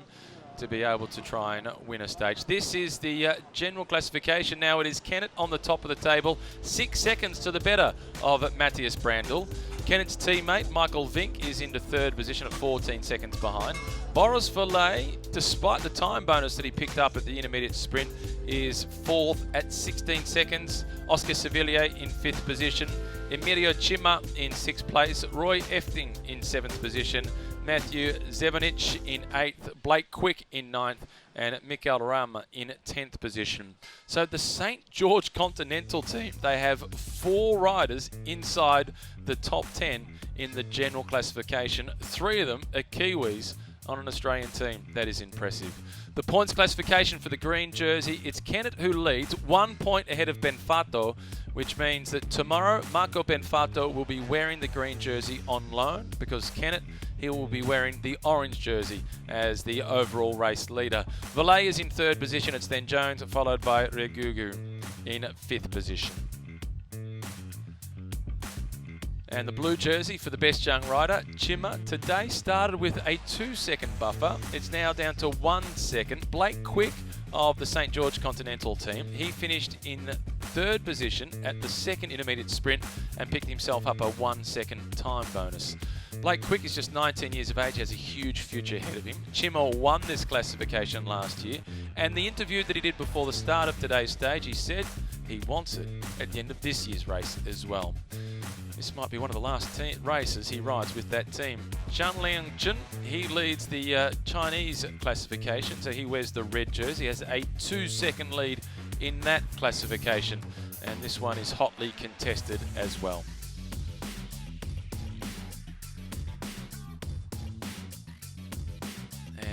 to be able to try and win a stage. This is the general classification. Now it is Kennett on the top of the table, 6 seconds to the better of Matthias Brandl. Kennett's teammate, Michael Vink, is into 3rd position at 14 seconds behind. Boris Verlet, despite the time bonus that he picked up at the intermediate sprint, is 4th at 16 seconds. Oscar Sevilla in 5th position. Emilio Cima in 6th place. Roy Efting in 7th position. Matthew Zevanich in 8th. Blake Quick in 9th. And Mikael Ram in 10th position. So the St. George Continental team, they have 4 riders inside the top 10 in the general classification. 3 of them are Kiwis on an Australian team. That is impressive. The points classification for the green jersey, it's Kennett who leads, 1 point ahead of Benfato, which means that tomorrow Marco Benfato will be wearing the green jersey on loan, because Kennett, he will be wearing the orange jersey as the overall race leader. Valet is in 3rd position. It's then Jones, followed by Regugu in 5th position. And the blue jersey for the best young rider, Chima, today started with a 2-second buffer. It's now down to 1 second. Blake Quick of the St. George Continental team, he finished in 3rd position at the 2nd intermediate sprint and picked himself up a 1 second time bonus. Blake Quick is just 19 years of age, has a huge future ahead of him. Chima won this classification last year, and the interview that he did before the start of today's stage, he said he wants it at the end of this year's race as well. This might be one of the last races he rides with that team. Zhang Liangjun, he leads the Chinese classification, so he wears the red jersey. He has a 2-second lead in that classification, and this one is hotly contested as well.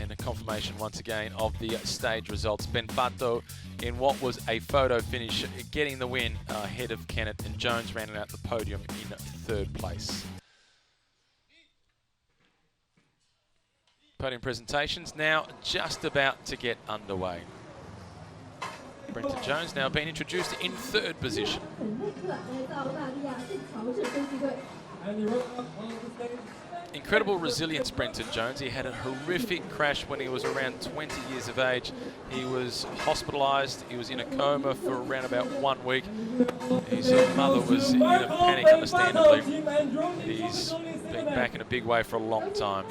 And a confirmation once again of the stage results. Benfato in what was a photo finish, getting the win ahead of Kennett, and Jones rounding out the podium in 3rd place. Podium presentations now just about to get underway. Brenton Jones now being introduced in 3rd position. Incredible resilience, Brenton Jones. He had a horrific crash when he was around 20 years of age. He was hospitalised. He was in a coma for around about 1 week. His mother was in a panic, understandably. He's been back in a big way for a long time.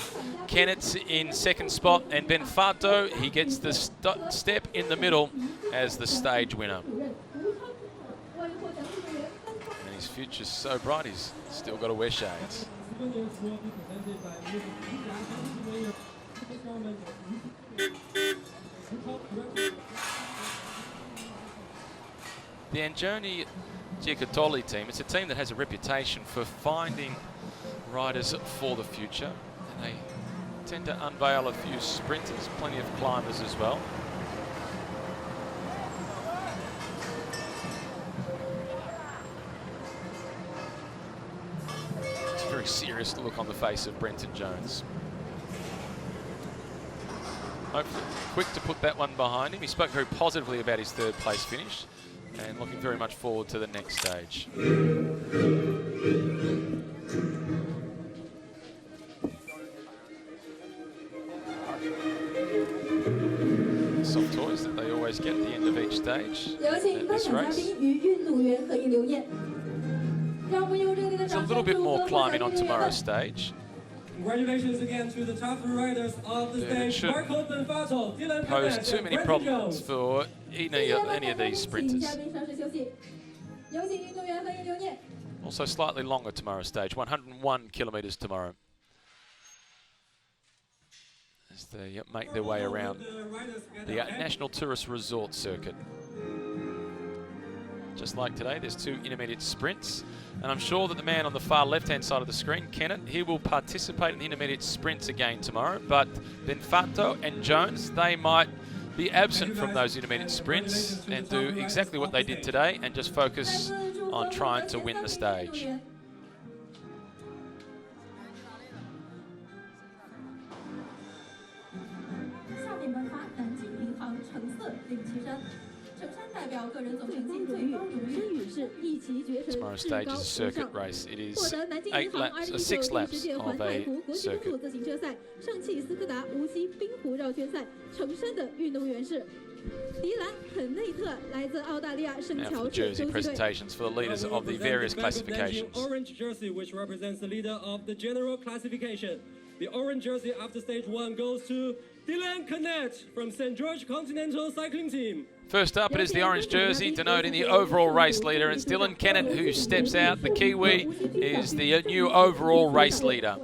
Kennett's in 2nd spot, and Benfato, he gets the step in the middle as the stage winner. And his future's so bright, he's still got to wear shades. The Angioni Giacottoli team, it's a team that has a reputation for finding riders for the future, and they tend to unveil a few sprinters, plenty of climbers as well. Very serious look on the face of Brenton Jones. Hopefully quick to put that one behind him. He spoke very positively about his 3rd place finish and looking very much forward to the next stage. Soft toys that they always get at the end of each stage at this race. There's a little bit more climbing on tomorrow's stage. Congratulations again to the top riders of the stage. Marco Benfato, Dylan pose too many problems for any of these sprinters. Also slightly longer tomorrow's stage, 101 kilometres tomorrow, as they make their way around the National Tourist Resort Circuit. Just like today, there's 2 intermediate sprints, and I'm sure that the man on the far left-hand side of the screen, Kennett, he will participate in the intermediate sprints again tomorrow, but Benfato and Jones, they might be absent from those intermediate sprints and do exactly what they did today and just focus on trying to win the stage. Tomorrow's stage is a circuit race. It is 6 laps of a circuit. Now for the jersey presentations for the leaders of the various classifications. The orange jersey, which represents the leader of the general classification. The orange jersey after stage 1 goes to Dylan Kennett from St. George Continental Cycling Team. First up, it is the orange jersey denoting the overall race leader. It's Dylan Kennett who steps out. The Kiwi is the new overall race leader.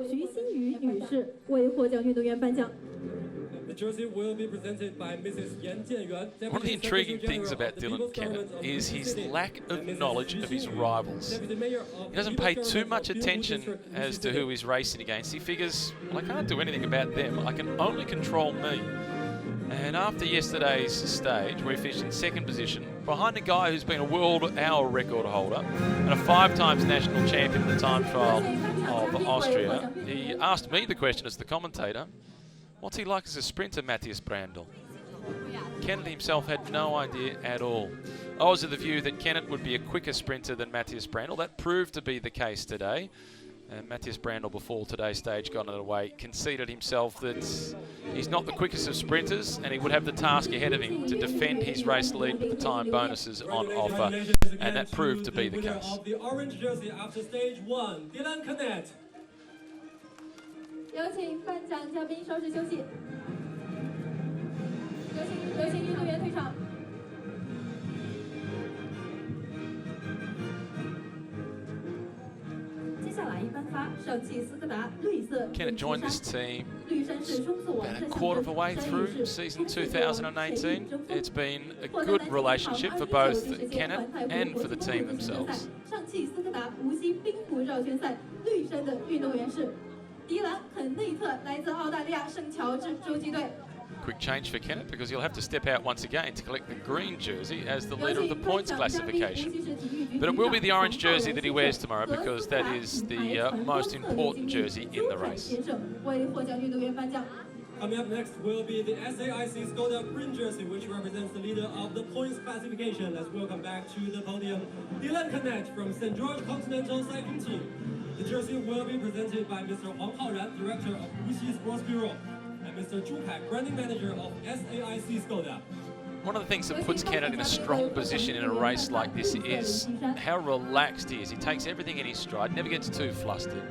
The The jersey will be presented by Mrs. Yan Jianyuan. One of the intriguing things about Dylan Kennett is his lack of knowledge of his rivals. He doesn't pay too much attention as to who he's racing against. He figures, well, I can't do anything about them. I can only control me. And after yesterday's stage, where he finished in second position, behind a guy who's been a world hour record holder and a 5-time national champion in the time trial of Austria, he asked me the question as the commentator, what's he like as a sprinter, Matthias Brandl? Kennett himself had no idea at all. I was of the view that Kennett would be a quicker sprinter than Matthias Brandl. That proved to be the case today. And Matthias Brandl, before today's stage got underway, conceded himself that he's not the quickest of sprinters and he would have the task ahead of him to defend his race lead with the time bonuses on offer. And that proved to be the case. The orange jersey after stage 1, Dylan Kennett. 有请颁奖嘉宾稍事休息。有请运动员退场。接下来颁发上汽斯柯达绿色。Kennett joined this team about a quarter of a way through season 2018. It's been a good relationship for both Kennett and for the team themselves. 上汽斯柯达无锡冰湖绕圈赛绿衫的运动员是。 迪兰·肯内特来自澳大利亚圣乔治洲际队。 Quick change for Kennett because he'll have to step out once again to collect the green jersey as the leader of the points classification. But it will be the orange jersey that he wears tomorrow because that is the most important jersey in the race. Coming up next will be the SAIC Skoda green jersey, which represents the leader of the points classification. Let's welcome back to the podium Dylan Kennett from St. George Continental Cycling Team. The jersey will be presented by Mr. Huang Haoran, Director of Wuxi Sports Bureau, and Mr. Zhu Pak, Branding Manager of SAIC Skoda. One of the things that puts Kennett in a strong position in a race like this is how relaxed he is. He takes everything in his stride, never gets too flustered.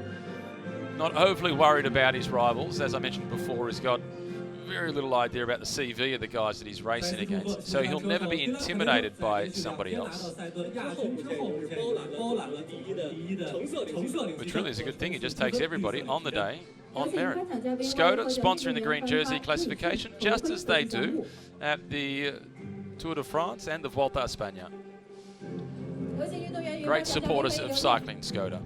Not overly worried about his rivals. As I mentioned before, he's got very little idea about the CV of the guys that he's racing against. So he'll never be intimidated by somebody else. Which really is a good thing. He just takes everybody on the day on merit. Skoda sponsoring the green jersey classification, just as they do at the Tour de France and the Volta a España. Great supporters of cycling, Skoda.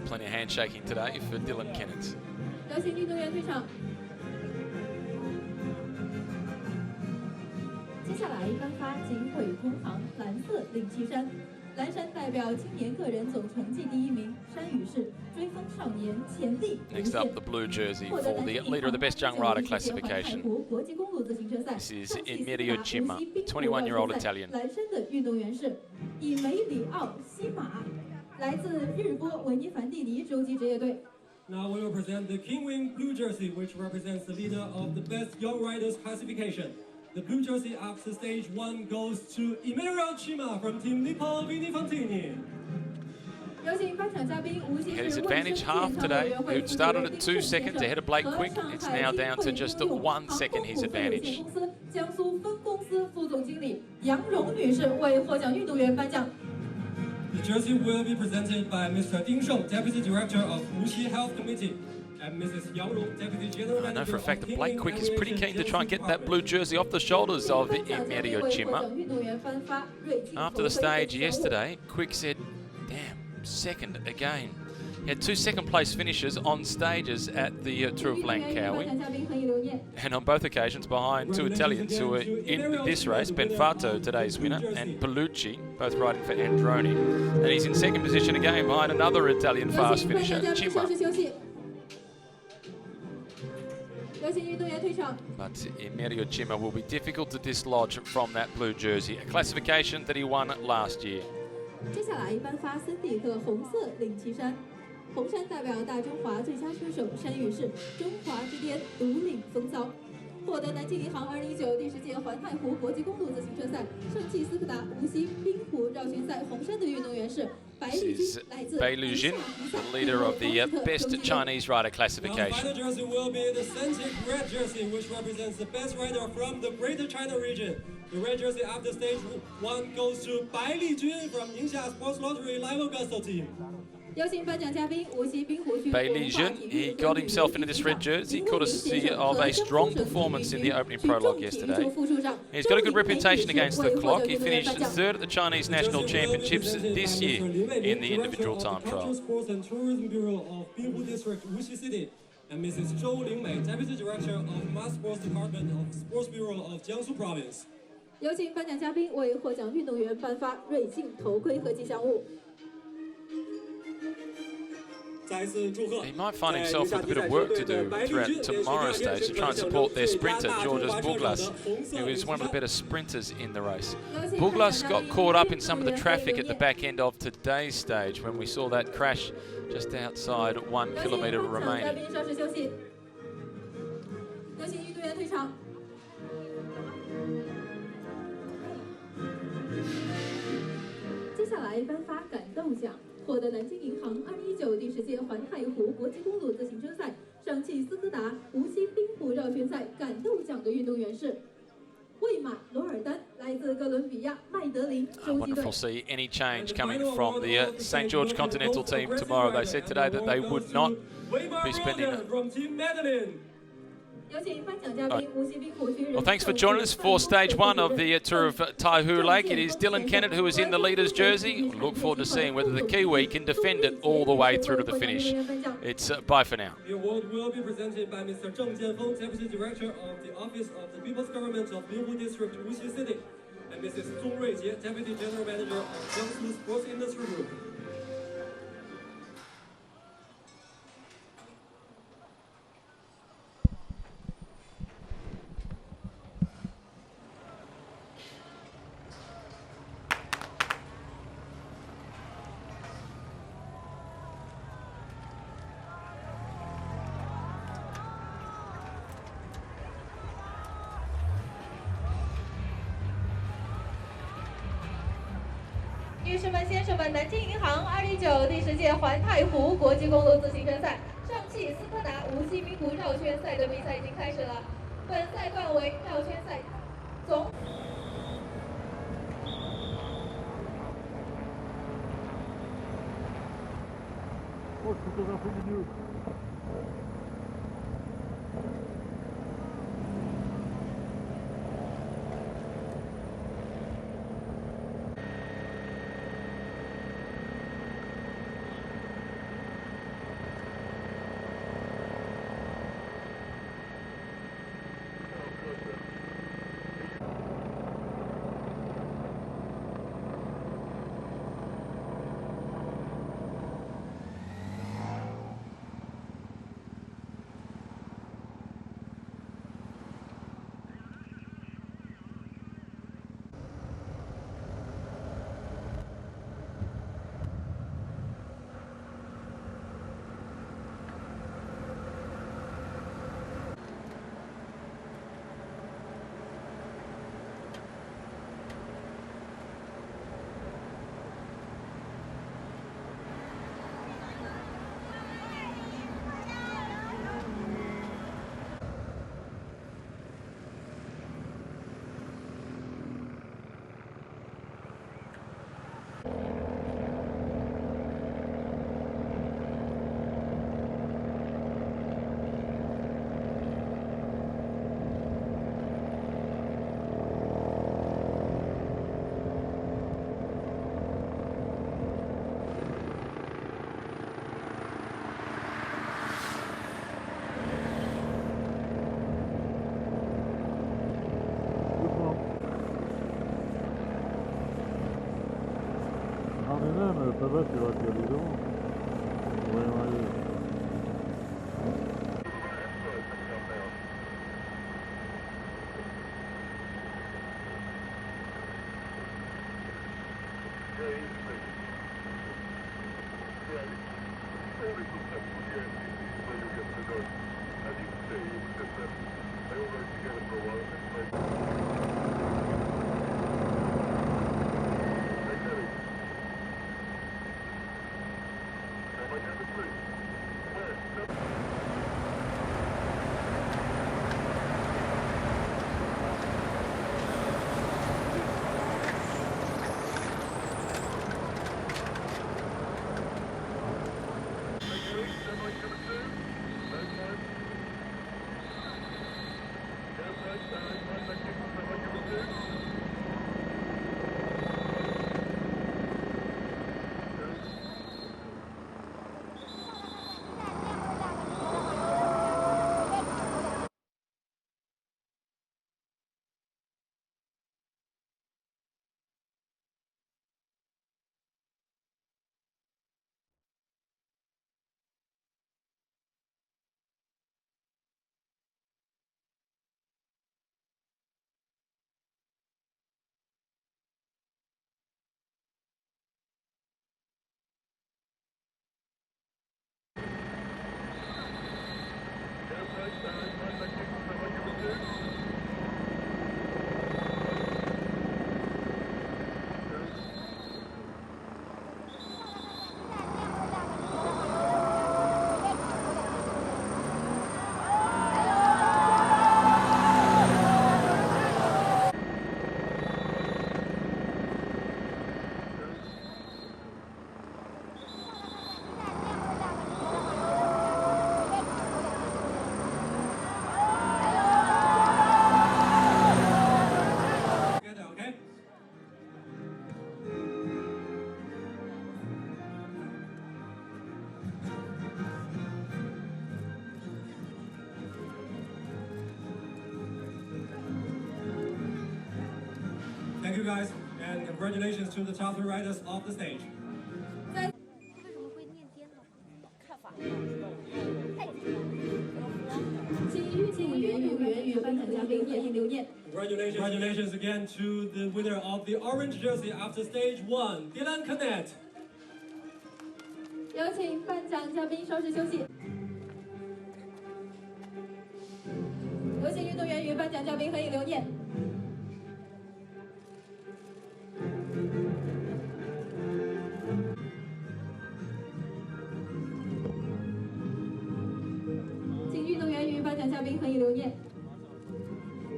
Plenty of handshaking today for Dylan Kennett. 有请运动员退场。接下来颁发锦汇同行蓝色领旗衫，蓝衫代表青年个人总成绩第1名，山雨是追风少年，潜力无限。 Next up, the blue jersey for the leader of the best young rider classification. This is inCycle Cima, 21-year-old Italian. 蓝衫的运动员是以梅里奥西马，来自日波维尼凡蒂尼洲际职业队。 Now we will present the Kingwing blue jersey, which represents the leader of the best young riders classification. The blue jersey after stage 1 goes to inCycle Cima from Team Lippo Vinifantini. Had his advantage half today. It started at 2 seconds ahead of Blake Quick. It's now down to just 1 second his advantage. 江苏分公司副总经理杨蓉女士为获奖运动员颁奖。 The jersey will be presented by Mr. Ding Sheng, Deputy Director of Wuxi Health Committee, and Mrs. Yang Rong, Deputy General Manager. I know for a fact that Blake Quick is pretty keen to try and get that blue jersey off the shoulders of inCycle Cima. After the stage yesterday, Quick said, damn, second again. He had 2 second-place finishes on stages at the Tour of Langkawi, and on both occasions behind 2 Italians who were in this race, Benfato, today's winner, and Pellucci, both riding for Androni. And he's in second position again behind another Italian fast finisher, Cima. But inCycle Cima will be difficult to dislodge from that blue jersey, a classification that he won last year. 接下来颁发森迪克红色领旗衫，红衫代表大中华最佳车手山雨是中华之巅独领风骚。获得南京银行2019第10届环太湖国际公路自行车赛上汽斯柯达无锡冰湖绕圈赛红衫的运动员是 This is Bai Jin, the leader of the best Chinese rider classification. The final jersey will be the Centric red jersey, which represents the best rider from the Greater China region. The red jersey after stage 1 goes to Bai Jin from Ningxia Sports Lottery Live Augusto team. Bai Jin, he got himself into this red jersey, courtesy of a strong performance in the opening prologue yesterday. He's got a good reputation against the clock. He finished third at the Chinese National Championships this year in the individual time trial. Sports and Tourism Bureau of Binghu District, Wuxi City, and Mrs. Zhou Lingmei, Deputy Director of Mass Sports Department of Sports Bureau of Jiangsu Province. 有请颁奖嘉宾为获奖运动员颁发瑞幸头盔和吉祥物。 He might find himself with a bit of work to do throughout tomorrow's stage to try and support their sprinter, Georges Buglas, who is one of the better sprinters in the race. Buglas got caught up in some of the traffic at the back end of today's stage when we saw that crash just outside 1 kilometre remaining. 接下来颁发感动奖。 获得南京银行2019第10届环太湖国际公路自行车赛上汽斯柯达无锡滨湖绕圈赛感动奖的运动员是魏马罗尔丹，来自哥伦比亚麦德林洲际队。 I wonder if we'll see any change coming from the St. George Continental team tomorrow. They said today that they would not be spending. Well, thanks for joining us for stage 1 of the Tour of Taihu Lake. It is Dylan Kennett who is in the leader's jersey. Look forward to seeing whether the Kiwi can defend it all the way through to the finish. It's bye for now. The award will be presented by Mr. Zheng Jianfeng, Deputy Director of the Office of the People's Government of Binghu District, Wuxi City, and Mrs. Zong Ruijie, Deputy General Manager of Jiangsu Sports Industry Group. 女士们、先生们，南京银行2019第10届环太湖国际公路自行车赛上汽斯柯达无锡滨湖绕圈赛的比赛已经开始了。本赛冠为绕圈赛总。 Ça va, tu vas te aller devant. Ouais, allez. Thank you guys, and congratulations to the top 3 riders off the stage. 请运动员与颁奖嘉宾合影留念。 Congratulations again to the winner of the orange jersey after stage 1, Dylan Canet. 有请颁奖嘉宾稍事休息。有请运动员与颁奖嘉宾合影留念。请运动员与颁奖嘉宾合影留念。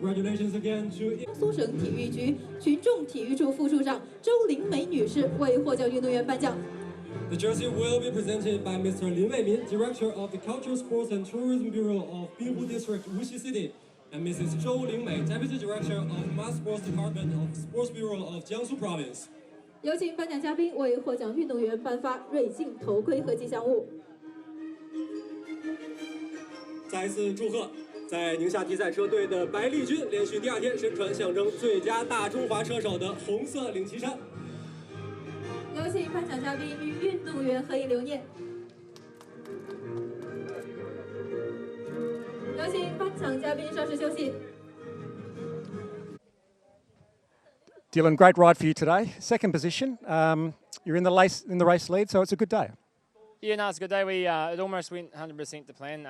Congratulations again to 江苏省体育局群众体育处副处长周灵梅女士为获奖运动员颁奖。 The jersey will be presented by Mr. Lin Weimin, Director of the Cultural Sports and Tourism Bureau of Binhu District, Wuxi City, and Mrs. Zhou Lingmei, Deputy Director of Mass Sports Department of Sports Bureau of Jiangsu Province. 有请颁奖嘉宾为获奖运动员颁发锐镜头盔和吉祥物。再一次祝贺，在宁夏体彩车队的白丽君连续第2天身穿象征最佳大中华车手的红色领旗衫。 有请颁奖嘉宾与运动员合影留念。有请颁奖嘉宾稍事休息。 Dylan, great ride for you today. Second position. You're in the race lead, so it's a good day. Yeah, no, it's a good day. It almost went 100% to plan.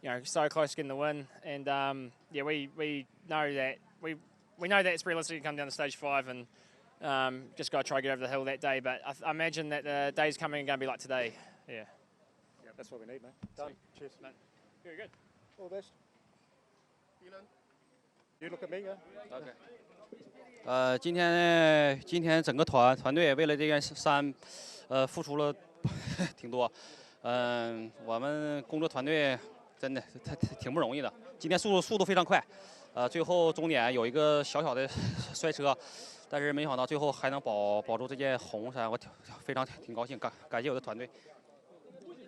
You know, so close to getting the win, and yeah, we know that we know that it's realistic to come down to stage 5 and. Just got to try to get over the hill that day, but I imagine that the days coming are going to be like today. Yeah. Yeah, that's what we need, mate. Done. Cheers. Mate. Very good. All the best. You look at me, yeah. OK。今天整个团队为了这件山，付出了挺多。我们工作团队真的挺不容易的。今天速度非常快，最后终点有一个小小的摔车。 但是没想到最后还能保住这件红衫，我非常挺高兴，感谢我的团队。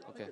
OK。